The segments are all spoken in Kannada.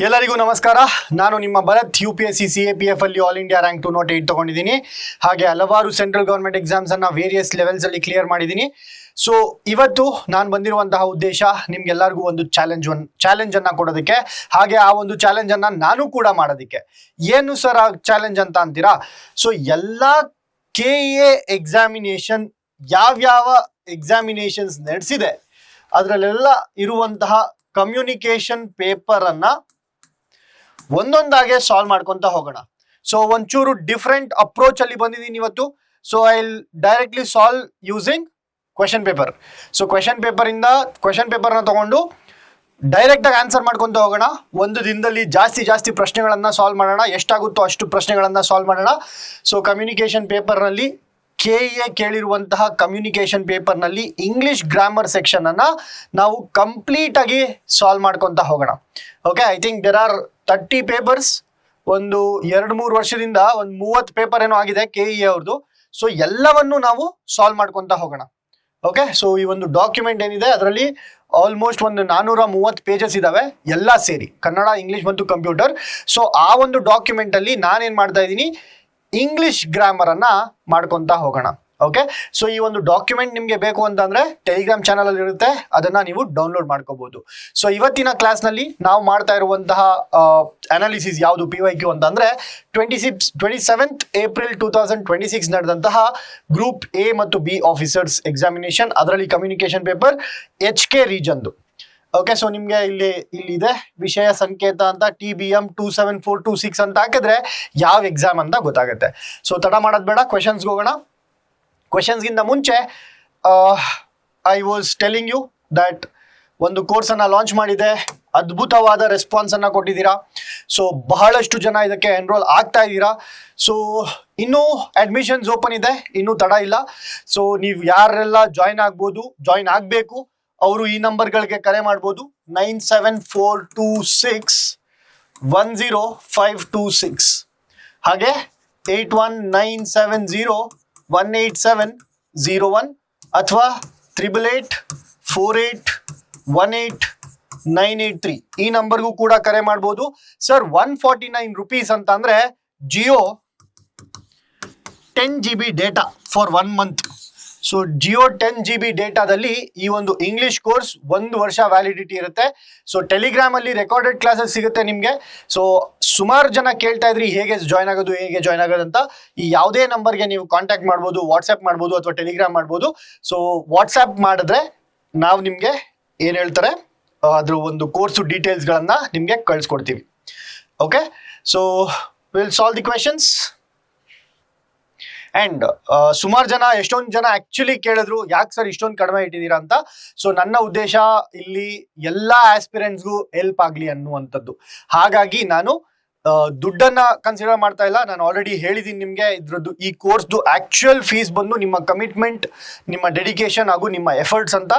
ಎಲ್ಲರಿಗೂ ನಮಸ್ಕಾರ. ನಾನು ನಿಮ್ಮ ಭರತ್. UPSC CAPF ಅಲ್ಲಿ ಆಲ್ ಇಂಡಿಯಾ ರ್ಯಾಂಕ್ 208 ತಗೊಂಡಿದ್ದೀನಿ. ಹಾಗೆ ಹಲವಾರು ಸೆಂಟ್ರಲ್ ಗವರ್ಮೆಂಟ್ ಎಕ್ಸಾಮ್ಸ್ ಅನ್ನ ವೇರಿಯಸ್ ಲೆವೆಲ್ಸ್ ಅಲ್ಲಿ ಕ್ಲಿಯರ್ ಮಾಡಿದ್ದೀನಿ. ಸೊ ಇವತ್ತು ನಾನು ಬಂದಿರುವಂತಹ ಉದ್ದೇಶ ನಿಮ್ಗೆಲ್ಲರಿಗೂ ಒಂದು ಚಾಲೆಂಜ್ ಅನ್ನ ಕೊಡೋದಕ್ಕೆ, ಹಾಗೆ ಆ ಒಂದು ಚಾಲೆಂಜ್ ಅನ್ನ ನಾನು ಕೂಡ ಮಾಡೋದಕ್ಕೆ. ಏನು ಸರ್ ಆ ಚಾಲೆಂಜ್ ಅಂತ ಅಂತೀರಾ? ಸೊ ಎಲ್ಲ KA ಎಕ್ಸಾಮಿನೇಷನ್ ಯಾವ್ಯಾವ ಎಕ್ಸಾಮಿನೇಷನ್ಸ್ ನಡೆಸಿದೆ ಅದರಲ್ಲೆಲ್ಲ ಇರುವಂತಹ ಕಮ್ಯುನಿಕೇಶನ್ ಪೇಪರ್ ಅನ್ನ ಒಂದೊಂದಾಗೆ ಸಾಲ್ವ್ ಮಾಡ್ಕೊಂತ ಹೋಗೋಣ. ಸೊ ಒಂಚೂರು ಡಿಫ್ರೆಂಟ್ ಅಪ್ರೋಚ್ ಅಲ್ಲಿ ಬಂದಿದ್ದೀನಿ ಇವತ್ತು. So I directly solve using question paper. So question ಪೇಪರ್ನ ತಗೊಂಡು ಡೈರೆಕ್ಟ್ ಆಗಿ ಆನ್ಸರ್ ಮಾಡ್ಕೊಂತ ಹೋಗೋಣ. ಒಂದು ದಿನದಲ್ಲಿ ಜಾಸ್ತಿ ಪ್ರಶ್ನೆಗಳನ್ನ ಸಾಲ್ವ್ ಮಾಡೋಣ. ಎಷ್ಟಾಗುತ್ತೋ ಅಷ್ಟು ಪ್ರಶ್ನೆಗಳನ್ನ ಸಾಲ್ವ್ ಮಾಡೋಣ. ಸೊ ಕಮ್ಯುನಿಕೇಶನ್ ಪೇಪರ್ನಲ್ಲಿ KA ಕೇಳಿರುವಂತಹ ಕಮ್ಯುನಿಕೇಶನ್ ಪೇಪರ್ನಲ್ಲಿ ಇಂಗ್ಲಿಷ್ ಗ್ರಾಮರ್ ಸೆಕ್ಷನ್ ಅನ್ನ ನಾವು ಕಂಪ್ಲೀಟ್ ಆಗಿ ಸಾಲ್ವ್ ಮಾಡ್ಕೊಂತ ಹೋಗೋಣ. Okay, I think there are 30 papers. ಒಂದು 2-3 ವರ್ಷದಿಂದ ಒಂದು 30 ಪೇಪರ್ ಏನೋ ಆಗಿದೆ KE ಅವ್ರದ್ದು. ಸೊ ಎಲ್ಲವನ್ನು ನಾವು ಸಾಲ್ವ್ ಮಾಡ್ಕೊಂತ ಹೋಗೋಣ. ಓಕೆ, ಸೊ ಈ ಒಂದು ಡಾಕ್ಯುಮೆಂಟ್ ಏನಿದೆ ಅದರಲ್ಲಿ ಆಲ್ಮೋಸ್ಟ್ ಒಂದು 430 ಪೇಜಸ್ ಇದಾವೆ, ಎಲ್ಲ ಸೇರಿ ಕನ್ನಡ, ಇಂಗ್ಲಿಷ್ ಮತ್ತು ಕಂಪ್ಯೂಟರ್. ಸೊ ಆ ಒಂದು ಡಾಕ್ಯುಮೆಂಟ್ ಅಲ್ಲಿ ನಾನೇನ್ ಮಾಡ್ತಾ ಇದ್ದೀನಿ, ಇಂಗ್ಲಿಷ್ ಗ್ರಾಮರ್ ಅನ್ನ ಮಾಡ್ಕೊಂತ ಹೋಗೋಣ. ಓಕೆ, ಸೊ ಈ ಒಂದು ಡಾಕ್ಯುಮೆಂಟ್ ನಿಮಗೆ ಬೇಕು ಅಂತಂದ್ರೆ ಟೆಲಿಗ್ರಾಮ್ ಚಾನಲ್ ಅಲ್ಲಿ ಇರುತ್ತೆ, ಅದನ್ನ ನೀವು ಡೌನ್ಲೋಡ್ ಮಾಡ್ಕೋಬಹುದು. ಸೊ ಇವತ್ತಿನ ಕ್ಲಾಸ್ ನಲ್ಲಿ ನಾವು ಮಾಡ್ತಾ ಇರುವಂತಹ ಅನಾಲಿಸಿಸ್ ಯಾವುದು PYQ ಅಂತಂದ್ರೆ 27th ಏಪ್ರಿಲ್ 2026 ನಡೆದಂತಹ ಗ್ರೂಪ್ A ಮತ್ತು B ಆಫೀಸರ್ಸ್ ಎಕ್ಸಾಮಿನೇಷನ್, ಅದರಲ್ಲಿ ಕಮ್ಯುನಿಕೇಶನ್ ಪೇಪರ್ HK ರೀಜನ್ದು. ಓಕೆ, ಸೊ ನಿಮ್ಗೆ ಇಲ್ಲಿ ಇದೆ ವಿಷಯ ಸಂಕೇತ ಅಂತ TBM 27426 ಅಂತ ಹಾಕಿದ್ರೆ ಯಾವ ಎಕ್ಸಾಮ್ ಅಂತ ಗೊತ್ತಾಗುತ್ತೆ. ಸೊ ತಡ ಮಾಡೋದು ಬೇಡ, ಕ್ವೆಶನ್ಸ್ಗೆ ಹೋಗೋಣ. ಕ್ವೆಶನ್ಸ್ಗಿಂತ ಮುಂಚೆ I was telling you that ಒಂದು ಕೋರ್ಸನ್ನು ಲಾಂಚ್ ಮಾಡಿದೆ, ಅದ್ಭುತವಾದ ರೆಸ್ಪಾನ್ಸನ್ನು ಕೊಟ್ಟಿದ್ದೀರಾ. ಸೊ ಬಹಳಷ್ಟು ಜನ ಇದಕ್ಕೆ ಎನ್ರೋಲ್ ಆಗ್ತಾ ಇದ್ದೀರಾ. ಸೊ ಇನ್ನೂ ಅಡ್ಮಿಷನ್ಸ್ ಓಪನ್ ಇದೆ, ಇನ್ನೂ ತಡ ಇಲ್ಲ. ಸೊ ನೀವು ಯಾರೆಲ್ಲ ಜಾಯಿನ್ ಆಗಬೇಕು ಅವರು ಈ ನಂಬರ್ಗಳಿಗೆ ಕರೆ ಮಾಡ್ಬೋದು. 9742610526 ಹಾಗೆ 8197018701 ಅಥವಾ 8884818983 ಈ ನಂಬರ್ಗೂ ಕೂಡ ಕರೆ ಮಾಡ್ಬೋದು. ಸರ್ 149 ರೂಪೀಸ್ ಅಂತ ಅಂದ್ರೆ Jio 10 GB data for 1 month. So Jio 10 GB ಡೇಟಾದಲ್ಲಿ ಈ ಒಂದು ಇಂಗ್ಲಿಷ್ ಕೋರ್ಸ್ 1 ವರ್ಷ ವ್ಯಾಲಿಡಿಟಿ ಇರುತ್ತೆ. ಸೊ ಟೆಲಿಗ್ರಾಮ್ ಅಲ್ಲಿ ರೆಕಾರ್ಡೆಡ್ ಕ್ಲಾಸಸ್ ಸಿಗುತ್ತೆ ನಿಮಗೆ. ಸೊ ಸುಮಾರು ಜನ ಕೇಳ್ತಾ ಇದ್ರಿ ಹೇಗೆ ಜಾಯ್ನ್ ಆಗೋದು ಅಂತ. ಈ ಯಾವುದೇ ನಂಬರ್ಗೆ ನೀವು ಕಾಂಟ್ಯಾಕ್ಟ್ ಮಾಡ್ಬೋದು, ವಾಟ್ಸ್ಆ್ಯಪ್ ಮಾಡ್ಬೋದು ಅಥವಾ ಟೆಲಿಗ್ರಾಮ್ ಮಾಡ್ಬೋದು. ಸೊ ವಾಟ್ಸ್ಆ್ಯಪ್ ಮಾಡಿದ್ರೆ ನಾವು ನಿಮಗೆ ಏನು ಹೇಳ್ತಾರೆ ಅದ್ರ ಒಂದು ಕೋರ್ಸು ಡೀಟೇಲ್ಸ್ಗಳನ್ನ ನಿಮಗೆ ಕಳಿಸ್ಕೊಡ್ತೀವಿ. Okay, so will solve the questions. And ಎಷ್ಟೊಂದು ಜನ ಆಕ್ಚುಲಿ ಕೇಳಿದ್ರು ಯಾಕೆ ಸರ್ ಇಷ್ಟೊಂದು ಕಡಿಮೆ ಇಟ್ಟಿದ್ದೀರಾ ಅಂತ. ಸೊ ನನ್ನ ಉದ್ದೇಶ ಇಲ್ಲಿ ಎಲ್ಲ ಆಸ್ಪಿರೆಂಟ್ಸ್ಗೂ ಹೆಲ್ಪ್ ಆಗಲಿ ಅನ್ನುವಂಥದ್ದು. ಹಾಗಾಗಿ ನಾನು ದುಡ್ಡನ್ನ ಕನ್ಸಿಡರ್ ಮಾಡ್ತಾ ಇಲ್ಲ. ನಾನು ಆಲ್ರೆಡಿ ಹೇಳಿದ್ದೀನಿ ನಿಮಗೆ ಇದ್ರದ್ದು ಈ ಕೋರ್ಸ್ದು ಆಕ್ಚುಯಲ್ ಫೀಸ್ ಬಂದು ನಿಮ್ಮ ಕಮಿಟ್ಮೆಂಟ್, ನಿಮ್ಮ ಡೆಡಿಕೇಶನ್ ಹಾಗೂ ನಿಮ್ಮ ಎಫರ್ಟ್ಸ್ ಅಂತ.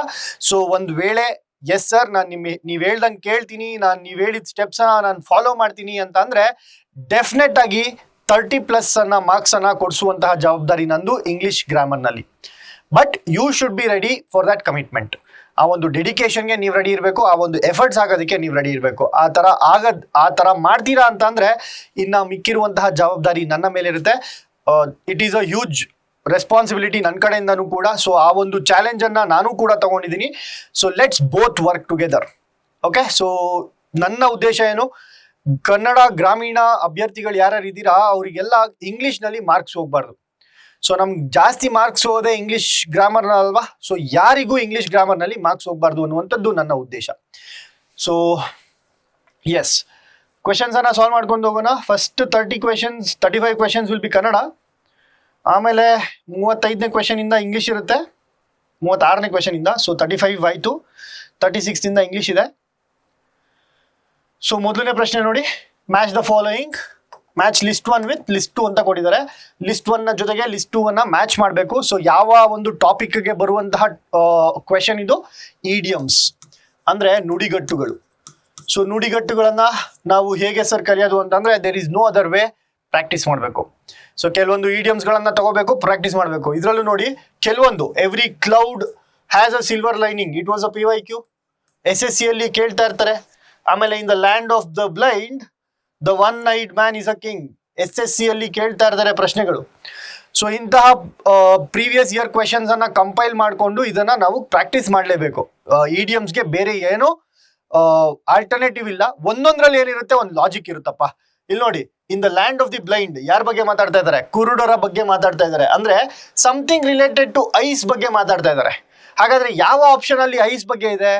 ಸೊ ಒಂದು ವೇಳೆ ಎಸ್ ಸರ್ ನಾನು ನೀವು ಹೇಳ್ದಂಗೆ ಕೇಳ್ತೀನಿ, ನೀವು ಹೇಳಿದ ಸ್ಟೆಪ್ಸನ್ನ ನಾನು ಫಾಲೋ ಮಾಡ್ತೀನಿ ಅಂತ ಅಂದ್ರೆ ಡೆಫಿನೆಟ್ ಆಗಿ 30+ ಮಾರ್ಕ್ಸ್ ಅನ್ನ ಕೊಡಿಸುವಂತಹ ಜವಾಬ್ದಾರಿ ನಂದು ಇಂಗ್ಲಿಷ್ ಗ್ರಾಮರ್ನಲ್ಲಿ. But you should be ready for that commitment. ಆ ಒಂದು ಡೆಡಿಕೇಶನ್ಗೆ ನೀವು ರೆಡಿ ಇರಬೇಕು, ಆ ಒಂದು ಎಫರ್ಟ್ಸ್ ಆಗೋದಕ್ಕೆ ನೀವು ರೆಡಿ ಇರಬೇಕು. ಆ ಥರ ಮಾಡ್ತೀರಾ ಅಂತಂದ್ರೆ ಇನ್ನು ಮಿಕ್ಕಿರುವಂತಹ ಜವಾಬ್ದಾರಿ ನನ್ನ ಮೇಲೆ ಇರುತ್ತೆ. It is a huge responsibility ನನ್ನ ಕಡೆಯಿಂದನೂ ಕೂಡ. ಸೊ ಆ ಒಂದು ಚಾಲೆಂಜನ್ನು ನಾನು ಕೂಡ ತಗೊಂಡಿದ್ದೀನಿ. So let's both work together. Okay, so ನನ್ನ ಉದ್ದೇಶ ಏನು, ಕನ್ನಡ ಗ್ರಾಮೀಣ ಅಭ್ಯರ್ಥಿಗಳು ಯಾರ್ಯಾರು ಇದ್ದೀರಾ ಅವರಿಗೆಲ್ಲ ಇಂಗ್ಲೀಷ್ನಲ್ಲಿ ಮಾರ್ಕ್ಸ್ ಹೋಗ್ಬಾರ್ದು. ಸೊ ನಮ್ಗೆ ಜಾಸ್ತಿ ಮಾರ್ಕ್ಸ್ ಹೋದೆ ಇಂಗ್ಲೀಷ್ ಗ್ರಾಮರ್ನ ಅಲ್ವಾ. ಸೊ ಯಾರಿಗೂ ಇಂಗ್ಲೀಷ್ ಗ್ರಾಮರ್ನಲ್ಲಿ ಮಾರ್ಕ್ಸ್ ಹೋಗ್ಬಾರ್ದು ಅನ್ನುವಂಥದ್ದು ನನ್ನ ಉದ್ದೇಶ. ಸೊ ಎಸ್, ಕ್ವೆಶನ್ಸನ್ನು ಸಾಲ್ವ್ ಮಾಡ್ಕೊಂಡು ಹೋಗೋಣ. First 35 questions will be Kannada. ಆಮೇಲೆ 35ನೇ ಕ್ವೆಶನಿಂದ ಇಂಗ್ಲೀಷ್ ಇರುತ್ತೆ, 36ನೇ ಕ್ವೆಶನಿಂದ. ಸೊ 35 ಆಯಿತು, 36ಇಂದ ಇಂಗ್ಲೀಷ್ ಇದೆ. ಸೊ ಮೊದಲನೇ ಪ್ರಶ್ನೆ ನೋಡಿ, match the following. Match list 1 with list 2 ಅಂತ ಕೊಟ್ಟಿದ್ದಾರೆ. ಲಿಸ್ಟ್ 1ನ ಜೊತೆಗೆ ಲಿಸ್ಟ್ 2 ಮ್ಯಾಚ್ ಮಾಡಬೇಕು. ಸೊ ಯಾವ ಒಂದು ಟಾಪಿಕ್ಗೆ ಬರುವಂತಹ ಕ್ವೆಶನ್ ಇದು, ಇಡಿಯಮ್ಸ್ ಅಂದ್ರೆ ನುಡಿಗಟ್ಟುಗಳು. ಸೊ ನುಡಿಗಟ್ಟುಗಳನ್ನ ನಾವು ಹೇಗೆ ಸರ್ ಕಲಿಯೋದು ಅಂತಂದ್ರೆ there is no other way, practice ಮಾಡಬೇಕು. ಸೊ ಕೆಲವೊಂದು ಇಡಿಯಮ್ಸ್ಗಳನ್ನ ತಗೋಬೇಕು, ಪ್ರಾಕ್ಟೀಸ್ ಮಾಡಬೇಕು. ಇದರಲ್ಲೂ ನೋಡಿ ಕೆಲವೊಂದು every cloud has a silver lining, it was a PYQ. SSC ಅಲ್ಲಿ ಕೇಳ್ತಾ ಇರ್ತಾರೆ. ಆಮೇಲೆ in the land of the blind the one eyed man is a king. SSC ಅಲ್ಲಿ ಕೇಳ್ತಾ ಇರ್ತಾರೆ ಪ್ರಶ್ನೆಗಳು. ಸೊ ಇಂತಹ ಪ್ರೀವಿಯಸ್ ಇಯರ್ ಕ್ವೆಶನ್ಸ್ ಅನ್ನ ಕಂಪೈಲ್ ಮಾಡಿಕೊಂಡು ಇದನ್ನ ನಾವು ಪ್ರಾಕ್ಟೀಸ್ ಮಾಡಲೇಬೇಕು. ಇಡಿಯಮ್ಸ್ಗೆ ಬೇರೆ ಏನು ಆಲ್ಟರ್ನೇಟಿವ್ ಇಲ್ಲ. ಒಂದೊಂದ್ರಲ್ಲಿ ಏನಿರುತ್ತೆ ಒಂದು ಲಾಜಿಕ್ ಇರುತ್ತಪ್ಪ. ಇಲ್ಲಿ ನೋಡಿ, ಇನ್ the land of the blind ಯಾರ ಬಗ್ಗೆ ಮಾತಾಡ್ತಾ ಇದ್ದಾರೆ? ಕುರುಡರ ಬಗ್ಗೆ ಮಾತಾಡ್ತಾ ಇದ್ದಾರೆ. ಅಂದ್ರೆ ಸಮಥಿಂಗ್ ರಿಲೇಟೆಡ್ ಟು ಐಸ್ ಬಗ್ಗೆ ಮಾತಾಡ್ತಾ ಇದ್ದಾರೆ. ಹಾಗಾದ್ರೆ ಯಾವ ಆಪ್ಷನ್ ಅಲ್ಲಿ ಐಸ್ ಬಗ್ಗೆ ಇದೆ?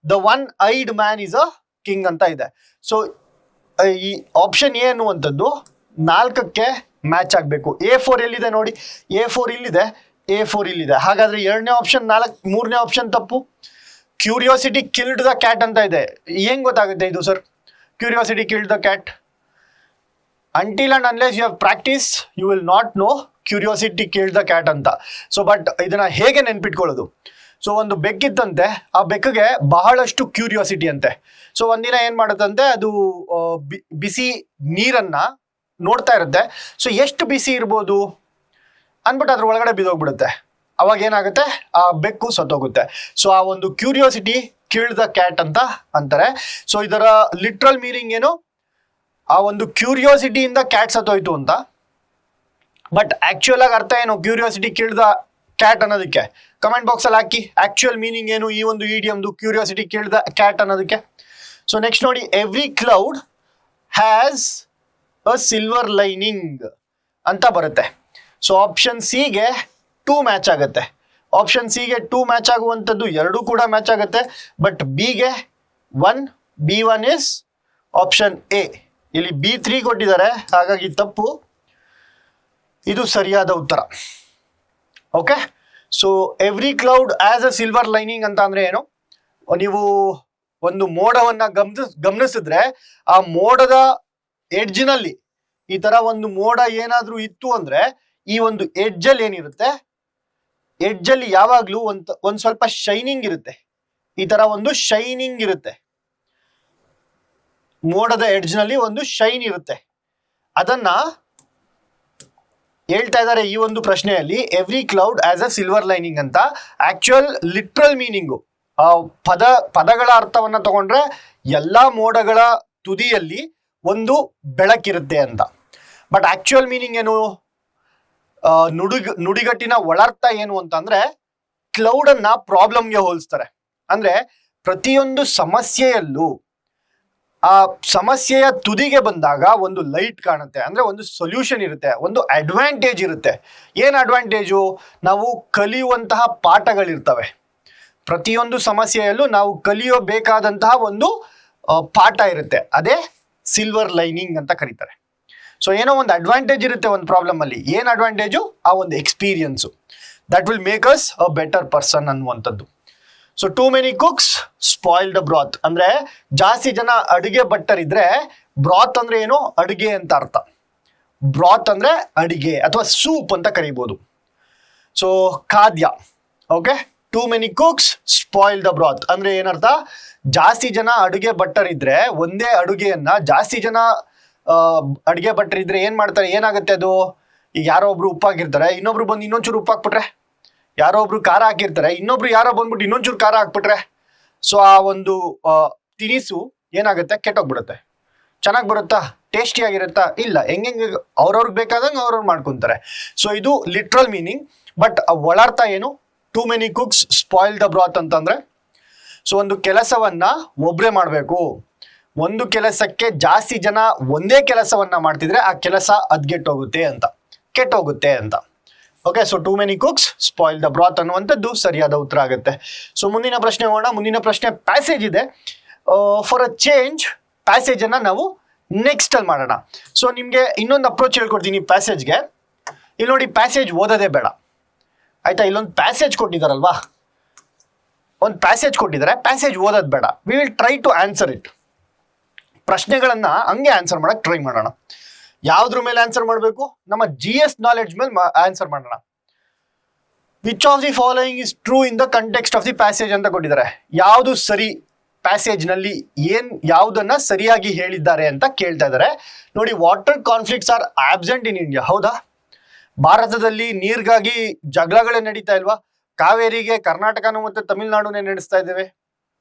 The one eyed man is a king ಅಂತ ಇದೆ. ಸೊ ಈ ಆಪ್ಷನ್ ಎ ಅನ್ನುವಂಥದ್ದು 4ಕ್ಕೆ ಮ್ಯಾಚ್ ಆಗಬೇಕು. A4 ಎಲ್ಲಿದೆ ನೋಡಿ, A4 ಇಲ್ಲಿದೆ, A4 ಇಲ್ಲಿದೆ. ಹಾಗಾದ್ರೆ 2ನೇ ಆಪ್ಷನ್ 3ನೇ ಆಪ್ಷನ್ ತಪ್ಪು. ಕ್ಯೂರಿಯಾಸಿಟಿ ಕಿಲ್ಡ್ ದ ಕ್ಯಾಟ್ ಅಂತ ಇದೆ. ಹೆಂಗ್ ಗೊತ್ತಾಗುತ್ತೆ ಇದು sir? Curiosity killed the cat. Until and unless you have practice, you will not know curiosity killed the cat ಅಂತ. ಸೊ ಬಟ್ ಇದನ್ನ ಹೇಗೆ ನೆನ್ಪಿಟ್ಕೊಳ್ಳೋದು? ಸೊ ಒಂದು ಬೆಕ್ಕಿತ್ತಂತೆ, ಆ ಬೆಕ್ಕಿಗೆ ಬಹಳಷ್ಟು ಕ್ಯೂರಿಯಾಸಿಟಿ ಅಂತೆ. ಸೊ ಒಂದಿನ ಏನ್ ಮಾಡುತ್ತಂತೆ, ಅದು ಬಿಸಿ ನೀರನ್ನ ನೋಡ್ತಾ ಇರುತ್ತೆ. ಸೊ ಎಷ್ಟು ಬಿಸಿ ಇರ್ಬೋದು ಅನ್ಬಿಟ್ಟು ಅದ್ರ ಒಳಗಡೆ ಬಿದ್ದೋಗ್ಬಿಡುತ್ತೆ. ಅವಾಗ ಏನಾಗುತ್ತೆ, ಆ ಬೆಕ್ಕು ಸತ್ತೋಗುತ್ತೆ. ಸೊ ಆ ಒಂದು ಕ್ಯೂರಿಯಾಸಿಟಿ ಕಿಲ್ಡ್ ದ ಕ್ಯಾಟ್ ಅಂತ ಅಂತಾರೆ. ಸೊ ಇದರ ಲಿಟ್ರಲ್ ಮೀನಿಂಗ್ ಏನು? ಆ ಒಂದು ಕ್ಯೂರಿಯಾಸಿಟಿಯಿಂದ ಕ್ಯಾಟ್ ಸತ್ತೋಯ್ತು ಅಂತ. ಬಟ್ ಆಕ್ಚುಯಲ್ ಆಗಿ ಅರ್ಥ ಏನು ಕ್ಯೂರಿಯಾಸಿಟಿ ಕಿಲ್ಡ್ ದ ಕ್ಯಾಟ್ ಅನ್ನೋದಕ್ಕೆ? ಕಮೆಂಟ್ ಬಾಕ್ಸ್ ಅಲ್ಲಿ ಹಾಕಿ ಆಕ್ಚುಯಲ್ ಮೀನಿಂಗ್ ಏನು ಈ ಒಂದು ಇಡಿಯಮ್ದು ಕ್ಯೂರಿಯಾಸಿಟಿ ಕಿಲ್ಡ್ ದ ಕ್ಯಾಟ್ ಅನ್ನೋದಕ್ಕೆ. ಸೊ ನೆಕ್ಸ್ಟ್ ನೋಡಿ, every cloud has a silver lining ಅಂತ ಬರುತ್ತೆ. ಸೊ ಆಪ್ಷನ್ ಸಿಗೆ 2 ಮ್ಯಾಚ್ ಆಗುತ್ತೆ. ಆಪ್ಷನ್ ಸಿಗೆ 2 ಮ್ಯಾಚ್ ಆಗುವಂಥದ್ದು 2 ಕೂಡ ಮ್ಯಾಚ್ ಆಗುತ್ತೆ. ಬಟ್ ಬಿಗೆ 1, B1 ಇಸ್ ಆಪ್ಷನ್ ಎ. ಇಲ್ಲಿ B3 ಕೊಟ್ಟಿದ್ದಾರೆ, ಹಾಗಾಗಿ ತಪ್ಪು. ಇದು ಸರಿಯಾದ ಉತ್ತರ. Okay, so every cloud as a silver lining ಅಂತ ಅಂದ್ರೆ ಏನು? ನೀವು ಒಂದು ಮೋಡವನ್ನ ಗಮನಿಸಿದ್ರೆ ಆ ಮೋಡದ ಎಡ್ಜ್ನಲ್ಲಿ ಈ ತರ ಒಂದು ಮೋಡ ಏನಾದ್ರೂ ಇತ್ತು ಅಂದ್ರೆ ಈ ಒಂದು ಎಡ್ಜಲ್ಲಿ ಏನಿರುತ್ತೆ, ಎಡ್ಜಲ್ಲಿ ಯಾವಾಗ್ಲೂ ಒಂದ್ ಸ್ವಲ್ಪ ಶೈನಿಂಗ್ ಇರುತ್ತೆ. ಈ ತರ ಒಂದು ಶೈನಿಂಗ್ ಇರುತ್ತೆ. ಮೋಡದ ಎಡ್ಜ್ನಲ್ಲಿ ಒಂದು ಶೈನ್ ಇರುತ್ತೆ. ಅದನ್ನ ಹೇಳ್ತಾ ಇದ್ದಾರೆ ಈ ಒಂದು ಪ್ರಶ್ನೆಯಲ್ಲಿ, every cloud as a silver lining ಅಂತ. ಆಕ್ಚುಯಲ್ ಲಿಟ್ರಲ್ ಮೀನಿಂಗು, ಪದಗಳ ಅರ್ಥವನ್ನ ತಗೊಂಡ್ರೆ ಎಲ್ಲಾ ಮೋಡಗಳ ತುದಿಯಲ್ಲಿ ಒಂದು ಬೆಳಕಿರುತ್ತೆ ಅಂತ. ಬಟ್ ಆಕ್ಚುಯಲ್ ಮೀನಿಂಗ್ ಏನು? ನುಡಿಗಟ್ಟಿನ ಒಳರ್ಥ ಏನು ಅಂತಂದ್ರೆ, ಕ್ಲೌಡ್ ಅನ್ನ ಪ್ರಾಬ್ಲಮ್ಗೆ ಹೋಲಿಸ್ತಾರೆ. ಅಂದ್ರೆ ಪ್ರತಿಯೊಂದು ಸಮಸ್ಯೆಯಲ್ಲೂ ಆ ಸಮಸ್ಯೆಯ ತುದಿಗೆ ಬಂದಾಗ ಒಂದು ಲೈಟ್ ಕಾಣುತ್ತೆ. ಅಂದ್ರೆ ಒಂದು ಸೊಲ್ಯೂಷನ್ ಇರುತ್ತೆ, ಒಂದು ಅಡ್ವಾಂಟೇಜ್ ಇರುತ್ತೆ. ಏನ್ ಅಡ್ವಾಂಟೇಜು? ನಾವು ಕಲಿಯುವಂತಹ ಪಾಠಗಳಿರ್ತವೆ. ಪ್ರತಿಯೊಂದು ಸಮಸ್ಯೆಯಲ್ಲೂ ನಾವು ಕಲಿಯಬೇಕಾದಂತಹ ಒಂದು ಪಾಠ ಇರುತ್ತೆ. ಅದೇ ಸಿಲ್ವರ್ ಲೈನಿಂಗ್ ಅಂತ ಕರೀತಾರೆ. ಸೊ ಏನೋ ಒಂದು ಅಡ್ವಾಂಟೇಜ್ ಇರುತ್ತೆ ಒಂದು ಪ್ರಾಬ್ಲಮ್ ಅಲ್ಲಿ. ಏನ್ ಅಡ್ವಾಂಟೇಜು? ಆ ಒಂದು experience that will make us a better person ಅನ್ನುವಂಥದ್ದು. So too many cooks spoil the broth ಅಂದ್ರೆ ಜಾಸ್ತಿ ಜನ ಅಡುಗೆ ಭಟ್ಟರಿದ್ರೆ, ಬ್ರಾತ್ ಅಂದ್ರೆ ಏನು? ಅಡುಗೆ ಅಂತ ಅರ್ಥ. ಬ್ರಾತ್ ಅಂದ್ರೆ ಅಡಿಗೆ ಅಥವಾ ಸೂಪ್ ಅಂತ ಕರಿಬಹುದು. ಸೊ ಖಾದ್ಯ. Okay, two many cooks spoil the broth ಅಂದ್ರೆ ಏನರ್ಥ? ಜಾಸ್ತಿ ಜನ ಅಡುಗೆ ಭಟ್ಟರಿದ್ರೆ, ಒಂದೇ ಅಡುಗೆಯನ್ನ ಜಾಸ್ತಿ ಜನ ಅಡುಗೆ ಭಟ್ಟರಿದ್ರೆ ಏನ್ ಮಾಡ್ತಾರೆ? ಏನಾಗುತ್ತೆ ಅದು? ಈಗ ಯಾರೋ ಒಬ್ರು ಉಪ್ಪಾಕಿರ್ತಾರೆ, ಇನ್ನೊಬ್ರು ಬಂದು ಇನ್ನೊಂಚೂರು ಉಪ್ಪು ಹಾಕ್ಬಿಟ್ರೆ. ಯಾರೋ ಒಬ್ರು ಖಾರ ಹಾಕಿರ್ತಾರೆ, ಇನ್ನೊಬ್ರು ಯಾರೋ ಬಂದ್ಬಿಟ್ಟು ಇನ್ನೊಂಚೂರು ಖಾರ ಹಾಕ್ಬಿಟ್ರೆ, ಸೊ ಆ ಒಂದು ತಿನಿಸು ಏನಾಗುತ್ತೆ? ಕೆಟ್ಟೋಗ್ಬಿಡುತ್ತೆ. ಚೆನ್ನಾಗಿ ಬರುತ್ತಾ? ಟೇಸ್ಟಿ ಆಗಿರುತ್ತಾ? ಇಲ್ಲ. ಹೆಂಗೆ ಅವ್ರವ್ರಿಗೆ ಬೇಕಾದಂಗೆ ಅವ್ರವ್ರು ಮಾಡ್ಕೊಂತಾರೆ. ಸೊ ಇದು ಲಿಟ್ರಲ್ ಮೀನಿಂಗ್. ಬಟ್ ಒಳರ್ಥ ಏನು? Two many cooks spoil the ಬ್ರಾತ್ ಅಂತಂದ್ರೆ, ಸೊ ಒಂದು ಕೆಲಸವನ್ನ ಒಬ್ರೇ ಮಾಡಬೇಕು. ಒಂದು ಕೆಲಸಕ್ಕೆ ಜಾಸ್ತಿ ಜನ ಒಂದೇ ಕೆಲಸವನ್ನ ಮಾಡ್ತಿದ್ರೆ ಆ ಕೆಲಸ ಅದ್ಗೆಟ್ಟೋಗುತ್ತೆ ಅಂತ, ಕೆಟ್ಟೋಗುತ್ತೆ ಅಂತ. Okay, so too many cooks spoil the ಬ್ರಾತ್ ಅನ್ನುವಂಥದ್ದು ಸರಿಯಾದ ಉತ್ತರ ಆಗುತ್ತೆ. ಸೊ ಮುಂದಿನ ಪ್ರಶ್ನೆ ಹೋಗೋಣ. ಮುಂದಿನ ಪ್ರಶ್ನೆ ಪ್ಯಾಸೇಜ್ ಇದೆ. ಫಾರ್ ಅ ಚೇಂಜ್ ಪ್ಯಾಸೇಜ್ ಅನ್ನ ನಾವು ನೆಕ್ಸ್ಟ್ ಅಲ್ಲಿ ಮಾಡೋಣ. ಸೊ ನಿಮ್ಗೆ ಇನ್ನೊಂದು ಅಪ್ರೋಚ್ ಹೇಳ್ಕೊಡ್ತೀನಿ ಪ್ಯಾಸೇಜ್ಗೆ. ಇಲ್ಲಿ ನೋಡಿ, ಪ್ಯಾಸೇಜ್ ಓದೋದೇ ಬೇಡ ಆಯ್ತಾ. ಇಲ್ಲೊಂದು ಪ್ಯಾಸೇಜ್ ಕೊಟ್ಟಿದಾರಲ್ವಾ, ಒಂದು ಪ್ಯಾಸೇಜ್ ಕೊಟ್ಟಿದ್ದಾರೆ, ಪ್ಯಾಸೇಜ್ ಓದೋದು ಬೇಡ. We will try to answer it. ಪ್ರಶ್ನೆಗಳನ್ನ ಹಂಗೆ ಆನ್ಸರ್ ಮಾಡಕ್ ಟ್ರೈ ಮಾಡೋಣ. ಯಾವ್ದ್ರ ಮೇಲೆ ಆನ್ಸರ್ ಮಾಡಬೇಕು? ನಮ್ಮ GS ನಾಲೆಡ್ಜ್ ಮೇಲೆ ಆನ್ಸರ್ ಮಾಡೋಣ. Which of the following is true in the context of the passage ಅಂತ ಕೊಟ್ಟಿದ್ದಾರೆ. ಯಾವುದು ಸರಿ? ಪ್ಯಾಸೇಜ್ ನಲ್ಲಿ ಯಾವುದನ್ನ ಸರಿಯಾಗಿ ಹೇಳಿದ್ದಾರೆ ಅಂತ ಕೇಳ್ತಾ ಇದ್ದಾರೆ. ನೋಡಿ, water conflicts are absent in India. ಹೌದಾ? ಭಾರತದಲ್ಲಿ ನೀರಿಗಾಗಿ ಜಗಳಗಳೇ ನಡೀತಾ ಇಲ್ವಾ? ಕಾವೇರಿಗೆ ಕರ್ನಾಟಕನೂ ಮತ್ತೆ ತಮಿಳುನಾಡುನೇ ನಡೆಸ್ತಾ ಇದ್ದೇವೆ.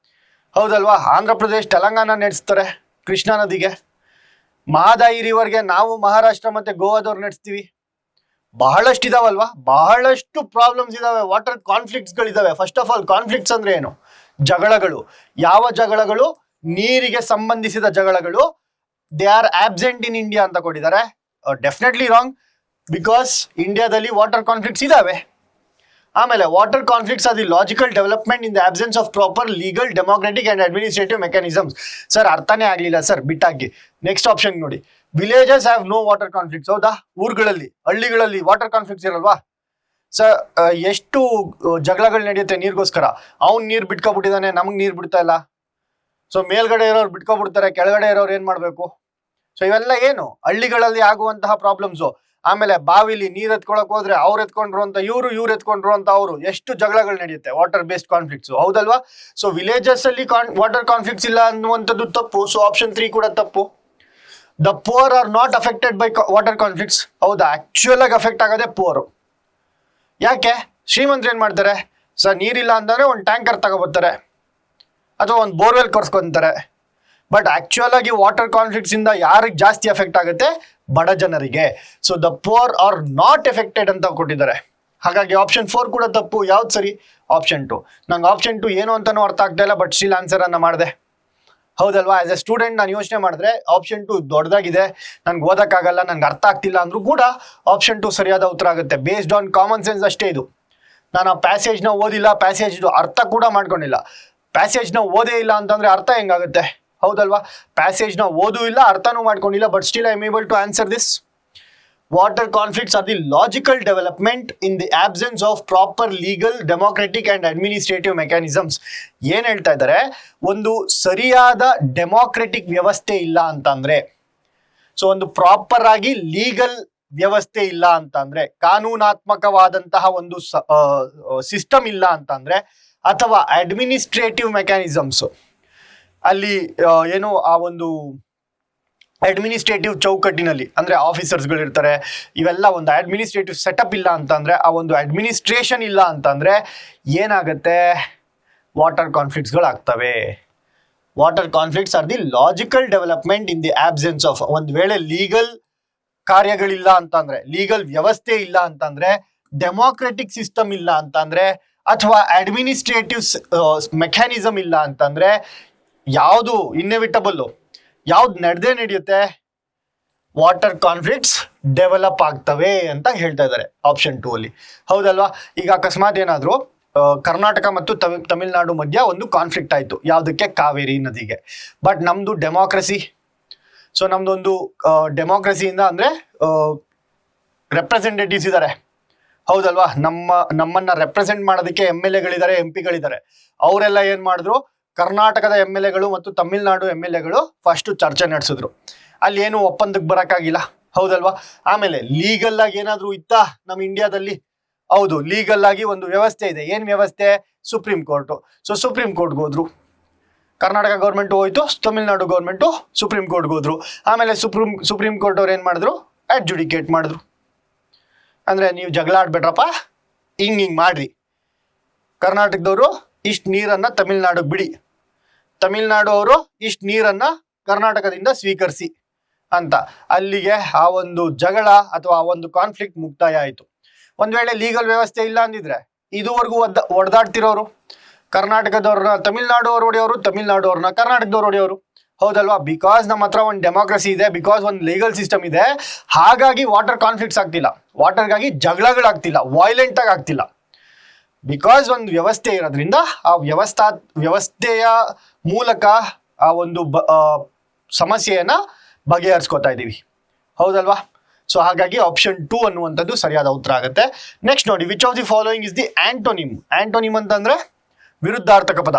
ಹೌದಲ್ವಾ? ಆಂಧ್ರ ಪ್ರದೇಶ್ ತೆಲಂಗಾಣ ನಡೆಸ್ತಾರೆ ಕೃಷ್ಣಾ ನದಿಗೆ. ಮಹದಾಯಿ ರಿವರ್ಗೆ ನಾವು ಮಹಾರಾಷ್ಟ್ರ ಮತ್ತೆ ಗೋವಾದವ್ರು ನಡೆಸ್ತೀವಿ. ಬಹಳಷ್ಟು ಇದಾವಲ್ವಾ, ಬಹಳಷ್ಟು ಪ್ರಾಬ್ಲಮ್ಸ್ ಇದಾವೆ, ವಾಟರ್ ಕಾನ್ಫ್ಲಿಕ್ಟ್ಸ್ಗಳಿದಾವೆ. ಫಸ್ಟ್ ಆಫ್ ಆಲ್ ಕಾನ್ಫ್ಲಿಕ್ಟ್ಸ್ ಅಂದ್ರೆ ಏನು? ಜಗಳಗಳು. ಯಾವ ಜಗಳಗಳು? ನೀರಿಗೆ ಸಂಬಂಧಿಸಿದ ಜಗಳಗಳು. They are absent in India ಅಂತ ಕೊಟ್ಟಿದ್ದಾರೆ. ಡೆಫಿನೆಟ್ಲಿ ರಾಂಗ್, ಬಿಕಾಸ್ ಇಂಡಿಯಾದಲ್ಲಿ ವಾಟರ್ ಕಾನ್ಫ್ಲಿಕ್ಟ್ಸ್ ಇದಾವೆ. ಆಮೇಲೆ water conflicts are the logical development in the absence of proper legal democratic and administrative mechanisms. Sir ಅರ್ಥನೇ ಆಗ್ಲಿಲ್ಲ ಸರ್, ಬಿಟ್ಟಾಕಿ. ನೆಕ್ಸ್ಟ್ ಆಪ್ಷನ್ ನೋಡಿ, villages have no water conflicts. ಹೌದಾ? ಊರುಗಳಲ್ಲಿ, ಹಳ್ಳಿಗಳಲ್ಲಿ ವಾಟರ್ ಕಾನ್ಫ್ಲಿಕ್ಟ್ಸ್ ಇರಲ್ವಾ ಸರ್? ಎಷ್ಟು ಜಗಳಗಳು ನಡೆಯುತ್ತೆ ನೀರಿಗೋಸ್ಕರ. ಅವ್ನು ನೀರು ಬಿಟ್ಕೊಬಿಟ್ಟಿದ್ದಾನೆ, ನಮಗೆ ನೀರು ಬಿಡ್ತಾ ಇಲ್ಲ. ಸೊ ಮೇಲ್ಗಡೆ ಇರೋರು ಬಿಟ್ಕೊಬಿಡ್ತಾರೆ, ಕೆಳಗಡೆ ಇರೋರು ಏನ್ ಮಾಡ್ಬೇಕು? ಸೊ ಇವೆಲ್ಲ ಏನು ಹಳ್ಳಿಗಳಲ್ಲಿ ಆಗುವಂತಹ ಪ್ರಾಬ್ಲಮ್ಸು. ಆಮೇಲೆ ಬಾವಿಲಿ ನೀರ್ ಎತ್ಕೊಳಕ್ ಹೋದ್ರೆ ಅವ್ರು ಎತ್ಕೊಂಡ್ರು ಅಂತ ಇವ್ರು ಎತ್ಕೊಂಡ್ರು ಅಂತ ಅವರು, ಎಷ್ಟು ಜಗಳಗಳು ನಡೆಯುತ್ತೆ, ವಾಟರ್ ಬೇಸ್ಡ್ ಕಾನ್ಫ್ಲಿಕ್ಟ್ಸ್. ಹೌದಲ್ವಾ? ಸೊ ವಿಲೇಜಸ್ ಅಲ್ಲಿ ವಾಟರ್ ಕಾನ್ಫ್ಲಿಕ್ಟ್ಸ್ ಇಲ್ಲ ಅನ್ನುವಂಥದ್ದು ತಪ್ಪು. ಸೊ ಆಪ್ಷನ್ 3 ಕೂಡ ತಪ್ಪು. The poor are not affected by water conflicts. ಹೌದಾ? ಆಕ್ಚುಯಲ್ ಆಗಿ ಅಫೆಕ್ಟ್ ಆಗೋದೇ ಪುವರ್. ಯಾಕೆ? ಶ್ರೀಮಂತರು ಏನ್ ಮಾಡ್ತಾರೆ ಸರ್, ನೀರಿಲ್ಲ ಅಂತಂದ್ರೆ ಒಂದು ಟ್ಯಾಂಕರ್ ತಗೋಬರ್ತಾರೆ ಅಥವಾ ಒಂದು ಬೋರ್ವೆಲ್ ಕೊರ್ಸ್ಕೊಂತಾರೆ. ಬಟ್ ಆಕ್ಚುಯಲ್ ಆಗಿ ವಾಟರ್ ಕಾನ್ಫ್ಲಿಕ್ಟ್ಸ್ ಇಂದ ಯಾರಿಗೆ ಜಾಸ್ತಿ ಎಫೆಕ್ಟ್ ಆಗುತ್ತೆ? ಬಡ ಜನರಿಗೆ. So the poor are not affected ಅಂತ ಕೊಟ್ಟಿದ್ದಾರೆ. ಹಾಗಾಗಿ ಆಪ್ಷನ್ 4 ಕೂಡ ತಪ್ಪು. ಯಾವ್ದು ಸರಿ? ಆಪ್ಷನ್ 2. ನಂಗೆ ಆಪ್ಷನ್ 2 ಏನು ಅಂತಾನು ಅರ್ಥ ಆಗ್ತಾ ಇಲ್ಲ, ಬಟ್ ಸ್ಟಿಲ್ ಆನ್ಸರ್ ಅನ್ನ ಮಾಡಿದೆ. ಹೌದಲ್ವಾ? ಆಸ್ ಎ ಸ್ಟೂಡೆಂಟ್ ನಾನು ಯೋಚನೆ ಮಾಡಿದ್ರೆ ಆಪ್ಷನ್ 2 ದೊಡ್ಡದಾಗಿದೆ, ನನ್ಗೆ ಓದಕ್ಕಾಗಲ್ಲ, ನನ್ಗೆ ಅರ್ಥ ಆಗ್ತಿಲ್ಲ ಅಂದ್ರೂ ಕೂಡ ಆಪ್ಷನ್ 2 ಸರಿಯಾದ ಉತ್ತರ ಆಗುತ್ತೆ. ಬೇಸ್ಡ್ ಆನ್ ಕಾಮನ್ ಸೆನ್ಸ್ ಅಷ್ಟೇ ಇದು. ನಾನು ಆ ಪ್ಯಾಸೇಜ್ನ ಓದಿಲ್ಲ, ಪ್ಯಾಸೇಜ್ ಅರ್ಥ ಕೂಡ ಮಾಡ್ಕೊಂಡಿಲ್ಲ. ಪ್ಯಾಸೇಜ್ನ ಓದೇ ಇಲ್ಲ ಅಂತಂದ್ರೆ ಅರ್ಥ ಹೆಂಗಾಗುತ್ತೆ? ಹೌದಲ್ವಾ? ಪ್ಯಾಸೇಜ್ನ ಓದೂ ಇಲ್ಲ, ಅರ್ಥನೂ ಮಾಡ್ಕೊಂಡಿಲ್ಲ, but still I am able to answer this. Water conflicts are the logical development in the absence of proper legal democratic and administrative mechanisms. ಏನ್ ಹೇಳ್ತಾ ಇದ್ದಾರೆ? ಒಂದು ಸರಿಯಾದ ಡೆಮೋಕ್ರೆಟಿಕ್ ವ್ಯವಸ್ಥೆ ಇಲ್ಲ ಅಂತಂದ್ರೆ, ಸೊ ಒಂದು ಪ್ರಾಪರ್ ಆಗಿ ಲೀಗಲ್ ವ್ಯವಸ್ಥೆ ಇಲ್ಲ ಅಂತಂದ್ರೆ, ಕಾನೂನಾತ್ಮಕವಾದಂತಹ ಒಂದು ಸಿಸ್ಟಮ್ ಇಲ್ಲ ಅಂತಂದ್ರೆ, ಅಥವಾ ಅಡ್ಮಿನಿಸ್ಟ್ರೇಟಿವ್ ಮೆಕ್ಯಾನಿಸಮ್ಸ್ ಅಲ್ಲಿ ಏನು ಆ ಒಂದು ಅಡ್ಮಿನಿಸ್ಟ್ರೇಟಿವ್ ಚೌಕಟ್ಟಿನಲ್ಲಿ ಅಂದ್ರೆ ಆಫೀಸರ್ಸ್ಗಳು ಇರ್ತಾರೆ, ಇವೆಲ್ಲ ಒಂದು ಅಡ್ಮಿನಿಸ್ಟ್ರೇಟಿವ್ ಸೆಟಪ್ ಇಲ್ಲ ಅಂತಂದ್ರೆ, ಆ ಒಂದು ಅಡ್ಮಿನಿಸ್ಟ್ರೇಷನ್ ಇಲ್ಲ ಅಂತಂದ್ರೆ ಏನಾಗುತ್ತೆ? ವಾಟರ್ ಕಾನ್ಫ್ಲಿಕ್ಟ್ಸ್ಗಳು ಆಗ್ತವೆ. Water conflicts are the logical development in the absence of, ಒಂದ್ ವೇಳೆ ಲೀಗಲ್ ಕಾರ್ಯಗಳಿಲ್ಲ ಅಂತಂದ್ರೆ, ಲೀಗಲ್ ವ್ಯವಸ್ಥೆ ಇಲ್ಲ ಅಂತಂದ್ರೆ, ಡೆಮೋಕ್ರೆಟಿಕ್ ಸಿಸ್ಟಮ್ ಇಲ್ಲ ಅಂತಂದ್ರೆ, ಅಥವಾ ಅಡ್ಮಿನಿಸ್ಟ್ರೇಟಿವ್ ಮೆಕ್ಯಾನಿಸಮ್ ಇಲ್ಲ ಅಂತಂದ್ರೆ, ಯಾವುದು ಇನ್ಎವಿಟಬಲ್, ಯಾವ್ದು ನಡೆಯುತ್ತೆ? ವಾಟರ್ ಕಾನ್ಫ್ಲಿಕ್ಟ್ಸ್ ಡೆವಲಪ್ ಆಗ್ತವೆ ಅಂತ ಹೇಳ್ತಾ ಇದ್ದಾರೆ ಆಪ್ಷನ್ 2 ಅಲ್ಲಿ. ಹೌದಲ್ವಾ? ಈಗ ಅಕಸ್ಮಾತ್ ಏನಾದ್ರು ಕರ್ನಾಟಕ ಮತ್ತು ತಮಿಳುನಾಡು ಮಧ್ಯ ಒಂದು ಕಾನ್ಫ್ಲಿಕ್ಟ್ ಆಯ್ತು, ಯಾವ್ದಕ್ಕೆ? ಕಾವೇರಿ ನದಿಗೆ. ಬಟ್ ನಮ್ದು ಡೆಮೋಕ್ರಸಿ. ಸೊ ನಮ್ದೊಂದು ಡೆಮೋಕ್ರಸಿಯಿಂದ ಅಂದ್ರೆ ರೆಪ್ರೆಸೆಂಟೇಟಿವ್ಸ್ ಇದ್ದಾರೆ. ಹೌದಲ್ವಾ? ನಮ್ಮನ್ನ ರೆಪ್ರೆಸೆಂಟ್ ಮಾಡೋದಕ್ಕೆ MLAಗಳಿದ್ದಾರೆ, MP ಗಳಿದ್ದಾರೆ. ಅವರೆಲ್ಲ ಏನ್ ಮಾಡಿದ್ರು? ಕರ್ನಾಟಕದ MLAಗಳು ಮತ್ತು ತಮಿಳುನಾಡು MLAಗಳು ಫಸ್ಟ್ ಚರ್ಚೆ ನಡೆಸಿದ್ರು. ಅಲ್ಲಿ ಏನು ಒಪ್ಪಂದಕ್ಕೆ ಬರಕ್ಕಾಗಿಲ್ಲ. ಹೌದಲ್ವಾ? ಆಮೇಲೆ ಲೀಗಲ್ ಆಗಿ ಏನಾದ್ರು ಇತ್ತಾ ನಮ್ಮ ಇಂಡಿಯಾದಲ್ಲಿ? ಹೌದು, ಲೀಗಲ್ ಆಗಿ ಒಂದು ವ್ಯವಸ್ಥೆ ಇದೆ. ಏನ್ ವ್ಯವಸ್ಥೆ? Supreme court. ಸೊ ಸುಪ್ರೀಂ ಕೋರ್ಟ್ಗೆ ಹೋದ್ರು, ಕರ್ನಾಟಕ ಗೌರ್ಮೆಂಟ್ ಹೋಯ್ತು, ತಮಿಳುನಾಡು ಗೌರ್ಮೆಂಟು ಸುಪ್ರೀಂ ಕೋರ್ಟ್ಗೆ ಹೋದ್ರು. ಆಮೇಲೆ ಸುಪ್ರೀಂ ಕೋರ್ಟ್ ಅವ್ರು ಏನ್ ಮಾಡಿದ್ರು? ಅಡ್ಜುಡಿಕೇಟ್ ಮಾಡಿದ್ರು. ಅಂದ್ರೆ ನೀವು ಜಗಳ ಆಡ್ಬೇಡ್ರಪ್ಪ, ಹಿಂಗ್ ಮಾಡ್ರಿ, ಕರ್ನಾಟಕದವರು ಇಷ್ಟು ನೀರನ್ನ ತಮಿಳ್ನಾಡಿಗೆ ಬಿಡಿ, ತಮಿಳ್ನಾಡು ಅವರು ಇಷ್ಟು ನೀರನ್ನ ಕರ್ನಾಟಕದಿಂದ ಸ್ವೀಕರಿಸಿ ಅಂತ. ಅಲ್ಲಿಗೆ ಆ ಒಂದು ಜಗಳ ಅಥವಾ ಆ ಒಂದು ಕಾನ್ಫ್ಲಿಕ್ಟ್ ಮುಕ್ತಾಯ ಆಯಿತು. ಒಂದ್ ವೇಳೆ ಲೀಗಲ್ ವ್ಯವಸ್ಥೆ ಇಲ್ಲ ಅಂದಿದ್ರೆ ಇದುವರೆಗೂ ಒಡೆದಾಡ್ತಿರೋರು ಕರ್ನಾಟಕದವ್ರನ್ನ ತಮಿಳ್ನಾಡು ಅವ್ರು ಹೊಡೆಯೋರು, ತಮಿಳ್ನಾಡು ಅವ್ರನ್ನ ಕರ್ನಾಟಕದವ್ರು ಹೊಡೆಯೋರು. ಹೌದಲ್ವಾ? ಬಿಕಾಸ್ ನಮ್ಮ ಹತ್ರ ಒಂದು ಡೆಮೋಕ್ರಸಿ ಇದೆ, ಬಿಕಾಸ್ ಒಂದು ಲೀಗಲ್ ಸಿಸ್ಟಮ್ ಇದೆ, ಹಾಗಾಗಿ ವಾಟರ್ ಕಾನ್ಫ್ಲಿಕ್ಟ್ಸ್ ಆಗ್ತಿಲ್ಲ, ವಾಟರ್ಗಾಗಿ ಜಗಳಗಳಾಗ್ತಿಲ್ಲ, ವೈಲೆಂಟ್ ಆಗಿ ಆಗ್ತಿಲ್ಲ. ಬಿಕಾಸ್ ಒಂದು ವ್ಯವಸ್ಥೆ ಇರೋದ್ರಿಂದ ಆ ವ್ಯವಸ್ಥೆಯ ಮೂಲಕ ಆ ಒಂದು ಸಮಸ್ಯೆಯನ್ನ ಬಗೆಹರಿಸ್ಕೊತಾ ಇದ್ದೀವಿ. ಹೌದಲ್ವಾ? ಸೊ ಹಾಗಾಗಿ ಆಪ್ಷನ್ 2 ಅನ್ನುವಂಥದ್ದು ಸರಿಯಾದ ಉತ್ತರ ಆಗುತ್ತೆ. ನೆಕ್ಸ್ಟ್ ನೋಡಿ, which of the following is the ಆಂಟೋನಿಮ್? ಆಂಟೋನಿಮ್ ಅಂತಂದ್ರೆ ವಿರುದ್ಧಾರ್ಥಕ ಪದ.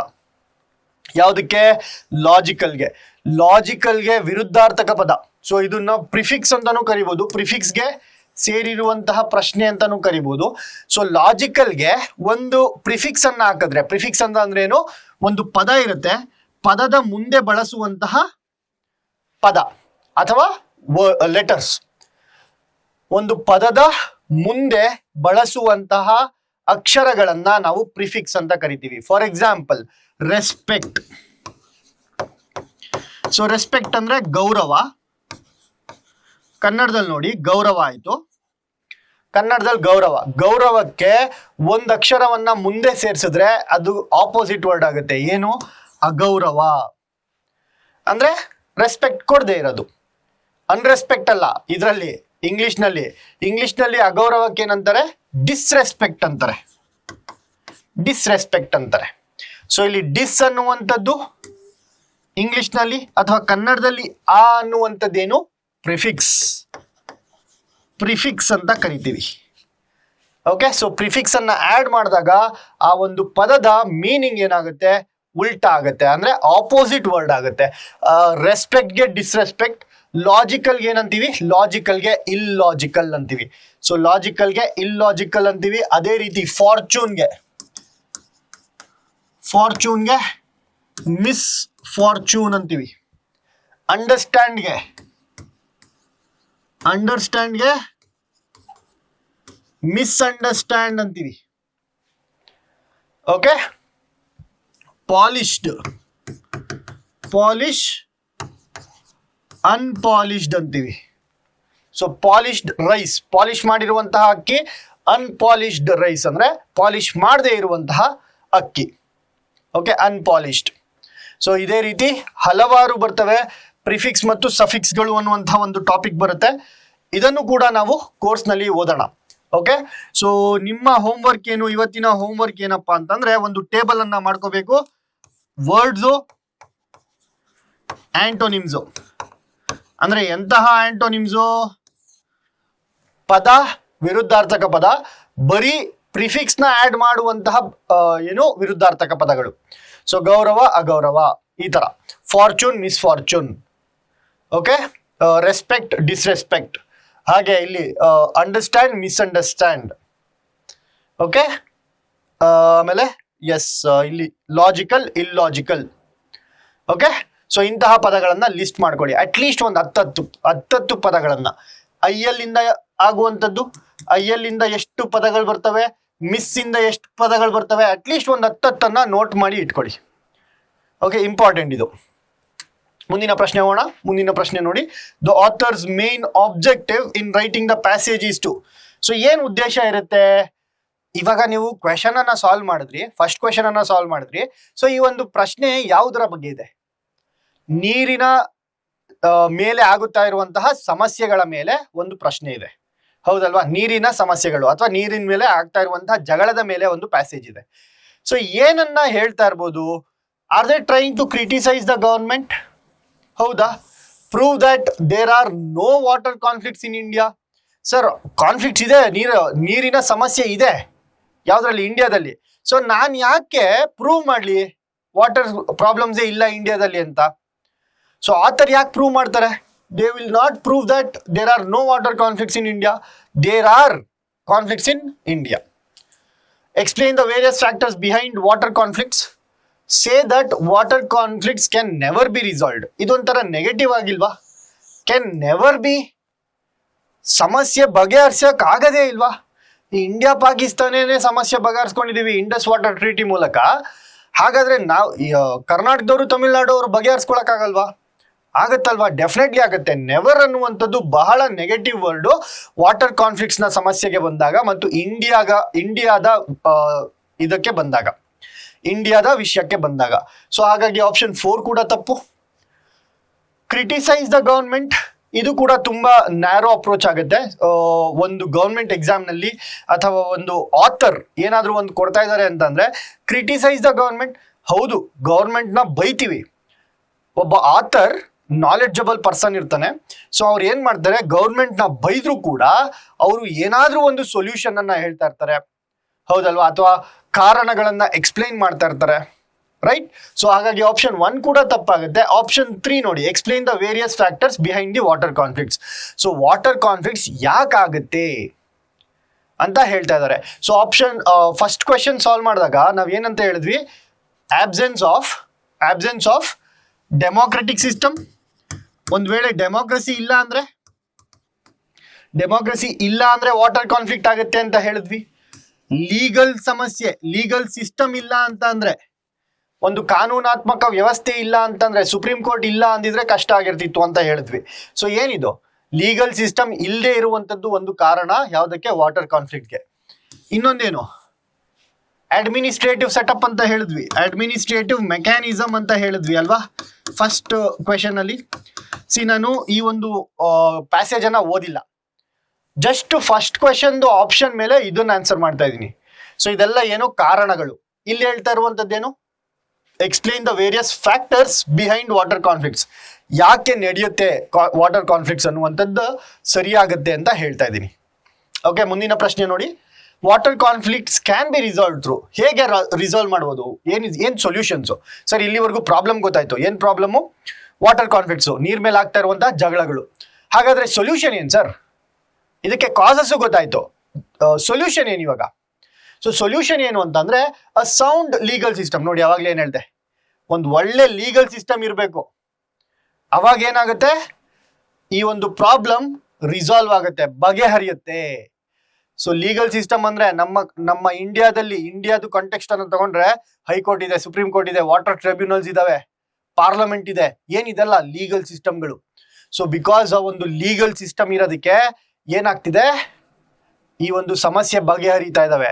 ಯಾವುದಕ್ಕೆ? ಲಾಜಿಕಲ್ಗೆ ವಿರುದ್ಧಾರ್ಥಕ ಪದ. ಸೊ ಇದನ್ನ ಪ್ರಿಫಿಕ್ಸ್ ಅಂತಾನೂ ಕರಿಬಹುದು, ಪ್ರಿಫಿಕ್ಸ್ಗೆ ಸೇರಿರುವಂತಹ ಪ್ರಶ್ನೆ ಅಂತಾನೂ ಕರಿಬಹುದು. ಸೊ ಲಾಜಿಕಲ್ಗೆ ಒಂದು ಪ್ರಿಫಿಕ್ಸ್ ಅನ್ನ ಹಾಕಿದ್ರೆ, ಪ್ರಿಫಿಕ್ಸ್ ಅಂತ ಅಂದ್ರೆ ಏನು? ಒಂದು ಪದ ಇರುತ್ತೆ, ಪದದ ಮುಂದೆ ಬಳಸುವಂತಹ ಪದ ಅಥವಾ ಲೆಟರ್ಸ್. ಒಂದು ಪದದ ಮುಂದೆ ಬಳಸುವಂತಹ ಅಕ್ಷರಗಳನ್ನ ನಾವು ಪ್ರಿಫಿಕ್ಸ್ ಅಂತ ಕರಿತೀವಿ. For example, respect. So respect ಅಂದ್ರೆ ಗೌರವ, ಕನ್ನಡದಲ್ಲಿ ನೋಡಿ ಗೌರವ ಆಯ್ತು. ಕನ್ನಡದಲ್ಲಿ ಗೌರವ, ಗೌರವಕ್ಕೆ ಒಂದು ಅಕ್ಷರವನ್ನ ಮುಂದೆ ಸೇರಿಸಿದ್ರೆ ಅದು ಆಪೋಸಿಟ್ ವರ್ಡ್ ಆಗುತ್ತೆ. ಏನು? ಅಗೌರವ. ಅಂದ್ರೆ ರೆಸ್ಪೆಕ್ಟ್ ಕೊಡದೆ ಇರೋದು, ಅನ್ರೆಸ್ಪೆಕ್ಟ್ ಅಲ್ಲ. ಇದರಲ್ಲಿ ಇಂಗ್ಲಿಷ್ನಲ್ಲಿ ಅಗೌರವಕ್ಕೆ ಏನಂತಾರೆ? ಡಿಸ್ರೆಸ್ಪೆಕ್ಟ್ ಅಂತಾರೆ. ಡಿಸ್ರೆಸ್ಪೆಕ್ಟ್ ಅಂತಾರೆ. ಸೊ ಇಲ್ಲಿ ಡಿಸ್ ಅನ್ನುವಂಥದ್ದು ಇಂಗ್ಲಿಷ್ನಲ್ಲಿ ಅಥವಾ ಕನ್ನಡದಲ್ಲಿ ಆ ಅನ್ನುವಂಥದ್ದೇನು? ಪ್ರಿಫಿಕ್ಸ್ ಅಂತ ಕರಿತೀವಿ. ಓಕೆ, ಸೊ ಪ್ರಿಫಿಕ್ಸ್ ಅನ್ನ ಆಡ್ ಮಾಡಿದಾಗ ಆ ಒಂದು ಪದದ ಮೀನಿಂಗ್ ಏನಾಗುತ್ತೆ? ಉಲ್ಟಾ ಆಗುತ್ತೆ, ಅಂದ್ರೆ ಆಪೋಸಿಟ್ ವರ್ಡ್ ಆಗುತ್ತೆ. ರೆಸ್ಪೆಕ್ಟ್ಗೆ ಡಿಸ್ರೆಸ್ಪೆಕ್ಟ್, ಲಾಜಿಕಲ್ಗೆ ಏನಂತೀವಿ? ಲಾಜಿಕಲ್ಗೆ ಇಲ್ಲಾಜಿಕಲ್ ಅಂತೀವಿ. ಸೊ ಲಾಜಿಕಲ್ಗೆ ಇಲ್ಲಾಜಿಕಲ್ ಅಂತೀವಿ. ಅದೇ ರೀತಿ ಫಾರ್ಚೂನ್ಗೆ ಮಿಸ್ ಫಾರ್ಚೂನ್ ಅಂತೀವಿ. ಅಂಡರ್ಸ್ಟ್ಯಾಂಡ್ಗೆ ಮಿಸ್ಅಂಡರ್ಸ್ಟ್ಯಾಂಡ್ ಅಂತೀವಿ. ಓಕೆ, ಪಾಲಿಶ್ ಅನ್ಪಾಲಿಶ್ಡ್ ಅಂತೀವಿ. ಸೊ ಪಾಲಿಶ್ಡ್ ರೈಸ್, ಪಾಲಿಶ್ ಮಾಡಿರುವಂತಹ ಅಕ್ಕಿ. ಅನ್ಪಾಲಿಶ್ಡ್ ರೈಸ್ ಅಂದ್ರೆ ಪಾಲಿಶ್ ಮಾಡದೇ ಇರುವಂತಹ ಅಕ್ಕಿ. Okay, unpolished. ಸೊ ಇದೇ ರೀತಿ ಹಲವಾರು ಬರ್ತವೆ, ಪ್ರಿಫಿಕ್ಸ್ ಮತ್ತು ಸಫಿಕ್ಸ್ಗಳು ಅನ್ನುವಂತಹ ಒಂದು ಟಾಪಿಕ್ ಬರುತ್ತೆ. ಇದನ್ನು ಕೂಡ ನಾವು ಕೋರ್ಸ್ನಲ್ಲಿ ಓದೋಣ. ಓಕೆ, ಸೊ ನಿಮ್ಮ ಹೋಮ್ವರ್ಕ್ ಏನು? ಇವತ್ತಿನ ಹೋಮ್ವರ್ಕ್ ಏನಪ್ಪಾ ಅಂತಂದ್ರೆ ಒಂದು ಟೇಬಲ್ ಅನ್ನ ಮಾಡ್ಕೋಬೇಕು. ವರ್ಡ್ಸು, ಆಂಟೋನಿಮ್ಸು ಅಂದ್ರೆ ಎಂತಹ ಆಂಟೋನಿಮ್ಸು? ಪದ, ವಿರುದ್ಧಾರ್ಥಕ ಪದ, ಬರೀ ಪ್ರಿಫಿಕ್ಸ್ ನ ಆಡ್ ಮಾಡುವಂತಹ ವಿರುದ್ಧಾರ್ಥಕ ಪದಗಳು. ಸೊ ಗೌರವ, ಅಗೌರವ, ಈ ತರ. Fortune, misfortune. Okay, respect, disrespect. ಹಾಗೆ ಇಲ್ಲಿ ಅಂಡರ್ಸ್ಟ್ಯಾಂಡ್, ಮಿಸ್ಅಂಡರ್ಸ್ಟ್ಯಾಂಡ್. ಓಕೆ, ಆಮೇಲೆ ಇಲ್ಲಿ ಲಾಜಿಕಲ್, ಇಲ್ಲಾಜಿಕಲ್. ಓಕೆ, ಸೊ ಇಂತಹ ಪದಗಳನ್ನ ಲಿಸ್ಟ್ ಮಾಡ್ಕೊಳ್ಳಿ. ಅಟ್ಲೀಸ್ಟ್ ಒಂದು 10 ಪದಗಳನ್ನ. ಐಯಲ್ಲಿಂದ ಆಗುವಂಥದ್ದು, ಐಯಲ್ಲಿಂದ ಎಷ್ಟು ಪದಗಳು ಬರ್ತವೆ, ಮಿಸ್ ಇಂದ ಎಷ್ಟು ಪದಗಳು ಬರ್ತವೆ, ಅಟ್ಲೀಸ್ಟ್ ಒಂದು 10 ನೋಟ್ ಮಾಡಿ ಇಟ್ಕೊಳ್ಳಿ. ಓಕೆ, ಇಂಪಾರ್ಟೆಂಟ್ ಇದು. ಮುಂದಿನ ಪ್ರಶ್ನೆ ಹೋಗೋಣ. ಮುಂದಿನ ಪ್ರಶ್ನೆ ನೋಡಿ, the author's main objective in writing the passage is to. So ಏನು ಉದ್ದೇಶ ಇರುತ್ತೆ? ಇವಾಗ ನೀವು ಕ್ವೆಶನ್ ಅನ್ನ ಸಾಲ್ವ್ ಮಾಡಿದ್ರಿ, ಫಸ್ಟ್ ಕ್ವೆಶನ್ ಅನ್ನ ಸಾಲ್ವ್ ಮಾಡಿದ್ರಿ. ಸೊ ಈ ಒಂದು ಪ್ರಶ್ನೆ ಯಾವುದರ ಬಗ್ಗೆ ಇದೆ? ನೀರಿನ ಮೇಲೆ ಆಗುತ್ತಾ ಇರುವಂತಹ ಸಮಸ್ಯೆಗಳ ಮೇಲೆ ಒಂದು ಪ್ರಶ್ನೆ ಇದೆ, ಹೌದಲ್ವಾ? ನೀರಿನ ಸಮಸ್ಯೆಗಳು ಅಥವಾ ನೀರಿನ ಮೇಲೆ ಆಗ್ತಾ ಇರುವಂತಹ ಜಗಳದ ಮೇಲೆ ಒಂದು ಪ್ಯಾಸೇಜ್ ಇದೆ. ಸೊ ಏನನ್ನ ಹೇಳ್ತಾ ಇರ್ಬೋದು? Are they trying to criticise the government? ಹೌದಾ? Prove that there are no water conflicts in India. Sir, conflicts ಇದೆ, ನೀರಿನ ಸಮಸ್ಯೆ ಇದೆ. ಯಾವ್ದ್ರಲ್ಲಿ? ಇಂಡಿಯಾದಲ್ಲಿ. ಸೊ ನಾನು ಯಾಕೆ ಪ್ರೂವ್ ಮಾಡಲಿ ವಾಟರ್ ಪ್ರಾಬ್ಲಮ್ಸೇ ಇಲ್ಲ ಇಂಡಿಯಾದಲ್ಲಿ ಅಂತ? ಸೊ ಆಥರ್ ಯಾಕೆ ಪ್ರೂವ್ ಮಾಡ್ತಾರೆ? They will not prove that there are no water conflicts in India. There are conflicts in India. Explain the various factors behind water conflicts. Say that water conflicts can never be resolved. ಇದೊಂಥರ ನೆಗೆಟಿವ್ ಆಗಿಲ್ವಾ? ಕ್ಯಾನ್ ನೆವರ್ ಬಿ, ಸಮಸ್ಯೆ ಬಗೆಹರಿಸಕ್ ಆಗದೇ ಇಲ್ವಾ? ಈ ಇಂಡಿಯಾ ಪಾಕಿಸ್ತಾನೇ ಸಮಸ್ಯೆ ಬಗೆಹರಿಸ್ಕೊಂಡಿದೀವಿ ಇಂಡಸ್ ವಾಟರ್ ಟ್ರೀಟಿ ಮೂಲಕ. ಹಾಗಾದ್ರೆ ನಾವು ಕರ್ನಾಟಕದವರು, ತಮಿಳ್ನಾಡು ಅವರು ಬಗೆಹರಿಸ್ಕೊಳಕ್ ಆಗಲ್ವಾ? ಆಗತ್ತಲ್ವಾ? ಡೆಫಿನೆಟ್ಲಿ ಆಗುತ್ತೆ. ನೆವರ್ ಅನ್ನುವಂಥದ್ದು ಬಹಳ ನೆಗೆಟಿವ್ ವರ್ಡು ವಾಟರ್ ಕಾನ್ಫ್ಲಿಕ್ಟ್ಸ್ ನ ಸಮಸ್ಯೆಗೆ ಬಂದಾಗ ಮತ್ತು ಇಂಡಿಯಾದ ಇದಕ್ಕೆ ಬಂದಾಗ, ಇಂಡಿಯಾದ ವಿಷಯಕ್ಕೆ ಬಂದಾಗ. ಸೊ ಹಾಗಾಗಿ ಆಪ್ಷನ್ 4 ಕೂಡ ತಪ್ಪು. ಕ್ರಿಟಿಸೈಸ್ ದ ಗವರ್ಮೆಂಟ್, ಇದು ಕೂಡ ತುಂಬಾ ನ್ಯಾರೋ ಅಪ್ರೋಚ್ ಆಗುತ್ತೆ. ಒಂದು ಗವರ್ಮೆಂಟ್ ಎಕ್ಸಾಮ್ ನಲ್ಲಿ ಅಥವಾ ಒಂದು ಆಥರ್ ಏನಾದ್ರೂ ಒಂದು ಕೊಡ್ತಾ ಇದ್ದಾರೆ ಅಂತಂದ್ರೆ ಕ್ರಿಟಿಸೈಸ್ ದ ಗವರ್ಮೆಂಟ್. ಹೌದು, ಗವರ್ಮೆಂಟ್ ನ ಬೈತೀವಿ. ಒಬ್ಬ ಆಥರ್ ನಾಲೆಡ್ಜಬಲ್ ಪರ್ಸನ್ ಇರ್ತಾನೆ. ಸೊ ಅವ್ರು ಏನ್ ಮಾಡ್ತಾರೆ, ಗವರ್ಮೆಂಟ್ ನ ಬೈದ್ರು ಕೂಡ ಅವರು ಏನಾದ್ರೂ ಒಂದು ಸೊಲ್ಯೂಷನ್ ಅನ್ನ ಹೇಳ್ತಾ ಇರ್ತಾರೆ, ಹೌದಲ್ವಾ? ಅಥವಾ ಕಾರಣಗಳನ್ನ ಎಕ್ಸ್ಪ್ಲೈನ್ ಮಾಡ್ತಾ ಇರ್ತಾರೆ, ರೈಟ್? ಸೊ ಹಾಗಾಗಿ ಆಪ್ಷನ್ 1 ಕೂಡ ತಪ್ಪಾಗುತ್ತೆ. ಆಪ್ಷನ್ 3 ನೋಡಿ, explain the various factors behind the water conflicts. So water conflicts ಯಾಕಾಗುತ್ತೆ ಅಂತ ಹೇಳ್ತಾ ಇದ್ದಾರೆ. So option first question solve ಮಾಡಿದಾಗ ನಾವ್ ಏನಂತ ಹೇಳಿದ್ವಿ? Absence of democratic system. ಒಂದ್ ವೇಳೆ ಡೆಮೋಕ್ರಸಿ ಇಲ್ಲ ಅಂದ್ರೆ ವಾಟರ್ ಕಾನ್ಫ್ಲಿಕ್ಟ್ ಆಗುತ್ತೆ ಅಂತ ಹೇಳಿದ್ವಿ. ಲೀಗಲ್ ಸಮಸ್ಯೆ, ಲೀಗಲ್ ಸಿಸ್ಟಮ್ ಇಲ್ಲ ಅಂತ ಅಂದ್ರೆ ಒಂದು ಕಾನೂನಾತ್ಮಕ ವ್ಯವಸ್ಥೆ ಇಲ್ಲ ಅಂತಂದ್ರೆ, ಸುಪ್ರೀಂ ಕೋರ್ಟ್ ಇಲ್ಲ ಅಂದಿದ್ರೆ ಕಷ್ಟ ಆಗಿರ್ತಿತ್ತು ಅಂತ ಹೇಳಿದ್ವಿ. ಸೊ ಏನಿದು ಲೀಗಲ್ ಸಿಸ್ಟಮ್ ಇಲ್ಲದೆ ಇರುವಂತದ್ದು ಒಂದು ಕಾರಣ ಯಾವುದಕ್ಕೆ, ವಾಟರ್ ಕಾನ್ಫ್ಲಿಕ್ಟ್ಗೆ. ಇನ್ನೊಂದೇನು, ಅಡ್ಮಿನಿಸ್ಟ್ರೇಟಿವ್ ಸೆಟಪ್ ಅಂತ ಹೇಳಿದ್ವಿ, ಅಡ್ಮಿನಿಸ್ಟ್ರೇಟಿವ್ ಮೆಕ್ಯಾನಿಸಮ್ ಅಂತ ಹೇಳಿದ್ವಿ ಅಲ್ವಾ ಫಸ್ಟ್ ಕ್ವೆಶನ್ ಅಲ್ಲಿ. ನಾನು ಈ ಒಂದು ಪ್ಯಾಸೇಜ್ ಅನ್ನ ಓದಿಲ್ಲ, ಜಸ್ಟ್ ಫಸ್ಟ್ ಕ್ವೆಶನ್ ಆಪ್ಷನ್ ಮೇಲೆ ಇದನ್ನ ಆನ್ಸರ್ ಮಾಡ್ತಾ ಇದ್ದೀನಿ. ಸೊ ಇದೆಲ್ಲ ಏನು ಕಾರಣಗಳು. ಇಲ್ಲಿ ಹೇಳ್ತಾ ಇರುವಂತದ್ದೇನು, explain the various factors behind water conflicts, ಯಾಕೆ ನಡೆಯುತ್ತೆ ವಾಟರ್ ಕಾನ್ಫ್ಲಿಕ್ಟ್ಸ್ ಅನ್ನುವಂಥದ್ದು ಸರಿಯಾಗುತ್ತೆ ಅಂತ ಹೇಳ್ತಾ ಇದ್ದೀನಿ. ಓಕೆ, ಮುಂದಿನ ಪ್ರಶ್ನೆ ನೋಡಿ. Water conflicts can be resolve through, ಹೇಗೆ ರಿಸಾಲ್ವ್ ಮಾಡ್ಬೋದು, ಏನ್ ಸೊಲ್ಯೂಷನ್ಸು. ಸರ್ ಇಲ್ಲಿವರೆಗೂ ಪ್ರಾಬ್ಲಮ್ ಗೊತ್ತಾಯ್ತು, ಏನ್ ಪ್ರಾಬ್ಲಮ್ಮು, ವಾಟರ್ ಕಾನ್ಫ್ಲಿಕ್ಟ್ಸು, ನೀರ್ ಮೇಲೆ ಆಗ್ತಾ ಇರುವಂತಹ ಜಗಳಗಳು. ಹಾಗಾದ್ರೆ ಸೊಲ್ಯೂಷನ್ ಏನ್ ಸರ್, ಇದಕ್ಕೆ ಕಾಸಸ್ಸು ಗೊತ್ತಾಯ್ತು, ಸೊಲ್ಯೂಷನ್ ಏನು ಇವಾಗ. ಸೊ ಸೊಲ್ಯೂಷನ್ ಏನು ಅಂತಂದ್ರೆ ಅ ಸೌಂಡ್ ಲೀಗಲ್ ಸಿಸ್ಟಮ್. ನೋಡಿ ಅವಾಗಲೇ ಏನ್ ಹೇಳ್ದೆ, ಒಂದು ಒಳ್ಳೆ ಲೀಗಲ್ ಸಿಸ್ಟಮ್ ಇರಬೇಕು, ಅವಾಗ ಏನಾಗುತ್ತೆ, ಈ ಒಂದು ಪ್ರಾಬ್ಲಮ್ ರಿಸಾಲ್ವ್ ಆಗುತ್ತೆ, ಬಗೆಹರಿಯುತ್ತೆ. ಸೊ ಲೀಗಲ್ ಸಿಸ್ಟಮ್ ಅಂದ್ರೆ ನಮ್ಮ ಇಂಡಿಯಾದ ಕಾಂಟೆಕ್ಸ್ಟ್ ಅನ್ನು ತಗೊಂಡ್ರೆ ಹೈಕೋರ್ಟ್ ಇದೆ, ಸುಪ್ರೀಂ ಕೋರ್ಟ್ ಇದೆ, ವಾಟರ್ ಟ್ರಿಬ್ಯುನಲ್ಸ್ ಇದಾವೆ, ಪಾರ್ಲಿಮೆಂಟ್ ಇದೆ, ಏನಿದೆಲ್ಲ ಲೀಗಲ್ ಸಿಸ್ಟಮ್ಗಳು. ಸೊ ಬಿಕಾಸ್ ಆ ಒಂದು ಲೀಗಲ್ ಸಿಸ್ಟಮ್ ಇರೋದಕ್ಕೆ ಏನಾಗ್ತಿದೆ, ಈ ಒಂದು ಸಮಸ್ಯೆ ಬಗೆಹರಿತಾ ಇದಾವೆ.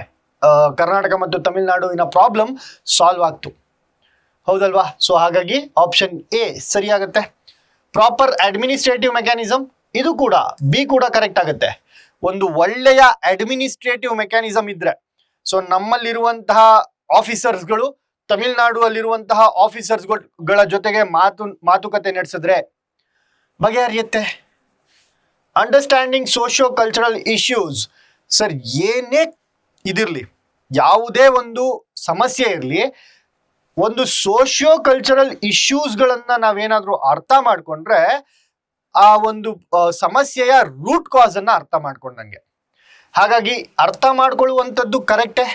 ಕರ್ನಾಟಕ ಮತ್ತು ತಮಿಳುನಾಡುವಿನ ಪ್ರಾಬ್ಲಮ್ ಸಾಲ್ವ್ ಆಗ್ತು, ಹೌದಲ್ವಾ. ಸೊ ಹಾಗಾಗಿ ಆಪ್ಷನ್ ಎ ಸರಿಯಾಗುತ್ತೆ. ಪ್ರಾಪರ್ ಅಡ್ಮಿನಿಸ್ಟ್ರೇಟಿವ್ ಮೆಕ್ಯಾನಿಸಮ್, ಇದು ಕೂಡ ಬಿ ಕೂಡ ಕರೆಕ್ಟ್ ಆಗುತ್ತೆ. ಒಂದು ಒಳ್ಳೆಯ ಅಡ್ಮಿನಿಸ್ಟ್ರೇಟಿವ್ ಮೆಕ್ಯಾನಿಸಮ್ ಇದ್ರೆ, ಸೊ ನಮ್ಮಲ್ಲಿರುವಂತಹ ಆಫೀಸರ್ಸ್ಗಳು ತಮಿಳುನಾಡು ಅಲ್ಲಿರುವಂತಹ ಆಫೀಸರ್ಸ್ಗಳ ಜೊತೆಗೆ ಮಾತುಕತೆ ನಡೆಸಿದ್ರೆ ಬಗೆಹರಿಯುತ್ತೆ. Understanding socio cultural issues, sir ಏನೇ ಇದಿರಲಿ, ಯಾವುದೇ ಒಂದು ಸಮಸ್ಯೆ ಇರಲಿ, ಒಂದು ಸೋಶಿಯೋ ಕಲ್ಚರಲ್ ಇಶ್ಯೂಸ್ಗಳನ್ನ ನಾವೇನಾದ್ರೂ ಅರ್ಥ ಮಾಡ್ಕೊಂಡ್ರೆ ಆ ಒಂದು ಸಮಸ್ಯೆಯ ರೂಟ್ ಕಾಸ್ ಅನ್ನ ಅರ್ಥ ಮಾಡ್ಕೊಂಡಂಗೆ. ಹಾಗಾಗಿ ಅರ್ಥ ಮಾಡ್ಕೊಳ್ಳುವಂಥದ್ದು ಕರೆಕ್ಟೇ.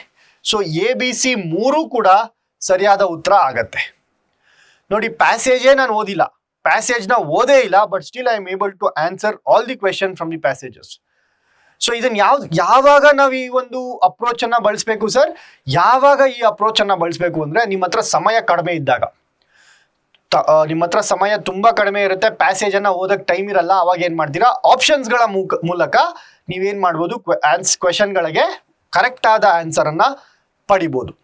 ಸೊ ABC 3 ಕೂಡ ಸರಿಯಾದ ಉತ್ತರ ಆಗತ್ತೆ. ನೋಡಿ ಪ್ಯಾಸೇಜೇ ನಾನು ಓದಿಲ್ಲ, ಪ್ಯಾಸೇಜ್ನ ಓದೇ ಇಲ್ಲ, but still I am able to answer all the question from the passages. So ಇದನ್ನ ಯಾವಾಗ ನಾವು ಈ ಒಂದು ಅಪ್ರೋಚ್ ಅನ್ನ ಬಳಸಬೇಕು ಸರ್, ಯಾವಾಗ ಈ ಅಪ್ರೋಚ್ ಅನ್ನ ಬಳಸಬೇಕು ಅಂದ್ರೆ ನಿಮ್ಮ ಹತ್ರ ಸಮಯ ಕಡಿಮೆ ಇದ್ದಾಗ. ನಿಮ್ಮ ಹತ್ರ ಸಮಯ ತುಂಬಾ ಕಡಿಮೆ ಇರುತ್ತೆ, ಪ್ಯಾಸೇಜ್ ಅನ್ನ ಓದಕ್ ಟೈಮ್ ಇರಲ್ಲ, ಅವಾಗ ಏನ್ ಮಾಡ್ತೀರಾ, ಆಪ್ಷನ್ಸ್ಗಳ ಮೂಲಕ ನೀವೇನ್ ಮಾಡ್ಬೋದು, ಕ್ವೆಶನ್ಗಳಿಗೆ ಕರೆಕ್ಟ್ ಆದ ಆನ್ಸರ್ ಅನ್ನ ಪಡಿಬೋದು.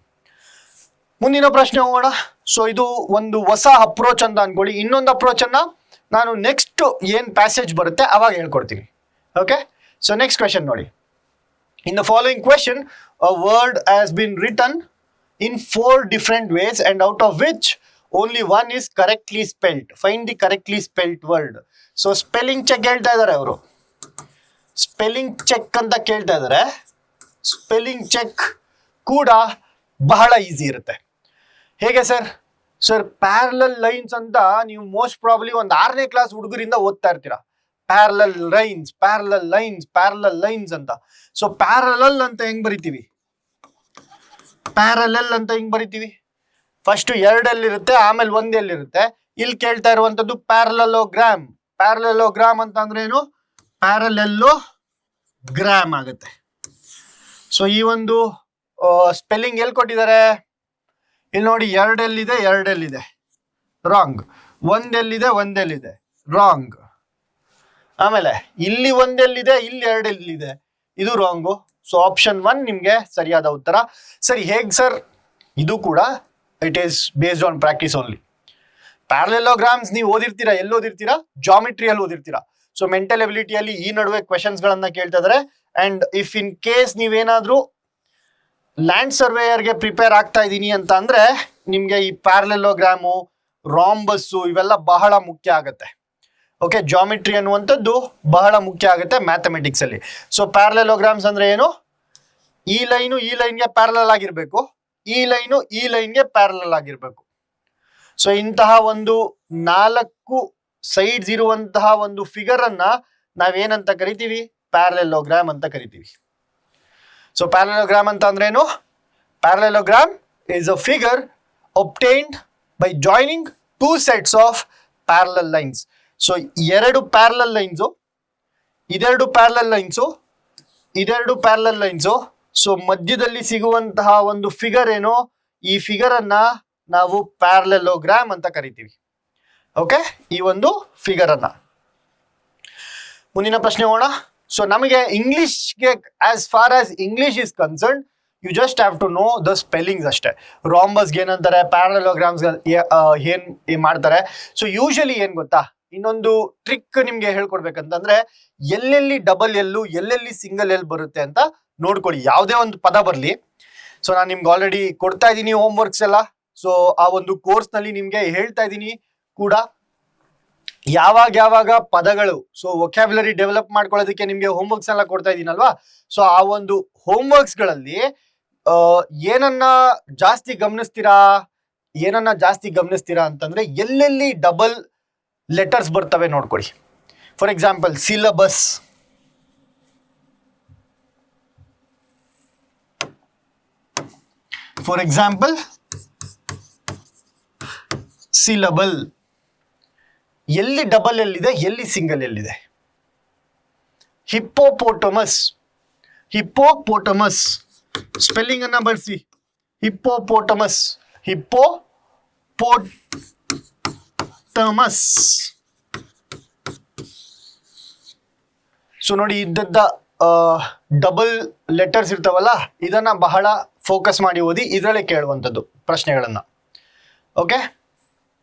ಮುಂದಿನ ಪ್ರಶ್ನೆ ಹೋಗೋಣ. ಸೊ ಇದು ಒಂದು ಹೊಸ ಅಪ್ರೋಚ್ ಅಂತ ಅನ್ಕೊಳ್ಳಿ. ಇನ್ನೊಂದು ಅಪ್ರೋಚ್ ಅನ್ನ ನಾನು ನೆಕ್ಸ್ಟ್ ಏನ್ ಪ್ಯಾಸೇಜ್ ಬರುತ್ತೆ ಅವಾಗ ಹೇಳ್ಕೊಡ್ತೀನಿ. ಓಕೆ, ಸೊ ನೆಕ್ಸ್ಟ್ ಕ್ವೆಶನ್ ನೋಡಿ. In the following question a word has been written in 4 different ways and out of which only one is correctly spelled. Find the correctly spelled word. So spelling check ಹೇಳ್ತಾ ಇದ್ದಾರೆ ಅವರು, ಸ್ಪೆಲ್ಲಿಂಗ್ ಚೆಕ್ ಅಂತ ಕೇಳ್ತಾ ಇದ್ದಾರೆ. ಸ್ಪೆಲ್ಲಿಂಗ್ ಚೆಕ್ ಕೂಡ ಬಹಳ ಈಸಿ ಇರುತ್ತೆ. ಹೇಗೆ ಸರ್? ಸರ್ ಪ್ಯಾರಲಲ್ ಲೈನ್ಸ್ ಅಂತ ನೀವು ಮೋಸ್ಟ್ ಪ್ರಾಬ್ಲಿ ಒಂದು 6ನೇ ಕ್ಲಾಸ್ ಹುಡುಗರಿಂದ ಓದ್ತಾ ಇರ್ತೀರಾ. Parallel lines, parallel lines, parallel lines ಅಂತ. ಸೊ ಪ್ಯಾರಲಲ್ ಅಂತ ಹೆಂಗ್ ಬರಿತೀವಿ, ಪ್ಯಾರಲಲ್ ಅಂತ ಹಿಂಗ್ ಬರಿತೀವಿ, ಫಸ್ಟ್ 2 ಎಲ್ಲಿರುತ್ತೆ, ಆಮೇಲೆ 1 ಎಲ್ಲಿರುತ್ತೆ. ಇಲ್ಲಿ ಕೇಳ್ತಾ ಇರುವಂತದ್ದು ಪ್ಯಾರಲಲೋಗ್ರಾಮ್. ಪ್ಯಾರಲಲೋಗ್ರಾಮ್ ಅಂತ ಅಂದ್ರೆ ಏನು, ಪ್ಯಾರಲಲೋಗ್ರಾಮ್ ಆಗುತ್ತೆ. ಸೊ ಈ ಒಂದು ಸ್ಪೆಲ್ಲಿಂಗ್ ಎಲ್ಲಿ ಕೊಟ್ಟಿದ್ದಾರೆ, ಇಲ್ಲಿ ನೋಡಿ, 2 ಎಲ್ಲಿದೆ, 2 ಎಲ್ಲಿದೆ, ರಾಂಗ್. 1 ಎಲ್ಲಿದೆ, 1 ಎಲ್ಲಿದೆ, ರಾಂಗ್. ಆಮೇಲೆ ಇಲ್ಲಿ 1 ಎಲ್ಲಿದೆ, ಇಲ್ಲಿ 2 ಎಲ್ಲಿದೆ, ಇದು ರಾಂಗು. ಸೊ ಆಪ್ಷನ್ 1 ನಿಮ್ಗೆ ಸರಿಯಾದ ಉತ್ತರ. ಸರಿ, ಹೇಗ್ ಸರ್? ಇದು ಕೂಡ it is based on practice only. Parallelograms ನೀವು ಓದಿರ್ತೀರಾ, ಎಲ್ಲಿ ಓದಿರ್ತೀರಾ, ಜಾಮಿಟ್ರಿಯಲ್ಲಿ ಓದಿರ್ತೀರಾ. ಸೊ ಮೆಂಟಲ್ ಎಬಿಲಿಟಿಯಲ್ಲಿ ಈ ನಡುವೆ ಕ್ವೆಶನ್ಸ್ ಗಳನ್ನ ಕೇಳ್ತಾ ಇದಾರೆ. ಅಂಡ್ ಇಫ್ ಇನ್ ಕೇಸ್ ನೀವೇನಾದ್ರೂ ಲ್ಯಾಂಡ್ ಸರ್ವೇಯರ್ಗೆ ಪ್ರಿಪೇರ್ ಆಗ್ತಾ ಇದ್ದೀನಿ ಅಂತ ಅಂದ್ರೆ ನಿಮ್ಗೆ ಈ ಪ್ಯಾರಲೆಲೋಗ್ರಾಮು, ರಾಂಬಸ್ಸು ಇವೆಲ್ಲ ಬಹಳ ಮುಖ್ಯ ಆಗುತ್ತೆ. ಓಕೆ, ಜಾಮಿಟ್ರಿ ಅನ್ನುವಂಥದ್ದು ಬಹಳ ಮುಖ್ಯ ಆಗುತ್ತೆ ಮ್ಯಾಥಮೆಟಿಕ್ಸ್ ಅಲ್ಲಿ. ಸೊ ಪ್ಯಾರಲೆಲೋಗ್ರಾಮ್ಸ್ ಅಂದ್ರೆ ಏನು, ಈ ಲೈನು ಈ ಲೈನ್ಗೆ ಪ್ಯಾರಲಲ್ ಆಗಿರ್ಬೇಕು, ಈ ಲೈನು ಈ ಲೈನ್ಗೆ ಪ್ಯಾರಲಲ್ ಆಗಿರ್ಬೇಕು. ಸೊ ಇಂತಹ ಒಂದು 4 ಸೈಡ್ಸ್ ಇರುವಂತಹ ಒಂದು ಫಿಗರ್ ಅನ್ನ ನಾವೇನಂತ ಕರಿತೀವಿ, ಪ್ಯಾರಲೆಲೋಗ್ರಾಮ್ ಅಂತ ಕರಿತೀವಿ. ಸೊ ಪ್ಯಾರಲೆಲೋಗ್ರಾಮ್ ಅಂತ ಅಂದ್ರೆ ಏನು, parallelogram is a figure obtained by joining 2 sets of parallel lines. So 2 parallel lines, ಇದೆರಡು ಪ್ಯಾರಲಲ್ ಲೈನ್ಸು, ಇದೆರಡು ಪ್ಯಾರಲಲ್ ಲೈನ್ಸು. ಸೊ ಮಧ್ಯದಲ್ಲಿ ಸಿಗುವಂತಹ ಒಂದು ಫಿಗರ್ ಏನೋ, ಈ ಫಿಗರ್ ಅನ್ನ ನಾವು ಪ್ಯಾರಲೆಲೋಗ್ರಾಮ್ ಅಂತ ಕರಿತೀವಿ. ಓಕೆ, ಈ ಒಂದು ಫಿಗರ್ ಅನ್ನ. ಮುಂದಿನ ಪ್ರಶ್ನೆ ಹೋಗೋಣ. ಸೊ ನಮಗೆ ಇಂಗ್ಲಿಷ್ಗೆ as far as English is concern, you just have to know the spellings ಅಷ್ಟೇ. ರಾಂಬಸ್ಗೆ ಏನಂತಾರೆ, ಪ್ಯಾರಲೆಲೋಗ್ರಾಮ್ಸ್ ಏನ್ ಮಾಡ್ತಾರೆ. ಸೊ ಯೂಶಲಿ ಏನ್ ಗೊತ್ತಾ, ಇನ್ನೊಂದು ಟ್ರಿಕ್ ನಿಮ್ಗೆ ಹೇಳ್ಕೊಡ್ಬೇಕಂತಂದ್ರೆ, ಎಲ್ಲೆಲ್ಲಿ ಡಬಲ್ ಎಲ್ಲು ಎಲ್ಲೆಲ್ಲಿ ಸಿಂಗಲ್ ಎಲ್ ಬರುತ್ತೆ ಅಂತ ನೋಡ್ಕೊಳ್ಳಿ. ಯಾವುದೇ ಒಂದು ಪದ ಬರಲಿ. ಸೊ ನಾನು ನಿಮ್ಗೆ ಆಲ್ರೆಡಿ ಕೊಡ್ತಾ ಇದ್ದೀನಿ ಹೋಮ್ ವರ್ಕ್ಸ್ ಎಲ್ಲ. ಸೊ ಆ ಒಂದು ಕೋರ್ಸ್ ನಲ್ಲಿ ನಿಮ್ಗೆ ಹೇಳ್ತಾ ಇದ್ದೀನಿ ಕೂಡ ಯಾವಾಗ ಪದಗಳು, ಸೊ ವೊಕ್ಯಾಬ್ಯುಲರಿ ಡೆವಲಪ್ ಮಾಡ್ಕೊಳ್ಳೋದಕ್ಕೆ ನಿಮ್ಗೆ ಹೋಮ್ ವರ್ಕ್ಸ್ ಎಲ್ಲ ಕೊಡ್ತಾ ಇದ್ದೀನಲ್ವಾ. ಸೊ ಆ ಒಂದು ಹೋಮ್ ವರ್ಕ್ಸ್ ಗಳಲ್ಲಿ ಏನನ್ನ ಜಾಸ್ತಿ ಗಮನಿಸ್ತೀರಾ ಅಂತಂದ್ರೆ, ಎಲ್ಲೆಲ್ಲಿ ಡಬಲ್ ಲೆಟರ್ಸ್ ಬರ್ತವೆ ನೋಡ್ಕೊಳ್ಳಿ. ಫಾರ್ ಎಕ್ಸಾಂಪಲ್ ಸಿಲಬಸ್, ಸಿಲಬಲ್, ಎಲ್ಲಿ ಡಬಲ್ ಎಲ್ಲಿದೆ, ಎಲ್ಲಿ ಸಿಂಗಲ್ ಎಲ್ಲಿದೆ. ಹಿಪ್ಪೋಪೋಟಮಸ್ ಸ್ಪೆಲ್ಲಿಂಗ್ ಅನ್ನ ಬಳಸಿ. ಹಿಪ್ಪೋಪೋಟಮಸ್. ಸೊ ನೋಡಿ, ಇದ್ದದ್ದ ಡಬಲ್ ಲೆಟರ್ಸ್ ಇರ್ತಾವಲ್ಲ, ಇದನ್ನ ಬಹಳ ಫೋಕಸ್ ಮಾಡಿ ಓದಿ. ಇದರಲ್ಲೇ ಕೇಳುವಂಥದ್ದು ಪ್ರಶ್ನೆಗಳನ್ನ. ಓಕೆ,